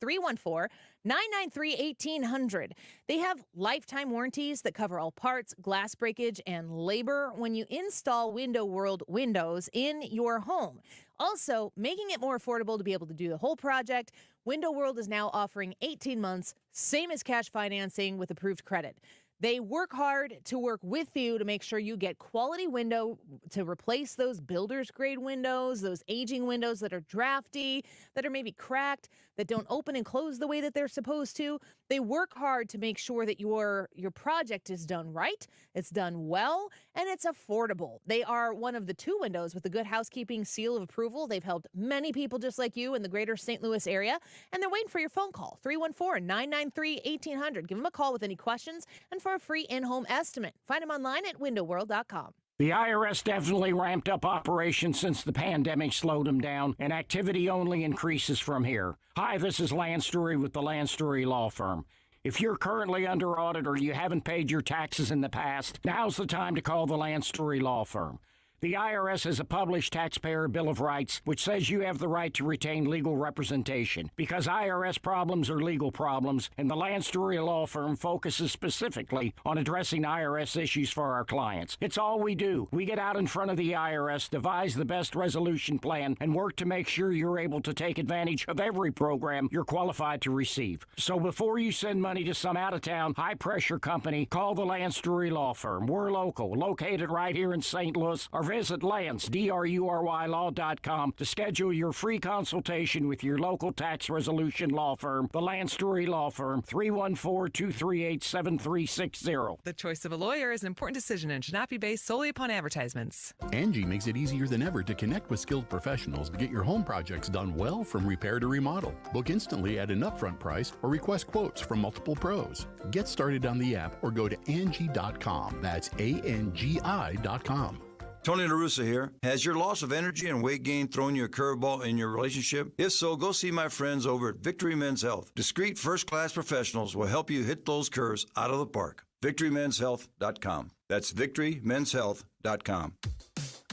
314-993-1800. They have lifetime warranties that cover all parts, glass breakage, and labor when you install Window World windows in your home. Also, making it more affordable to be able to do the whole project, Window World is now offering 18 months, same as cash financing with approved credit. They work hard to work with you to make sure you get quality window to replace those builder's grade windows, those aging windows that are drafty, that are maybe cracked, that don't open and close the way that they're supposed to. They work hard to make sure that your project is done right, it's done well, and it's affordable. They are one of the 2 windows with the Good Housekeeping seal of approval. They've helped many people just like you in the greater St. Louis area, and they're waiting for your phone call, 314-993-1800. Give them a call with any questions and for a free in-home estimate. Find them online at windowworld.com. The IRS definitely ramped up operations since the pandemic slowed them down, and activity only increases from here. Hi, this is Lance Drury with the Lance Drury Law Firm. If you're currently under audit or you haven't paid your taxes in the past, now's the time to call the Lance Drury Law Firm. The IRS has a published Taxpayer Bill of Rights, which says you have the right to retain legal representation. Because IRS problems are legal problems, and the Lance Drury Law Firm focuses specifically on addressing IRS issues for our clients. It's all we do. We get out in front of the IRS, devise the best resolution plan, and work to make sure you're able to take advantage of every program you're qualified to receive. So before you send money to some out-of-town, high-pressure company, call the Lance Drury Law Firm. We're local, located right here in St. Louis, or visit Lance, DRURYlaw.com to schedule your free consultation with your local tax resolution law firm, the Lance Drury Law Firm, 314-238-7360. The choice of a lawyer is an important decision and should not be based solely upon advertisements. Angie makes it easier than ever to connect with skilled professionals to get your home projects done well from repair to remodel. Book instantly at an upfront price or request quotes from multiple pros. Get started on the app or go to Angie.com. That's ANGI.com. Tony La Russa here. Has your loss of energy and weight gain thrown you a curveball in your relationship? If so, go see my friends over at Victory Men's Health. Discreet, first-class professionals will help you hit those curves out of the park. VictoryMen'sHealth.com. That's VictoryMen'sHealth.com.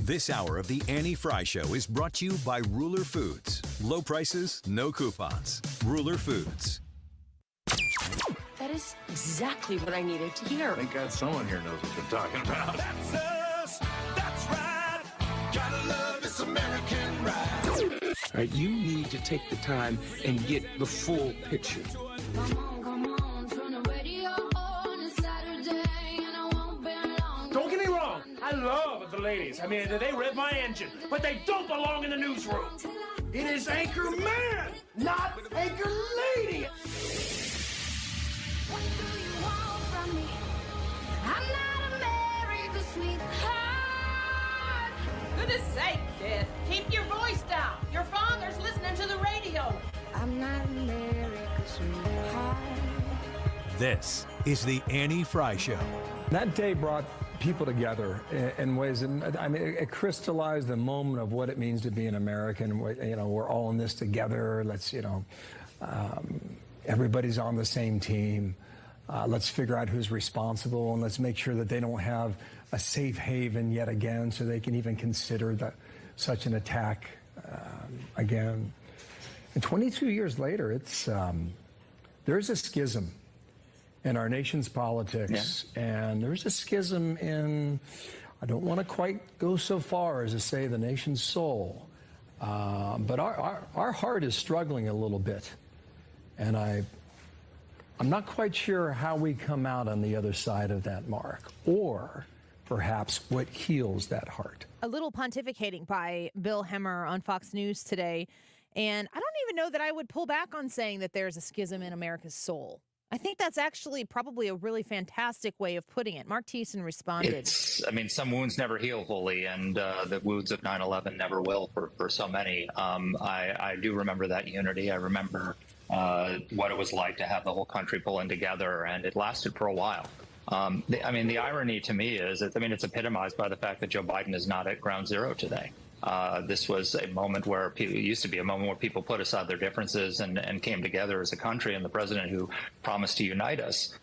This hour of the Annie Frey Show is brought to you by Ruler Foods. Low prices, no coupons. Ruler Foods. That is exactly what I needed to hear. Thank God someone here knows what they're talking about. That's us. That's right. Gotta love this American ride. All right, you need to take the time and get the full picture. Don't get me wrong. I love the ladies. I mean, they rev my engine, but they don't belong in the newsroom. It is Anchor Man, not Anchor Lady. What do you want from me? I'm not America's sweetheart. Goodness sake, kid. Keep your voice down. Your father's listening to the radio. I'm not America's sweetheart. This is the Annie Frey Show. That day brought people together in ways, and I mean, it crystallized the moment of what it means to be an American. You know, we're all in this together. Let's, everybody's on the same team. Let's figure out who's responsible, and let's make sure that they don't have a safe haven yet again, so they can even consider such an attack again. And 22 years later, there's a schism in our nation's politics, and there's a schism in, I don't want to quite go so far as to say the nation's soul, but our heart is struggling a little bit, and I'm not quite sure how we come out on the other side of that mark, or perhaps what heals that heart. A little pontificating by Bill Hemmer on Fox News today, and I don't even know that I would pull back on saying that there's a schism in America's soul. I think that's actually probably a really fantastic way of putting it. Mark Thiessen responded. Some wounds never heal fully, and the wounds of 9/11 never will for so many. I do remember that unity. I remember what it was like to have the whole country pulling together, and it lasted for a while. The irony to me is, it's epitomized by the fact that Joe Biden is not at ground zero today. This was a moment where it used to be a moment where people put aside their differences and came together as a country, and the president who promised to unite us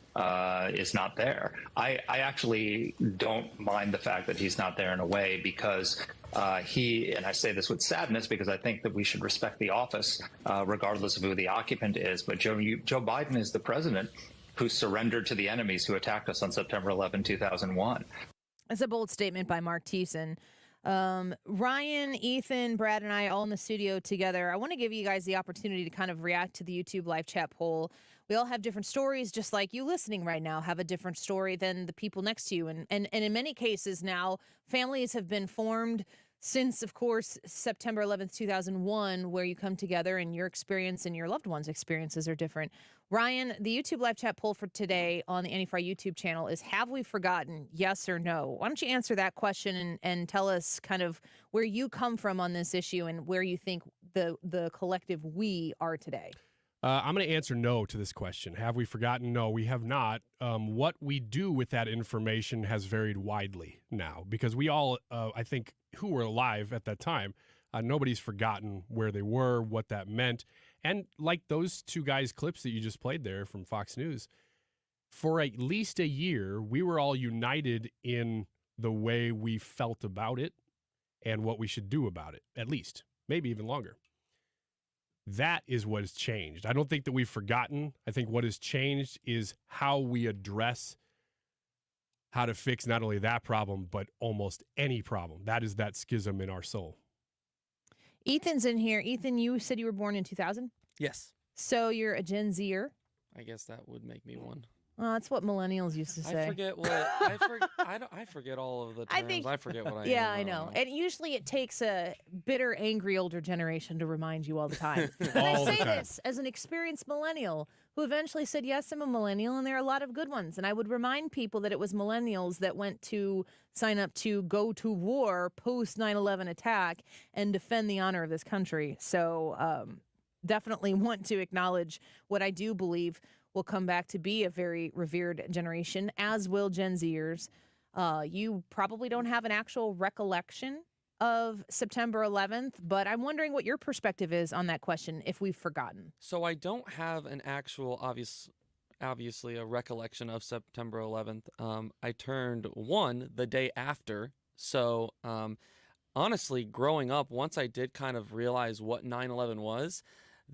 is not there. I actually don't mind the fact that he's not there in a way, because and I say this with sadness because I think that we should respect the office regardless of who the occupant is, but Joe Biden is the president who surrendered to the enemies who attacked us on September 11, 2001. That's a bold statement by Mark Thiessen. Ryan, Ethan, Brad, and I all in the studio together. I want to give you guys the opportunity to kind of react to the YouTube live chat poll. We all have different stories, just like you listening right now have a different story than the people next to you. And in many cases now, families have been formed since, of course, September 11th, 2001, where you come together and your experience and your loved ones' experiences are different. Ryan, the YouTube live chat poll for today on the Annie Frey YouTube channel is, have we forgotten, yes or no? Why don't you answer that question and tell us kind of where you come from on this issue and where you think the collective we are today? I'm going to answer no to this question. Have we forgotten? No, we have not. What we do with that information has varied widely now, because we all, I think, who were alive at that time, nobody's forgotten where they were, what that meant. And like those two guys' clips that you just played there from Fox News, for at least a year, we were all united in the way we felt about it and what we should do about it, at least, maybe even longer. That is what has changed. I don't think that we've forgotten. I think what has changed is how we address how to fix not only that problem, but almost any problem. That is that schism in our soul. Ethan's in here. Ethan, you said you were born in 2000? Yes. So you're a Gen Zer? I guess that would make me one. That's what millennials used to say. I forget what I forget all of the terms. I forget what I am. Yeah, I know. And usually it takes a bitter, angry older generation to remind you all the time. And I say this as an experienced millennial who eventually said, yes, I'm a millennial, and there are a lot of good ones. And I would remind people that it was millennials that went to sign up to go to war post 9/11 attack and defend the honor of this country. So definitely want to acknowledge what I do believe will come back to be a very revered generation, as will Gen Zers. You probably don't have an actual recollection of September 11th, but I'm wondering what your perspective is on that question, if we've forgotten. So I don't have an actual, obviously, a recollection of September 11th. I turned 1 the day after. So honestly, growing up, once I did kind of realize what 9/11 was,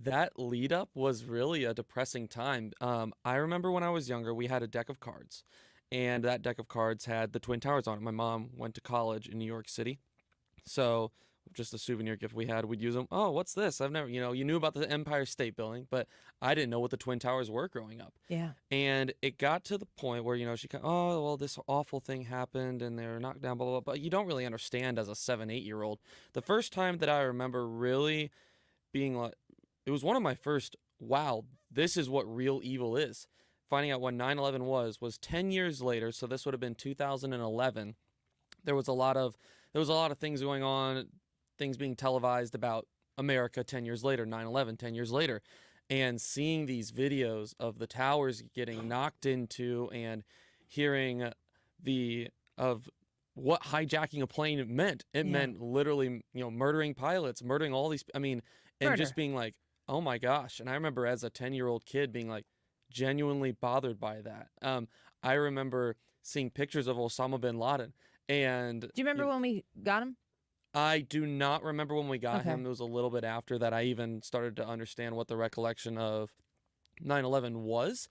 that lead up was really a depressing time. I remember when I was younger, we had a deck of cards, and that deck of cards had the Twin Towers on it. My mom went to college in New York City, so just a souvenir gift we had, we'd use them. Oh, what's this? I've never, you knew about the Empire State Building, but I didn't know what the Twin Towers were growing up. Yeah. And it got to the point where, she oh, well, this awful thing happened and they were knocked down, blah, blah, blah. But you don't really understand as a 7-8-year-old. The first time that I remember really being like, it was one of my first, wow, this is what real evil is. Finding out what 9/11 was 10 years later, so this would have been 2011. There was a lot of things going on, things being televised about America 10 years later, 9/11 10 years later, and seeing these videos of the towers getting knocked into and hearing of what hijacking a plane meant. It meant literally, murdering pilots, murdering all these, and just being like, oh my gosh. And I remember as a 10-year-old kid being like genuinely bothered by that. I remember seeing pictures of Osama bin Laden. And do you remember when we got him? I do not remember when we got him. It was a little bit after that I even started to understand what the recollection of 9/11 was.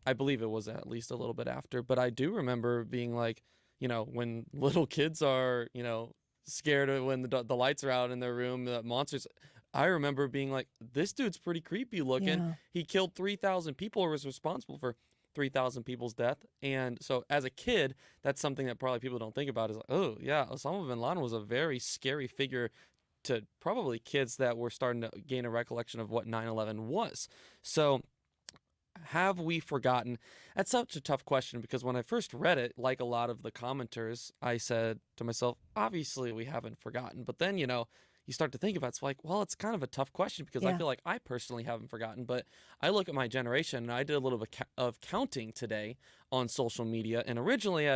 I believe it was at least a little bit after. But I do remember being like, when little kids are, scared of when the lights are out in their room, the monsters. I remember being like, this dude's pretty creepy looking. Yeah. He killed 3,000 people or was responsible for 3,000 people's death. And so as a kid, that's something that probably people don't think about is like, oh, yeah, Osama bin Laden was a very scary figure to probably kids that were starting to gain a recollection of what 9/11 was. So have we forgotten? That's such a tough question because when I first read it, like a lot of the commenters, I said to myself, obviously we haven't forgotten. But then, you know, you start to think about it, it's like, well, it's kind of a tough question because I feel like I personally haven't forgotten. But I look at my generation, and I did a little bit of counting today on social media. And originally,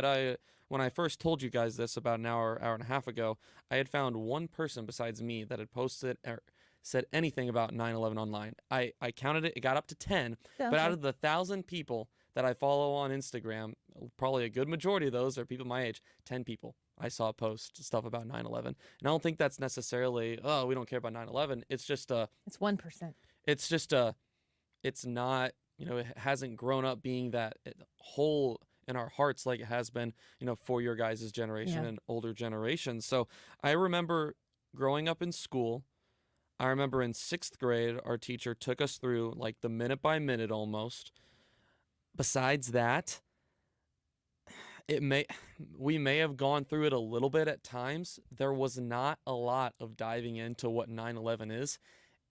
when I first told you guys this about an hour and a half ago, I had found one person besides me that had posted or said anything about 9/11 online. I counted it got up to 10, but out of the 1,000 people that I follow on Instagram, probably a good majority of those are people my age. 10 people I saw post stuff about 9/11, and I don't think that's necessarily, oh, we don't care about 9/11. It's just it's 1%. It's just it's not, you know, it hasn't grown up being that whole in our hearts like it has been, you know, for your guys' generation and older generations. So I remember growing up in school. I remember in 6th grade, our teacher took us through like the minute by minute almost. Besides that, we may have gone through it a little bit at times. There was not a lot of diving into what 9/11 is.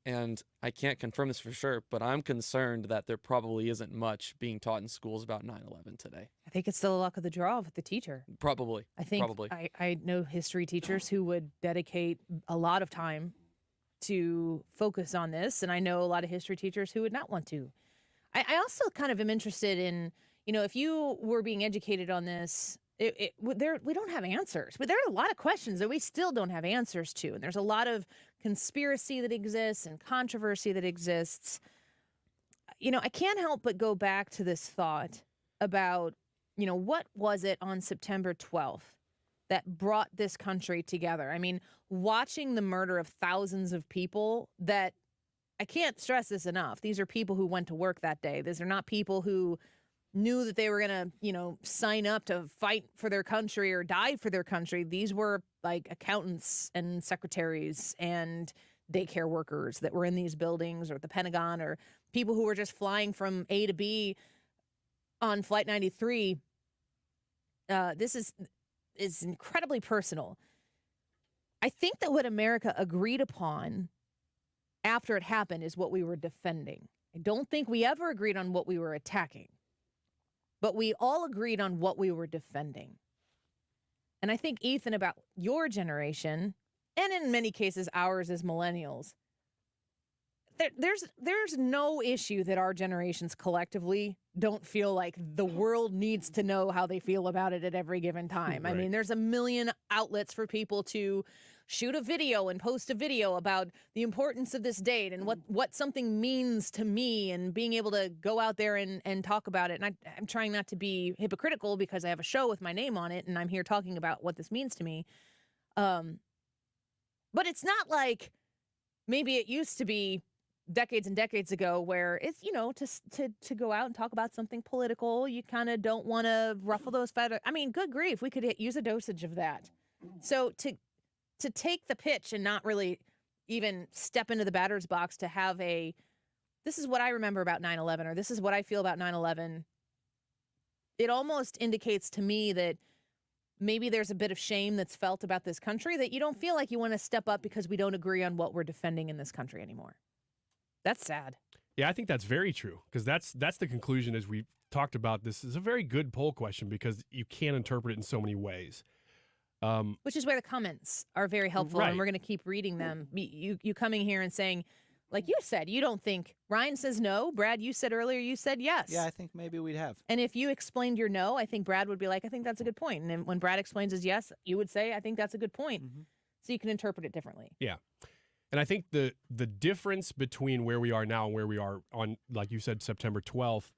And I can't confirm this for sure, but I'm concerned that there probably isn't much being taught in schools about 9/11 today. I think it's the luck of the draw with the teacher. Probably. I think I know history teachers who would dedicate a lot of time to focus on this, and I know a lot of history teachers who would not want to. I also kind of am interested in, you know, if you were being educated on this, we don't have answers, but there are a lot of questions that we still don't have answers to, and there's a lot of conspiracy that exists and controversy that exists. You know, I can't help but go back to this thought about, you know, what was it on September 12th that brought this country together? I mean, watching the murder of thousands of people, that I can't stress this enough. These are people who went to work that day. These are not people who knew that they were going to, you know, sign up to fight for their country or die for their country. These were like accountants and secretaries and daycare workers that were in these buildings or at the Pentagon, or people who were just flying from A to B on Flight 93. This is incredibly personal. I think that what America agreed upon after it happened is what we were defending. I don't think we ever agreed on what we were attacking, but we all agreed on what we were defending. And I think, Ethan, about your generation, and in many cases ours as millennials, there's no issue that our generations collectively don't feel like the world needs to know how they feel about it at every given time. Right. I mean, there's a million outlets for people to shoot a video and post a video about the importance of this date and what something means to me, and being able to go out there and talk about it. And I'm trying not to be hypocritical because I have a show with my name on it and I'm here talking about what this means to me. But it's not like maybe it used to be decades and decades ago where it's, you know, to go out and talk about something political, you kind of don't want to ruffle those feathers. I mean, good grief, we could use a dosage of that. So to take the pitch and not really even step into the batter's box to have this is what I remember about 9/11, or this is what I feel about 9/11, it almost indicates to me that maybe there's a bit of shame that's felt about this country, that you don't feel like you want to step up because we don't agree on what we're defending in this country anymore. That's sad. Yeah, I think that's very true, because that's the conclusion as we talked about. This is a very good poll question because you can interpret it in so many ways. Which is where the comments are very helpful, right. And we're going to keep reading them. You coming here and saying, like you said, you don't think. Ryan says no. Brad, you said earlier, you said yes. Yeah, I think maybe we'd have. And if you explained your no, I think Brad would be like, I think that's a good point. And then when Brad explains his yes, you would say, I think that's a good point. Mm-hmm. So you can interpret it differently. Yeah. And I think the difference between where we are now and where we are on, like you said, September 12th,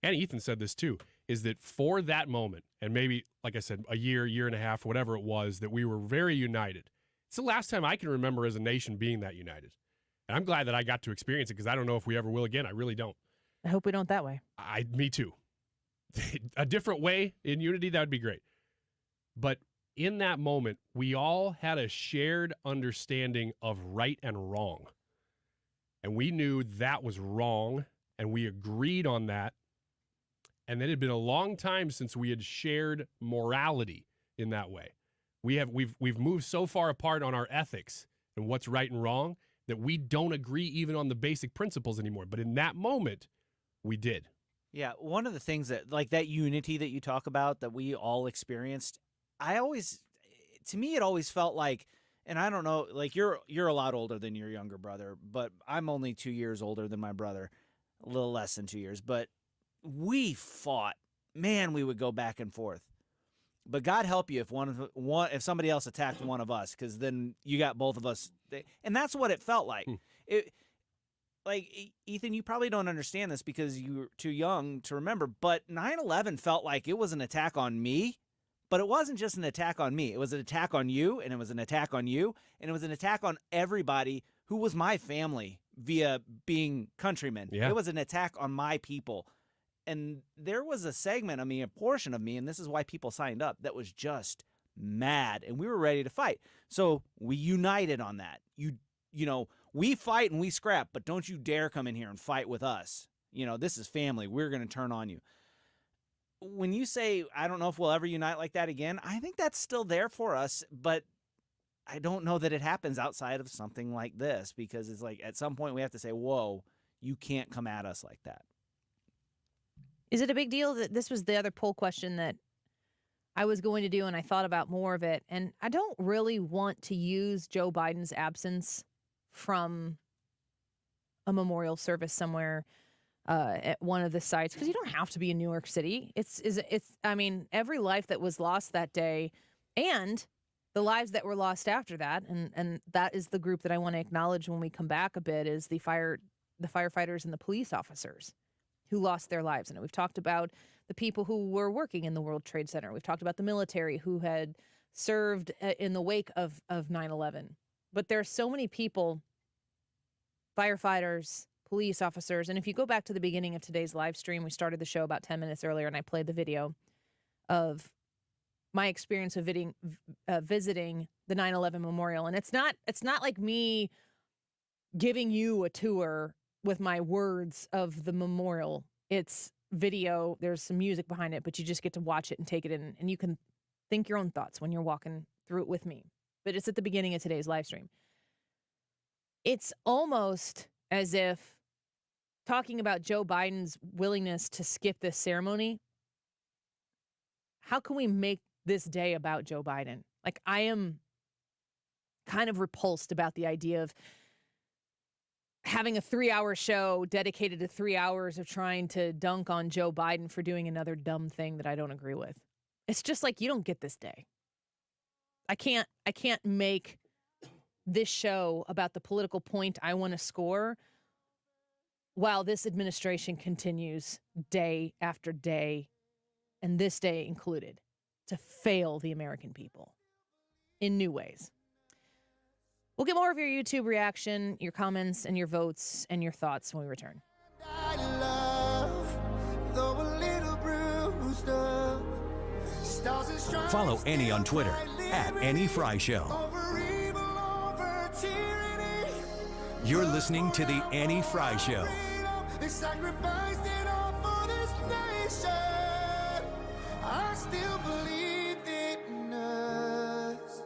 and Ethan said this too, is that for that moment, and maybe, like I said, a year and a half, whatever it was, that we were very united. It's the last time I can remember as a nation being that united. And I'm glad that I got to experience it, because I don't know if we ever will again. I really don't. I hope we don't that way. Me too. A different way in unity, that would be great. But in that moment, we all had a shared understanding of right and wrong. And we knew that was wrong, and we agreed on that. And then it had been a long time since we had shared morality in that way. We've moved so far apart on our ethics and what's right and wrong that we don't agree even on the basic principles anymore. But in that moment, we did. Yeah, one of the things that, like that unity that you talk about that we all experienced, to me, it always felt like, and I don't know, like you're a lot older than your younger brother, but I'm only 2 years older than my brother, a little less than 2 years, but we fought. Man, we would go back and forth. But God help you if somebody else attacked one of us, because then you got both of us, and that's what it felt like. Like, Ethan, you probably don't understand this because you were too young to remember, but 9/11 felt like it was an attack on me, but it wasn't just an attack on me. It was an attack on you, and it was an attack on you, and it was an attack on everybody who was my family via being countrymen. Yeah. It was an attack on my people. And there was a segment of me, a portion of me, and this is why people signed up, that was just mad, and we were ready to fight. So we united on that. You know, we fight and we scrap, but don't you dare come in here and fight with us. You know, this is family. We're going to turn on you. When you say, I don't know if we'll ever unite like that again, I think that's still there for us, but I don't know that it happens outside of something like this, because it's like at some point we have to say, whoa, you can't come at us like that. Is it a big deal that this was the other poll question that I was going to do, and I thought about more of it, and I don't really want to use Joe Biden's absence from a memorial service somewhere at one of the sites, because you don't have to be in New York City. I mean, every life that was lost that day and the lives that were lost after that, and that is the group that I want to acknowledge when we come back a bit, is the firefighters and the police officers who lost their lives. And we've talked about the people who were working in the World Trade Center. We've talked about the military who had served in the wake of 9/11. But there are so many people, firefighters, police officers. And if you go back to the beginning of today's live stream, we started the show about 10 minutes earlier, and I played the video of my experience of visiting the 9/11 memorial. And it's not like me giving you a tour with my words of the memorial. It's video. There's some music behind it, but you just get to watch it and take it in, and you can think your own thoughts when you're walking through it with me. But it's at the beginning of today's live stream. It's almost as if talking about Joe Biden's willingness to skip this ceremony, how can we make this day about Joe Biden? Like, I am kind of repulsed about the idea of having a 3-hour show dedicated to 3 hours of trying to dunk on Joe Biden for doing another dumb thing that I don't agree with. It's just like, you don't get this day. I can't make this show about the political point I want to score while this administration continues day after day, and this day included, to fail the American people in new ways. We'll get more of your YouTube reaction, your comments, and your votes, and your thoughts when we return. Follow Annie on Twitter @AnnieFreyShow. You're listening to The Annie Frey Show. They sacrificed it all for this nation. I still believe in us,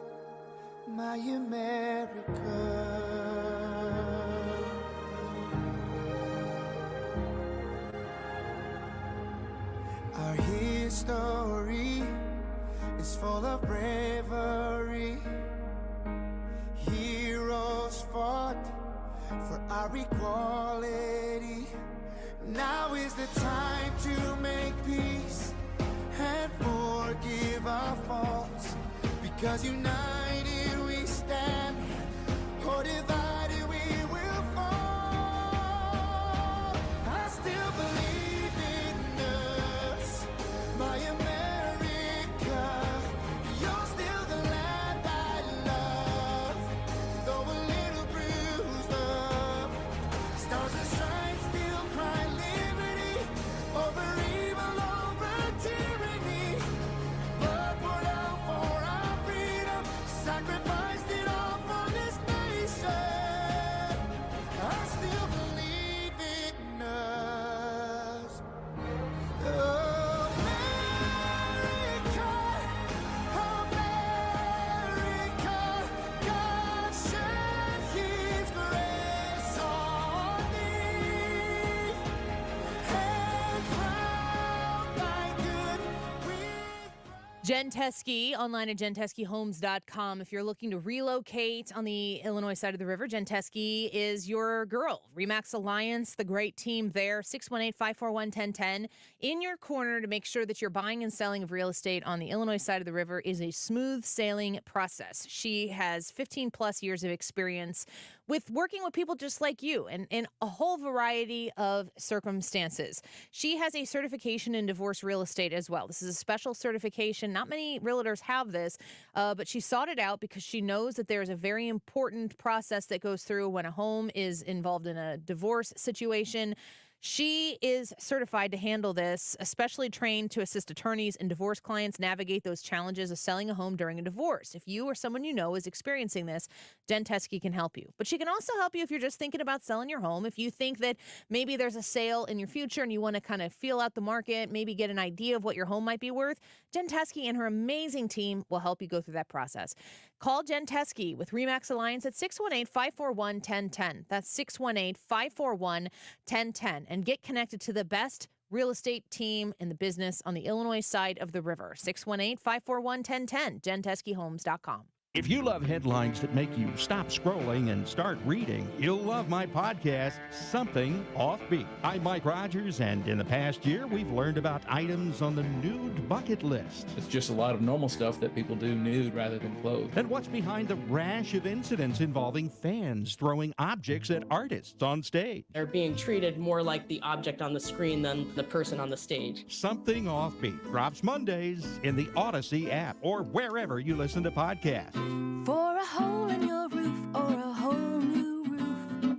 my America. Our history is full of bravery. Heroes fought for our equality. Now is the time to make peace and forgive our faults, because united we stand, or divided we will fall. I still believe in us, my America. You're still the land I love, though a little bruised up. Stars and stripes still cry liberty over evil, over tyranny. Blood poured out for our freedom, sacrificed it all for this nation. Jen Teskey, online at jenteskeyhomes.com. If you're looking to relocate on the Illinois side of the river, Jen Teskey is your girl. RE/MAX Alliance, the great team there, 618-541-1010. In your corner to make sure that your buying and selling of real estate on the Illinois side of the river is a smooth sailing process. She has 15 plus years of experience with working with people just like you and in a whole variety of circumstances. She has a certification in divorce real estate as well. This is a special certification. Not many realtors have this, but she sought it out because she knows that there's a very important process that goes through when a home is involved in a divorce situation. She is certified to handle this, especially trained to assist attorneys and divorce clients navigate those challenges of selling a home during a divorce. If you or someone you know is experiencing this, Jen Teskey can help you. But she can also help you if you're just thinking about selling your home. If you think that maybe there's a sale in your future and you want to kind of feel out the market, maybe get an idea of what your home might be worth, Jen Teskey and her amazing team will help you go through that process. Call Jen Teskey with RE/MAX Alliance at 618-541-1010. That's 618-541-1010. And get connected to the best real estate team in the business on the Illinois side of the river. 618-541-1010, jenteskeyhomes.com. If you love headlines that make you stop scrolling and start reading, you'll love my podcast, Something Offbeat. I'm Mike Rogers, and in the past year, we've learned about items on the nude bucket list. It's just a lot of normal stuff that people do nude rather than clothed. And what's behind the rash of incidents involving fans throwing objects at artists on stage. They're being treated more like the object on the screen than the person on the stage. Something Offbeat drops Mondays in the Odyssey app or wherever you listen to podcasts. For a hole in your roof or a whole new roof,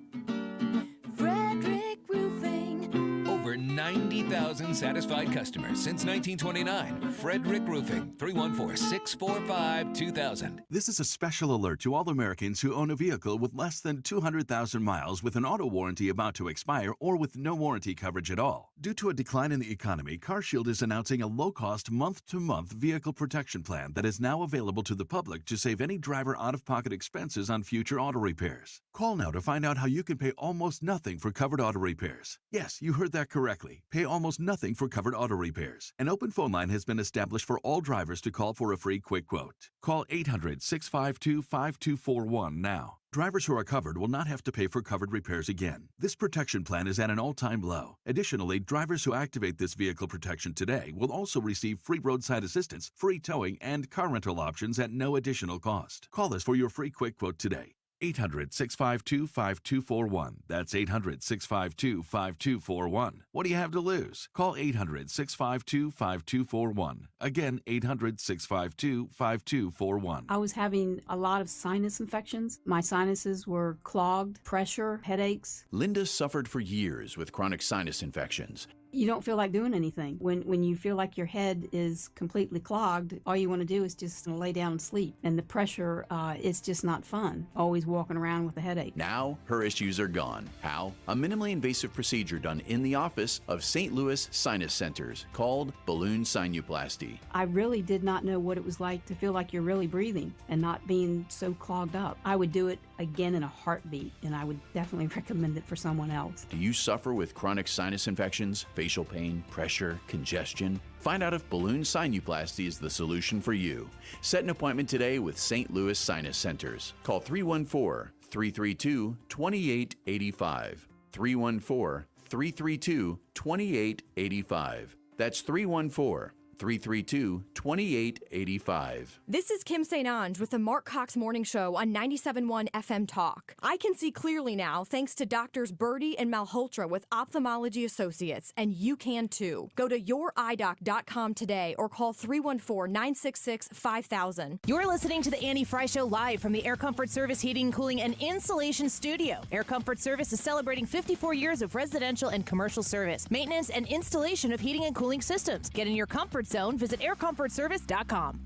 Frederick Roofing. Over 90,000 satisfied customers since 1929. Frederick Roofing, 314-645-2000. This is a special alert to all Americans who own a vehicle with less than 200,000 miles with an auto warranty about to expire or with no warranty coverage at all. Due to a decline in the economy, CarShield is announcing a low-cost month-to-month vehicle protection plan that is now available to the public to save any driver out-of-pocket expenses on future auto repairs. Call now to find out how you can pay almost nothing for covered auto repairs. Yes, you heard that correctly. Pay almost nothing for covered auto repairs. An open phone line has been established for all drivers to call for a free quick quote. Call 800-652-5241 now. Drivers who are covered will not have to pay for covered repairs again. This protection plan is at an all-time low. Additionally, drivers who activate this vehicle protection today will also receive free roadside assistance, free towing, and car rental options at no additional cost. Call us for your free quick quote today. 800-652-5241. That's 800-652-5241. What do you have to lose? Call 800-652-5241. Again, 800-652-5241. I was having a lot of sinus infections. My sinuses were clogged, pressure, headaches. Linda suffered for years with chronic sinus infections. You don't feel like doing anything. When you feel like your head is completely clogged, all you want to do is just lay down and sleep. And the pressure, it's just not fun. Always walking around with a headache. Now, her issues are gone. How? A minimally invasive procedure done in the office of St. Louis Sinus Centers called balloon sinuplasty. I really did not know what it was like to feel like you're really breathing and not being so clogged up. I would do it again in a heartbeat, and I would definitely recommend it for someone else. Do you suffer with chronic sinus infections, facial pain, pressure, congestion? Find out if balloon sinuplasty is the solution for you. Set an appointment today with St. Louis Sinus Centers. Call 314-332-2885. 314-332-2885. That's 314-332-2885. This is Kim St. Ange with the Mark Cox Morning Show on 97.1 FM Talk. I can see clearly now thanks to Doctors Birdie and Malhotra with Ophthalmology Associates, and you can too. Go to yourEyeDoc.com today or call 314-966-5000. You're listening to the Annie Frey Show live from the Air Comfort Service Heating, Cooling, and Insulation Studio. Air Comfort Service is celebrating 54 years of residential and commercial service, maintenance, and installation of heating and cooling systems. Get in your comfort zone. Visit aircomfortservice.com.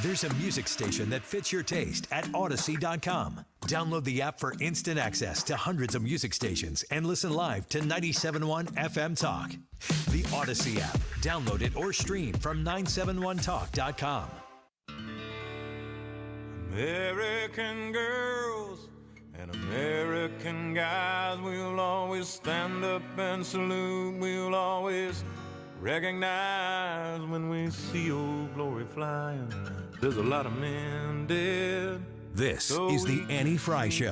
There's a music station that fits your taste at Odyssey.com. Download the app for instant access to hundreds of music stations and listen live to 97.1 FM Talk. The Odyssey app. Download it or stream from 971talk.com. American girls and American guys, we'll always stand up and salute. We'll always Recognize when we see old glory flying, there's a lot of men dead. This is the Annie Frey Show.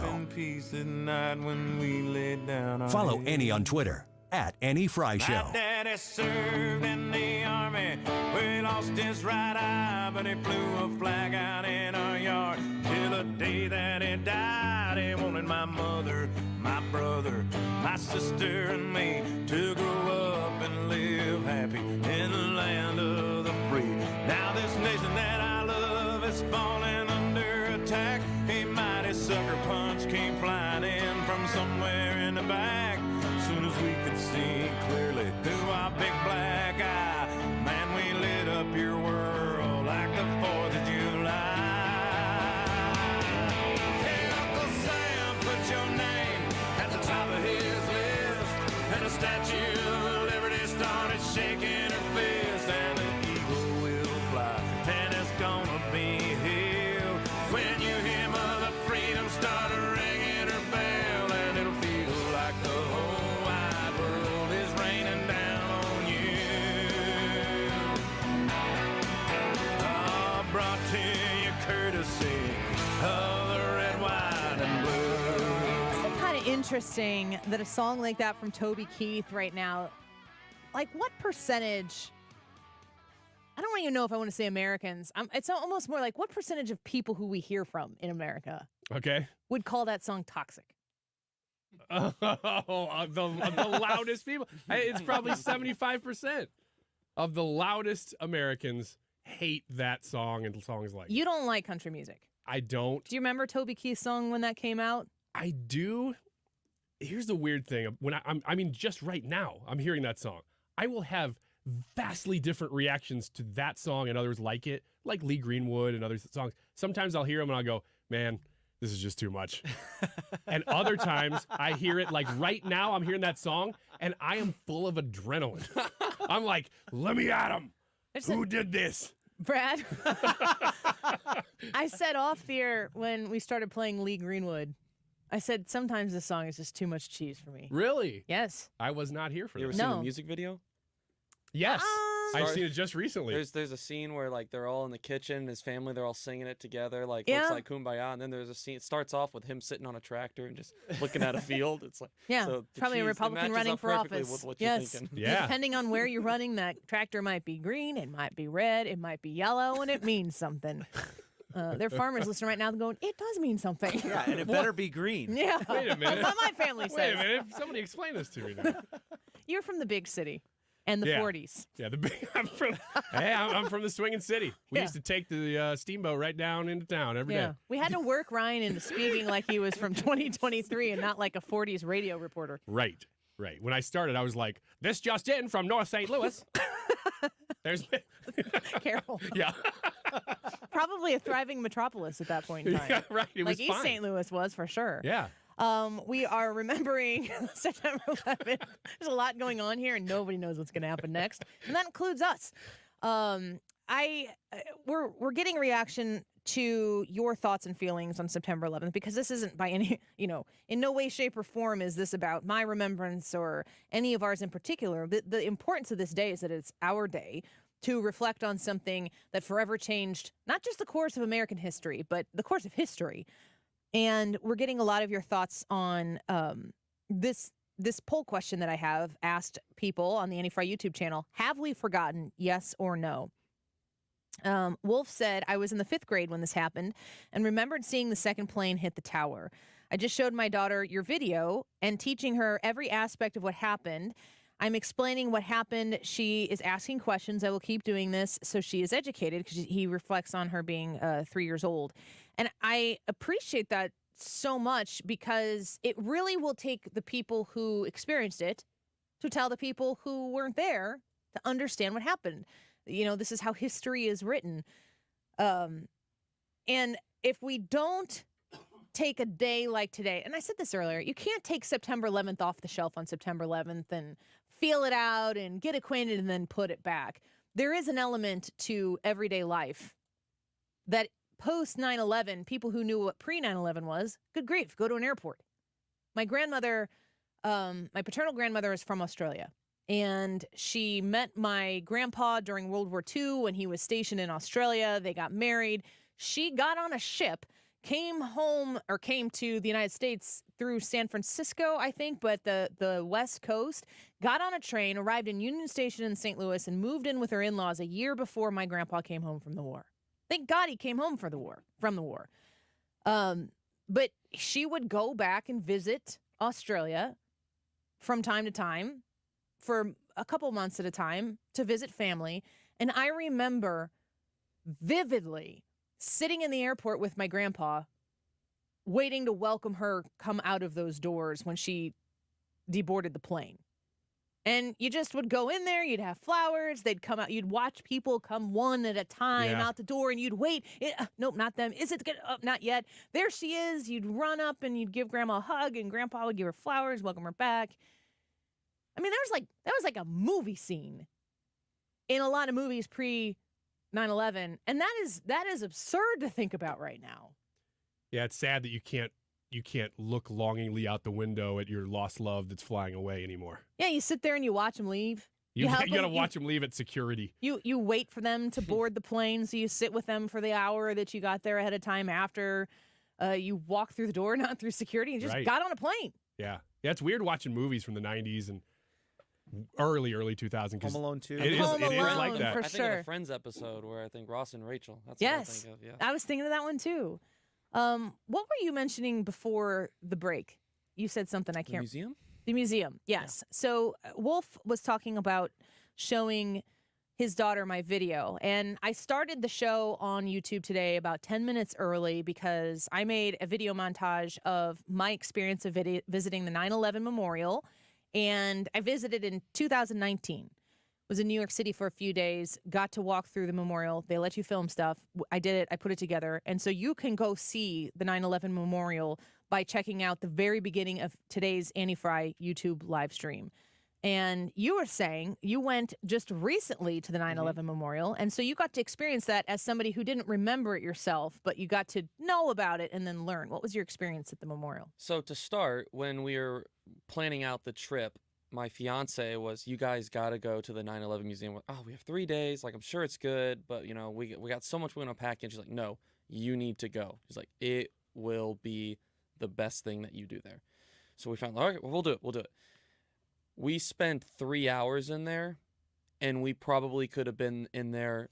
Follow Annie on Twitter at Annie Frey Show. My daddy served in the army, where he lost his right eye, but he flew a flag out in our yard till the day that he died. He wanted my mother, my brother, my sister, and me to grow up and live happy in the land of the free. Now this nation that I love is falling under attack. A mighty sucker punch came flying in from somewhere in the back. Soon as we could see clearly through our big black eye, man, we lit up your world like the 4th of July. Hey, Uncle Sam, put your name at the top of his list, and the Statue of Liberty started shaking her fist, and the eagle will fly, and it's gonna be hell when you hear Mother Freedom start ringing her bell, and it'll feel like the whole wide world is raining down on you. Brought to you courtesy of the red, white, and blue. It's kind of interesting that a song like that from Toby Keith right now, like what percentage, I don't even know if I want to say Americans, it's almost more like what percentage of people who we hear from in America Okay. would call that song toxic? Oh, the loudest people. It's probably 75% of the loudest Americans hate that song and songs like You don't like country music. I don't. Do you remember Toby Keith's song when that came out? I do. Here's the weird thing. When I mean, just right now, I'm hearing that song. I will have vastly different reactions to that song and others like it, like Lee Greenwood and other songs. Sometimes I'll hear them and I'll go, man, this is just too much. And other times I hear it, like right now I'm hearing that song and I am full of adrenaline. I'm like, let me at him. Who did this? Brad, I said off the air when we started playing Lee Greenwood, I said sometimes this song is just too much cheese for me. Really? Yes. I was not here for You ever this. seen the music video? Yes. I've seen it just recently. There's a scene where like they're all in the kitchen, his family, they're all singing it together, like Yeah. looks like Kumbaya, and then there's a scene. It starts off with him sitting on a tractor and just looking at a field. It's like Yeah, so the probably a cheese, it Republican matches running up for perfectly office. With what you're Yes. thinking. Depending on where you're running, that tractor might be green, it might be red, it might be yellow, and it means something. There are farmers listening right now going, it does mean something. Yeah, and it better be green. Yeah. Wait a minute. That's what my family says. Wait a minute. Somebody explain this to me now. You're from the big city and the Yeah. 40s. Yeah, I'm from the swinging city. We Yeah. used to take the steamboat right down into town every day. Yeah. We had to work Ryan into speaking like he was from 2023 and not like a 40s radio reporter. Right. When I started, I was like, this just in from North St. Louis. There's Careful. Yeah. Probably a thriving metropolis at that point in time. Yeah, right. It like was East fine. St. Louis was for sure. Yeah. We are remembering September 11th. There's a lot going on here, and nobody knows what's going to happen next, and that includes us. We're getting reaction to your thoughts and feelings on September 11th because this isn't by any, in no way, shape, or form is this about my remembrance or any of ours in particular. The importance of this day is that it's our day to reflect on something that forever changed not just the course of American history, but the course of history. And we're getting a lot of your thoughts on this poll question that I have asked people on the Annie Frey YouTube channel. Have we forgotten, yes or no? Wolf said, I was in the 5th grade when this happened and remembered seeing the second plane hit the tower. I just showed my daughter your video and teaching her every aspect of what happened. I'm explaining what happened. She is asking questions. I will keep doing this so she is educated because he reflects on her being 3 years old. And I appreciate that so much because it really will take the people who experienced it to tell the people who weren't there to understand what happened. This is how history is written. And if we don't take a day like today, and I said this earlier, you can't take September 11th off the shelf on September 11th and feel it out and get acquainted and then put it back. There is an element to everyday life that post 9/11, people who knew what pre 9/11 was, good grief, go to an airport. My grandmother, my paternal grandmother is from Australia. And she met my grandpa during World War II when he was stationed in Australia. They got married. She got on a ship, came to the United States through San Francisco, I think, but the West Coast, got on a train, arrived in Union Station in St. Louis, and moved in with her in-laws a year before my grandpa came home from the war. Thank God he came home from the war. But she would go back and visit Australia from time to time for a couple months at a time to visit family. And I remember vividly sitting in the airport with my grandpa, waiting to welcome her come out of those doors when she deboarded the plane. And you just would go in there, you'd have flowers, they'd come out, you'd watch people come one at a time out the door, and you'd wait. Nope, not them. Is it good? Not yet. There she is. You'd run up and you'd give Grandma a hug, and Grandpa would give her flowers, welcome her back. I mean, that was like a movie scene in a lot of movies pre 9/11, and that is absurd to think about right now. Yeah, it's sad that you can't look longingly out the window at your lost love that's flying away anymore. Yeah, you sit there and you watch them leave. You got to watch them leave at security. You wait for them to board the plane, so you sit with them for the hour that you got there ahead of time after you walk through the door, not through security, and just got on a plane. Yeah, it's weird watching movies from the 90s and early 2000s. Home Alone 2. It is like that. For I think sure. of the Friends episode where I think Ross and Rachel. That's Yes, what I think of. Yeah. I was thinking of that one too. What were you mentioning before the break? You said something I can't. Museum? The museum, yes. Yeah. So Wolf was talking about showing his daughter my video, and I started the show on YouTube today about 10 minutes early because I made a video montage of my experience of visiting the 9/11 Memorial, and I visited in 2019. Was in New York City for a few days, got to walk through the memorial. They let you film stuff. I did it. I put it together. And so you can go see the 9/11 Memorial by checking out the very beginning of today's Annie Frey YouTube live stream. And you were saying you went just recently to the 9/11 Memorial. And so you got to experience that as somebody who didn't remember it yourself, but you got to know about it and then learn. What was your experience at the memorial? So to start, when we were planning out the trip, my fiance was, you guys got to go to the 9/11 museum. Oh, we have 3 days. Like, I'm sure it's good, but, you know, we got so much we want to pack in. She's like, no, you need to go. She's like, it will be the best thing that you do there. So we found, all right, well, we'll do it. We spent 3 hours in there, and we probably could have been in there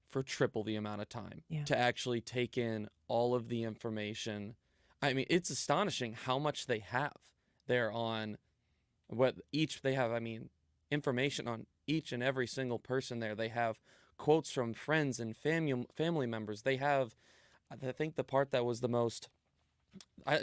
for triple the amount of time to actually take in all of the information. I mean, it's astonishing how much they have there on what each they have. I mean, information on each and every single person there. They have quotes from friends and family members. They have, I think the part that was the most,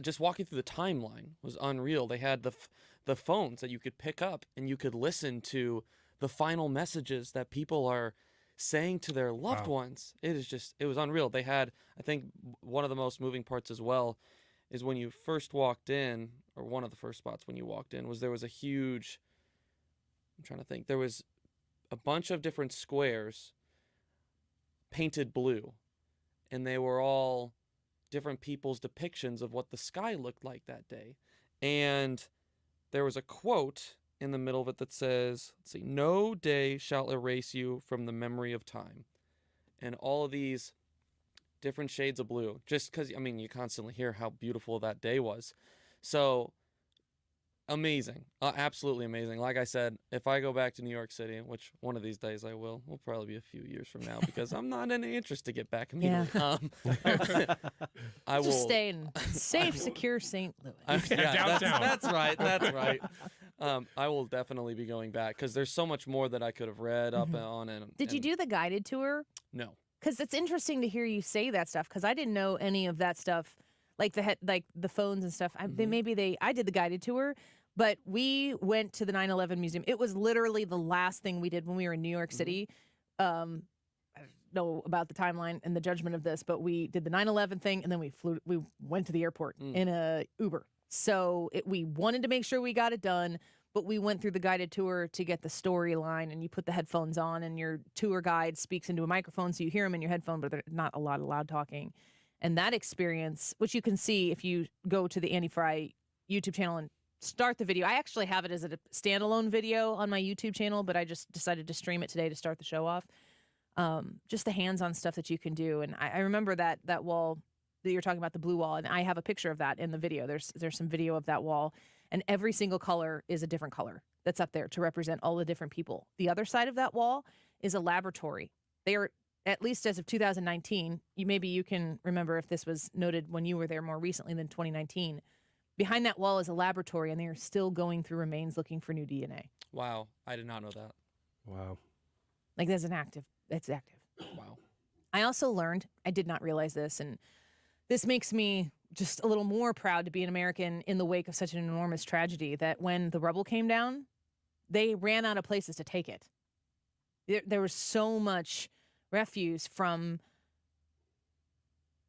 just walking through the timeline was unreal. They had the phones that you could pick up and you could listen to the final messages that people are saying to their loved ones. It was unreal. They had, I think one of the most moving parts as well is when you first walked in, or one of the first spots when you walked in, was there was a huge, I'm trying to think, there was a bunch of different squares painted blue, and they were all different people's depictions of what the sky looked like that day. And there was a quote in the middle of it that says, let's see, no day shall erase you from the memory of time. And all of these different shades of blue, just because, I mean, you constantly hear how beautiful that day was. So amazing, absolutely amazing. Like I said, if I go back to New York City, which one of these days I will probably be a few years from now because I'm not any interest to get back immediately. I will just stay in safe, secure St. Louis. Downtown. That's right. I will definitely be going back because there's so much more that I could have read up on. Did you do the guided tour? No. Because it's interesting to hear you say that stuff because I didn't know any of that stuff, like the phones and stuff. I did the guided tour, but we went to the 9/11 museum. It was literally the last thing we did when we were in New York City. I don't know about the timeline and the judgment of this, but we did the 9/11 thing and then we went to the airport in a Uber. So we wanted to make sure we got it done. But we went through the guided tour to get the storyline, and you put the headphones on, and your tour guide speaks into a microphone, so you hear them in your headphone, but there's not a lot of loud talking. And that experience, which you can see if you go to the Annie Frey YouTube channel and start the video. I actually have it as a standalone video on my YouTube channel, but I just decided to stream it today to start the show off. Just the hands-on stuff that you can do. And I remember that wall that you're talking about, the blue wall, and I have a picture of that in the video. There's some video of that wall, and every single color is a different color that's up there to represent all the different people. The other side of that wall is a laboratory. They are, at least as of 2019, maybe you can remember if this was noted when you were there more recently than 2019. Behind that wall is a laboratory, and they are still going through remains looking for new DNA. Wow, I did not know that. Wow. Like that's active. Wow. I also learned, I did not realize this, and this makes me just a little more proud to be an American in the wake of such an enormous tragedy, that when the rubble came down, they ran out of places to take it. There was so much refuse from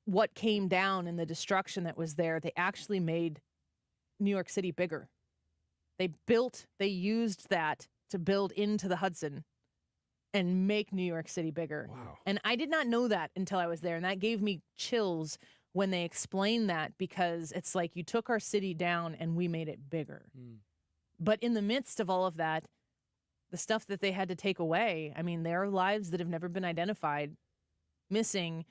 what came down and the destruction that was there. They actually made New York City bigger. They used that to build into the Hudson and make New York City bigger. Wow. And I did not know that until I was there. And that gave me chills when they explained that, because it's like you took our city down and we made it bigger. But in the midst of all of that, the stuff that they had to take away, I mean, there are lives that have never been identified missing.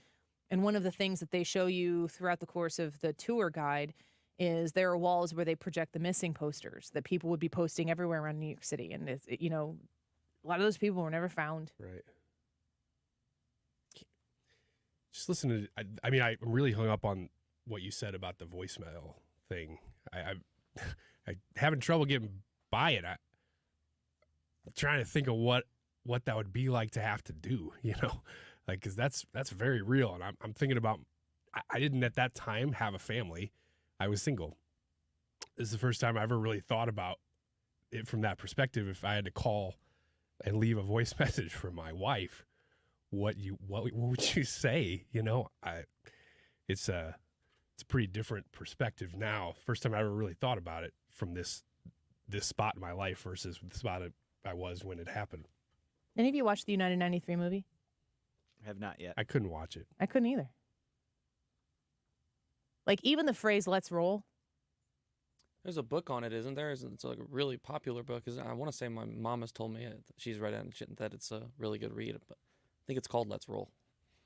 And one of the things that they show you throughout the course of the tour guide is there are walls where they project the missing posters that people would be posting everywhere around New York City. And, it's, you know, a lot of those people were never found. Right. Just listen to, I mean, I'm really hung up on what you said about the voicemail thing. I'm having trouble getting by it. I'm trying to think of what that would be like to have to do, you know, like, cause that's very real. And I'm thinking about, I didn't at that time have a family. I was single. This is the first time I ever really thought about it from that perspective. If I had to call and leave a voice message for my wife, what would you say? You know, it's a pretty different perspective now. First time I ever really thought about it from this spot in my life versus the spot I was when it happened. Any of you watched the United 93 movie? I have not yet. I couldn't watch it. I couldn't either. Like, even the phrase "let's roll." There's a book on it, isn't there? It's like a really popular book. I want to say my mom has told me she's read it and that it's a really good read. But I think it's called "Let's Roll."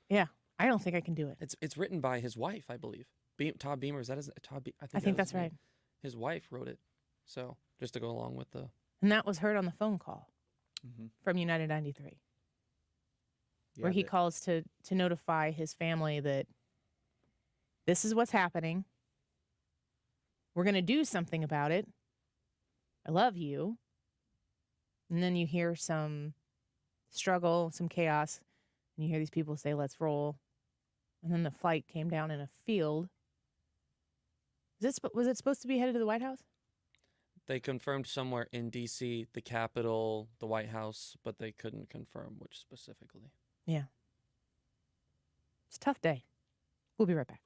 Yeah, I don't think I can do it. It's written by his wife, I believe. Todd Beamer. Is that his? Todd? I think that's right. His wife wrote it. So just to go along with the. And that was heard on the phone call from United 93, where he calls to notify his family that this is what's happening. We're going to do something about it. I love you. And then you hear some struggle, some chaos, and you hear these people say, "Let's roll." And then the flight came down in a field. Was it supposed to be headed to the White House? They confirmed somewhere in D.C., the Capitol, the White House, but they couldn't confirm which specifically. Yeah. It's a tough day. We'll be right back.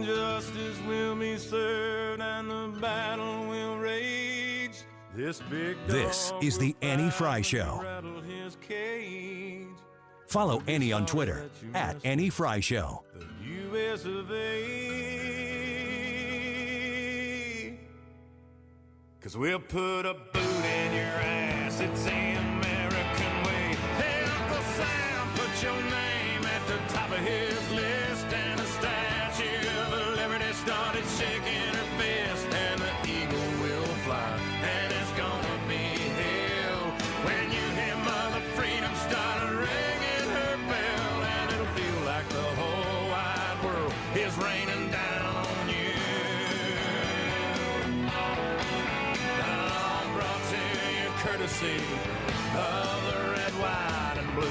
Justice will be served and the battle will rage. This is the Annie Frey Show. Follow Annie on Twitter at Annie Frey Show. The US of A. 'Cause we'll put a boot in your ass. It's the American way. Hey, Uncle Sam, put your name at the top of his list. And the Statue of Liberty started shaking her fist. And the eagle will fly. And it's gonna be hell when you hear Mother Freedom start ringing her bell. And it'll feel like the whole wide world is raining down on you. Brought to you courtesy of the red, white, and blue.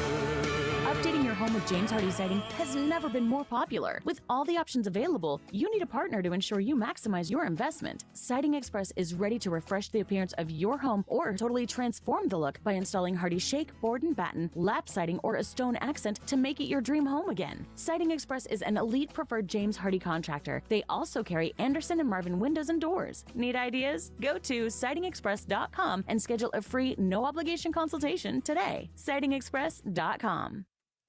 Updating your home with James Hardie Siding has never been more popular. With all the options available, you need a partner to ensure you maximize your investment. Siding Express is ready to refresh the appearance of your home or totally transform the look by installing Hardie Shake, Board and Batten, lap siding, or a stone accent to make it your dream home again. Siding Express is an elite preferred James Hardie contractor. They also carry Anderson and Marvin windows and doors. Need ideas? Go to sidingexpress.com and schedule a free, no obligation consultation today. sidingexpress.com.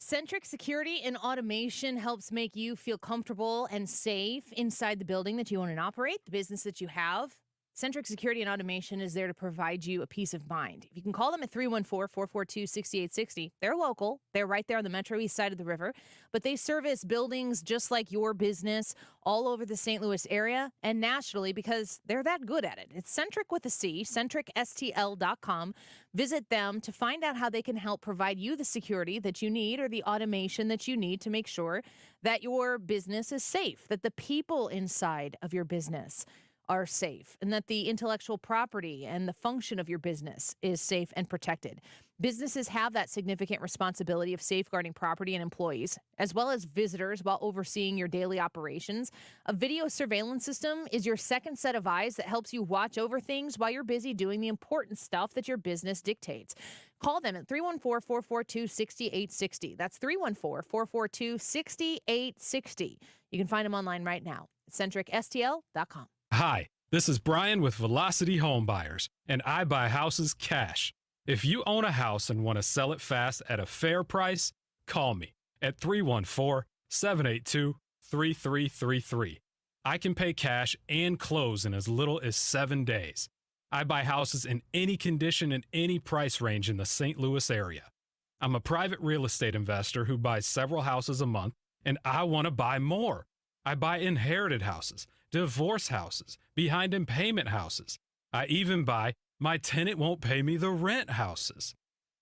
Centric Security and Automation helps make you feel comfortable and safe inside the building that you own and operate, the business that you have. Centric Security and Automation is there to provide you a peace of mind. You can call them at 314-442-6860. They're local. They're right there on the Metro East side of the river, but they service buildings just like your business all over the St. Louis area and nationally because they're that good at it. It's Centric with a C, centricstl.com. Visit them to find out how they can help provide you the security that you need or the automation that you need to make sure that your business is safe, that the people inside of your business are safe, and that the intellectual property and the function of your business is safe and protected. Businesses have that significant responsibility of safeguarding property and employees, as well as visitors while overseeing your daily operations. A video surveillance system is your second set of eyes that helps you watch over things while you're busy doing the important stuff that your business dictates. Call them at 314-442-6860. That's 314-442-6860. You can find them online right now at centricstl.com. Hi, this is Brian with Velocity Home Buyers, and I buy houses cash. If you own a house and want to sell it fast at a fair price, call me at 314-782-3333. I can pay cash and close in as little as 7 days. I buy houses in any condition and any price range in the St. Louis area. I'm a private real estate investor who buys several houses a month, and I want to buy more. I buy inherited houses, divorce houses, behind in payment houses. I even buy my tenant won't pay me the rent houses.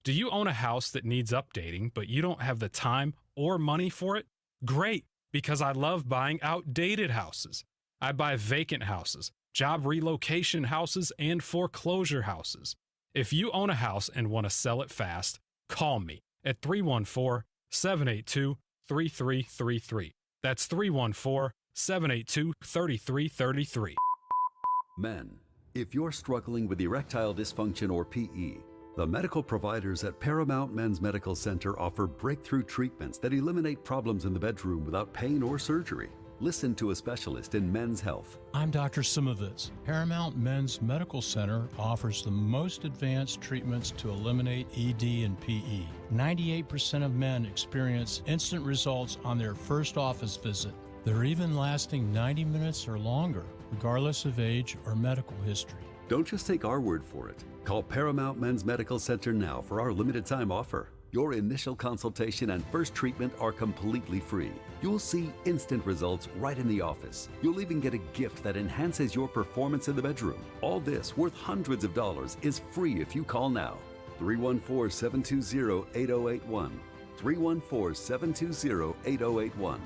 Do you own a house that needs updating, but you don't have the time or money for it? Great, because I love buying outdated houses. I buy vacant houses, job relocation houses, and foreclosure houses. If you own a house and want to sell it fast, call me at 314-782-3333. That's 314-782-3333. Men, if you're struggling with erectile dysfunction or PE, the medical providers at Paramount Men's Medical Center offer breakthrough treatments that eliminate problems in the bedroom without pain or surgery. Listen to a specialist in men's health. I'm Dr. Simovitz. Paramount Men's Medical Center offers the most advanced treatments to eliminate ED and PE. 98% of men experience instant results on their first office visit. They're even lasting 90 minutes or longer, regardless of age or medical history. Don't just take our word for it. Call Paramount Men's Medical Center now for our limited time offer. Your initial consultation and first treatment are completely free. You'll see instant results right in the office. You'll even get a gift that enhances your performance in the bedroom. All this, worth hundreds of dollars, is free if you call now. 314-720-8081. 314-720-8081.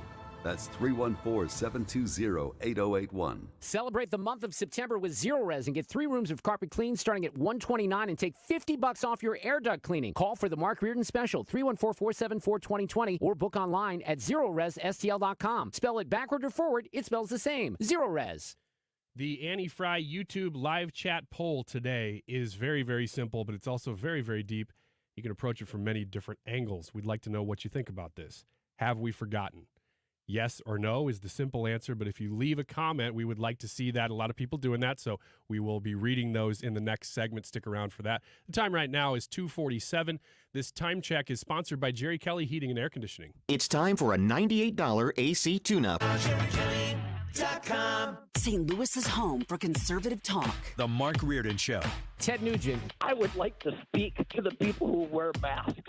That's 314-720-8081. Celebrate the month of September with Zero Res and get 3 rooms of carpet clean starting at $129 and take $50 off your air duct cleaning. Call for the Mark Reardon special, 314-474-2020, or book online at ZeroResSTL.com. Spell it backward or forward, it spells the same. Zero Res. The Annie Frey YouTube live chat poll today is very, very simple, but it's also very, very deep. You can approach it from many different angles. We'd like to know what you think about this. Have we forgotten? Yes or no is the simple answer, but if you leave a comment, we would like to see that. A lot of people doing that, so we will be reading those in the next segment. Stick around for that. The time right now is 2:47. This time check is sponsored by Jerry Kelly Heating and Air Conditioning. It's time for a $98 AC tune-up. St. Louis's home for conservative talk. The Mark Reardon Show. Ted Nugent. I would like to speak to the people who wear masks.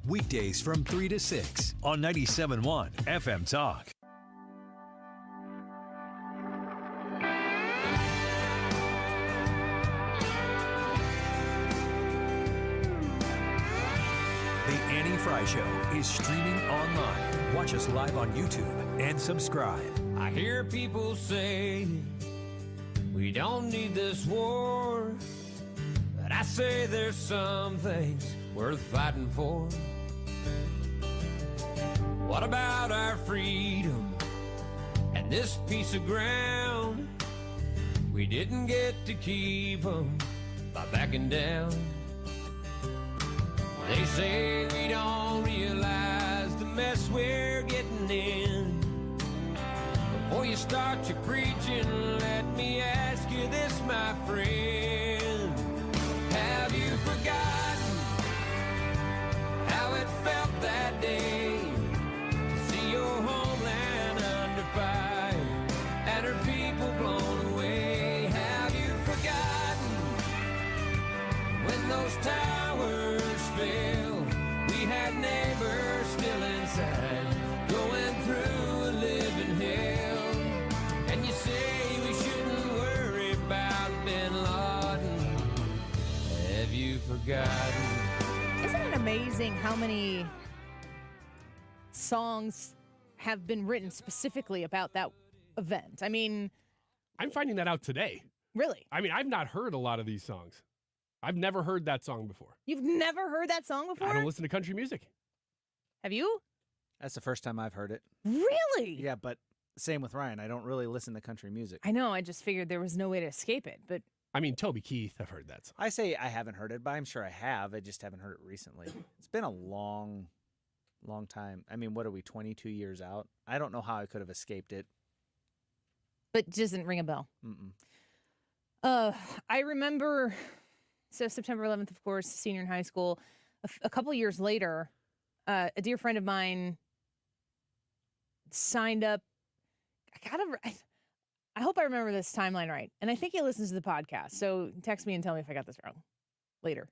Weekdays from 3 to 6 on 97.1 FM Talk. The Annie Frey Show is streaming online. Watch us live on YouTube and subscribe. I hear people say we don't need this war, but I say there's some things worth fighting for. What about our freedom and this piece of ground? We didn't get to keep them by backing down. They say we don't realize the mess we're getting in. Before you start your preaching, let me ask you this, my friend. Have you forgotten amazing how many songs have been written specifically about that event. I mean, I'm finding that out today. Really? I mean, I've not heard a lot of these songs. I've never heard that song before. You've never heard that song before? I don't listen to country music. Have you? That's the first time I've heard it. Really? Yeah, but same with Ryan. I don't really listen to country music. I know. I just figured there was no way to escape it. But I mean, Toby Keith, I've heard that song. I say I haven't heard it, but I'm sure I have. I just haven't heard it recently. It's been a long time. I mean, what are we, 22 years out? I don't know how I could have escaped it. But it doesn't ring a bell. I remember, so September 11th, of course, senior in high school. A couple years later, a dear friend of mine signed up. I hope I remember this timeline right. And I think he listens to the podcast. So text me and tell me if I got this wrong later.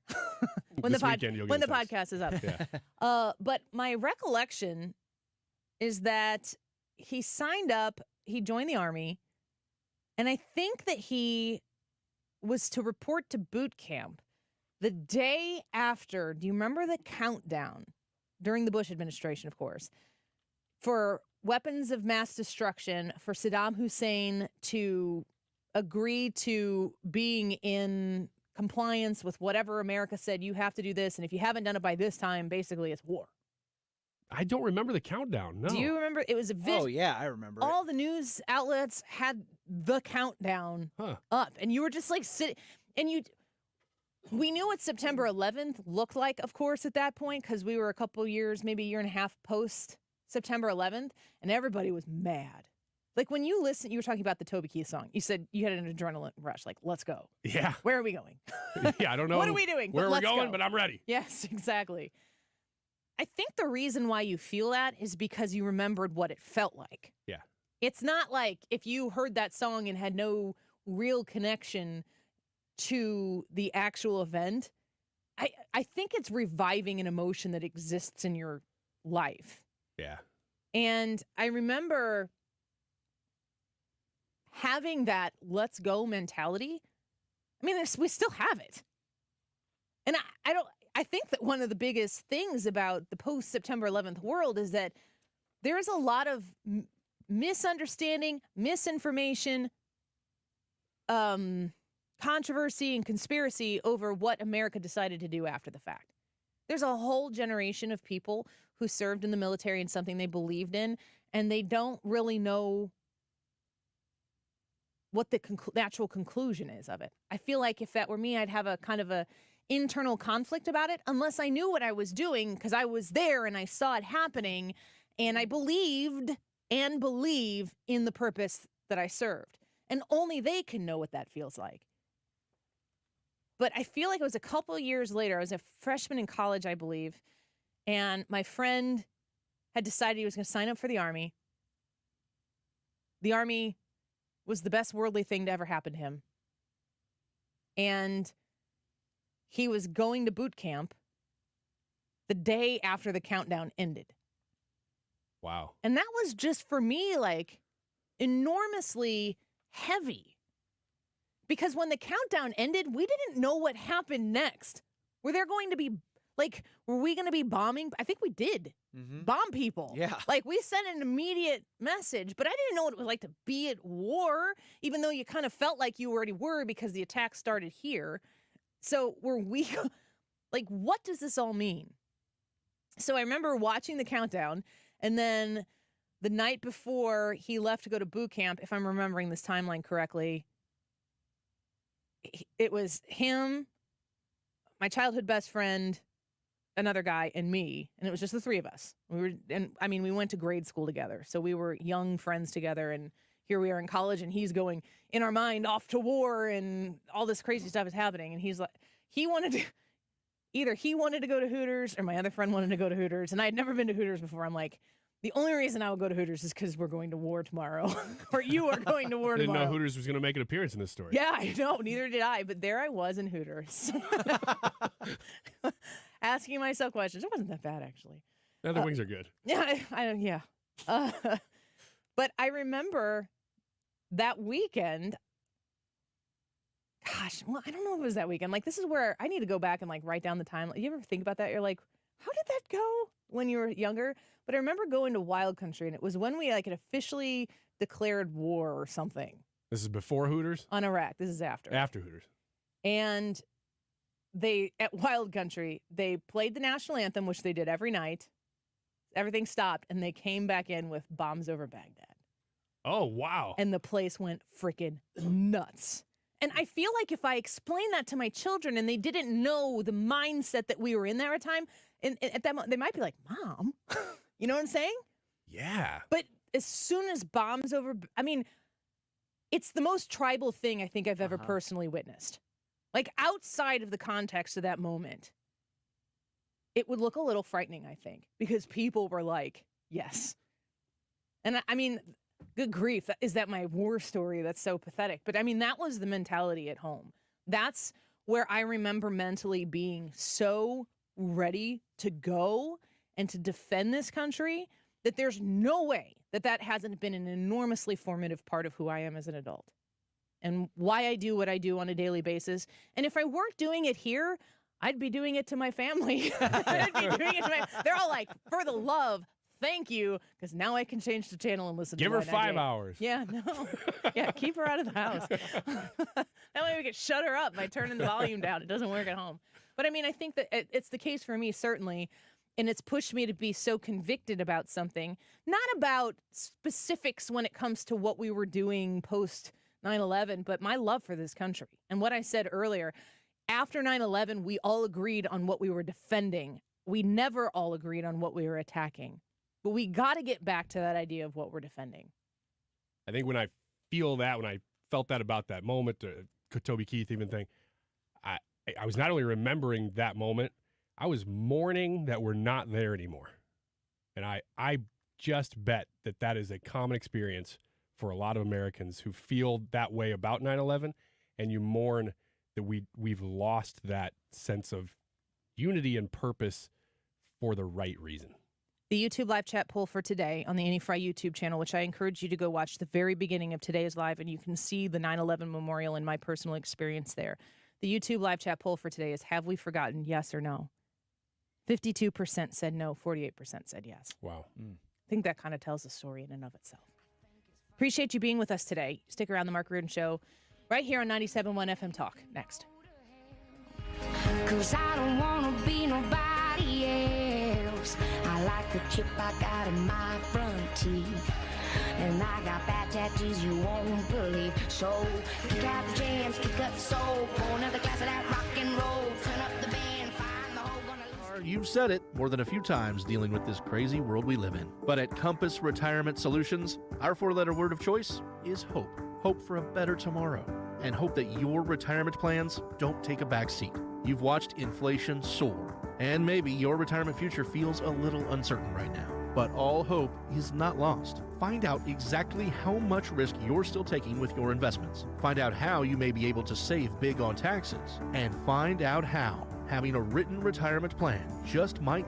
when This the weekend you'll get when the a text. podcast is up. Yeah. But my recollection is that he signed up, he joined the Army, and I think that he was to report to boot camp the day after. Do you remember the countdown during the Bush administration, of course, for weapons of mass destruction, for Saddam Hussein to agree to being in compliance with whatever America said, you have to do this, and if you haven't done it by this time, basically it's war. I don't remember the countdown. No. Do you remember? It was a Oh, yeah, I remember. all the news outlets had the countdown up, and you were just like sitting, and we knew what September 11th looked like, of course, at that point, because we were a couple years, maybe a year and a half post September 11th, and everybody was mad. Like when you listen, you were talking about the Toby Keith song. You said you had an adrenaline rush, like, let's go. Yeah. Where are we going? Yeah, I don't know. What are we doing? Where But we're let's going, go. but I'm ready. Yes, exactly. I think the reason why you feel that is because you remembered what it felt like. Yeah. It's not like if you heard that song and had no real connection to the actual event. I think it's reviving an emotion that exists in your life. Yeah. And I remember having that let's go mentality. I mean, we still have it. And I think that one of the biggest things about the post-September 11th world is that there is a lot of misunderstanding, misinformation, controversy, and conspiracy over what America decided to do after the fact. There's a whole generation of people who served in the military in something they believed in, and they don't really know what the natural conclusion is of it. I feel like if that were me, I'd have a kind of a internal conflict about it, unless I knew what I was doing because I was there and I saw it happening, and I believed and believe in the purpose that I served. And only they can know what that feels like. But I feel like it was a couple of years later. I was a freshman in college, I believe, and my friend had decided he was going to sign up for the Army. The Army was the best worldly thing to ever happen to him. And he was going to boot camp the day after the countdown ended. Wow. And that was just for me, like, enormously heavy. Because when the countdown ended, we didn't know what happened next. Were there going to be, like, were we going to be bombing? I think we did. Bomb people. Yeah. Like, we sent an immediate message, but I didn't know what it was like to be at war, even though you kind of felt like you already were because the attack started here. So were we, like, what does this all mean? So I remember watching the countdown, and then the night before he left to go to boot camp, if I'm remembering this timeline correctly, it was him, my childhood best friend, another guy, and me, and it was just the three of us. We went to grade school together, so we were young friends together, and here we are in college, and he's going, in our mind, off to war, and all this crazy stuff is happening, and he's like, either he wanted to go to Hooters, or my other friend wanted to go to Hooters, and I had never been to Hooters before. I'm like, the only reason I would go to Hooters is because we're going to war tomorrow, or you are going to war Didn't tomorrow. know Hooters was going to make an appearance in this story. Yeah, I know. Neither did I. But there I was in Hooters, asking myself questions. It wasn't that bad, actually. Now the wings are good. Yeah, yeah. But I remember that weekend. Gosh, well, I don't know if it was that weekend. Like, this is where I need to go back and, like, write down the time. You ever think about that? You're like, how did that go when you were younger? But I remember going to Wild Country, and it was when we had officially declared war or something. This is before Hooters? On Iraq. This is after. After Hooters. And at Wild Country, they played the national anthem, which they did every night. Everything stopped, and they came back in with Bombs Over Baghdad. Oh, wow. And the place went freaking nuts. And I feel like if I explained that to my children and they didn't know the mindset that we were in there at the time, and at that moment, they might be like, Mom, you know what I'm saying? Yeah. But as soon as Bombs Over, it's the most tribal thing I think I've ever personally witnessed. Outside of the context of that moment, it would look a little frightening, I think, because people were like, yes. And good grief, is that my war story? That's so pathetic. But that was the mentality at home. That's where I remember mentally being so ready to go and to defend this country that there's no way that hasn't been an enormously formative part of who I am as an adult and why I do what I do on a daily basis. And if I weren't doing it here, I'd be doing it to my family. I'd be doing it to they're all like, for the love, thank you, because now I can change the channel and listen Give to her 5 hours. Yeah, no. Yeah, keep her out of the house. That way we can shut her up by turning the volume down. It doesn't work at home. But I think that it's the case for me, certainly. And it's pushed me to be so convicted about something, not about specifics when it comes to what we were doing post 9/11, but my love for this country. And what I said earlier, after 9/11, we all agreed on what we were defending. We never all agreed on what we were attacking. But we got to get back to that idea of what we're defending. I think when I felt that about that moment, Toby Keith even thing, I was not only remembering that moment, I was mourning that we're not there anymore. And I just bet that is a common experience for a lot of Americans who feel that way about 9/11, and you mourn that we've lost that sense of unity and purpose for the right reason. The YouTube live chat poll for today on the Annie Frey YouTube channel, which I encourage you to go watch the very beginning of today's live, and you can see the 9/11 memorial and my personal experience there. The YouTube live chat poll for today is, have we forgotten, yes or no? 52% said no, 48% said yes. Wow. I think that kind of tells the story in and of itself. Appreciate you being with us today. Stick around, The Mark Reardon Show, right here on 97.1 FM Talk. Next. 'Cause I don't want to be nobody else. I like the chip I got in my front teeth. And I got bad tattoos you won't believe. So kick out the jams, kick up the soul. Pour another glass of that rock and roll. Turn up the band, find the hole, gonna lose. You've said it more than a few times dealing with this crazy world we live in. But at Compass Retirement Solutions, our 4-letter word of choice is hope. Hope for a better tomorrow. And hope that your retirement plans don't take a back seat. You've watched inflation soar. And maybe your retirement future feels a little uncertain right now. But all hope is not lost. Find out exactly how much risk you're still taking with your investments. Find out how you may be able to save big on taxes. And find out how having a written retirement plan just might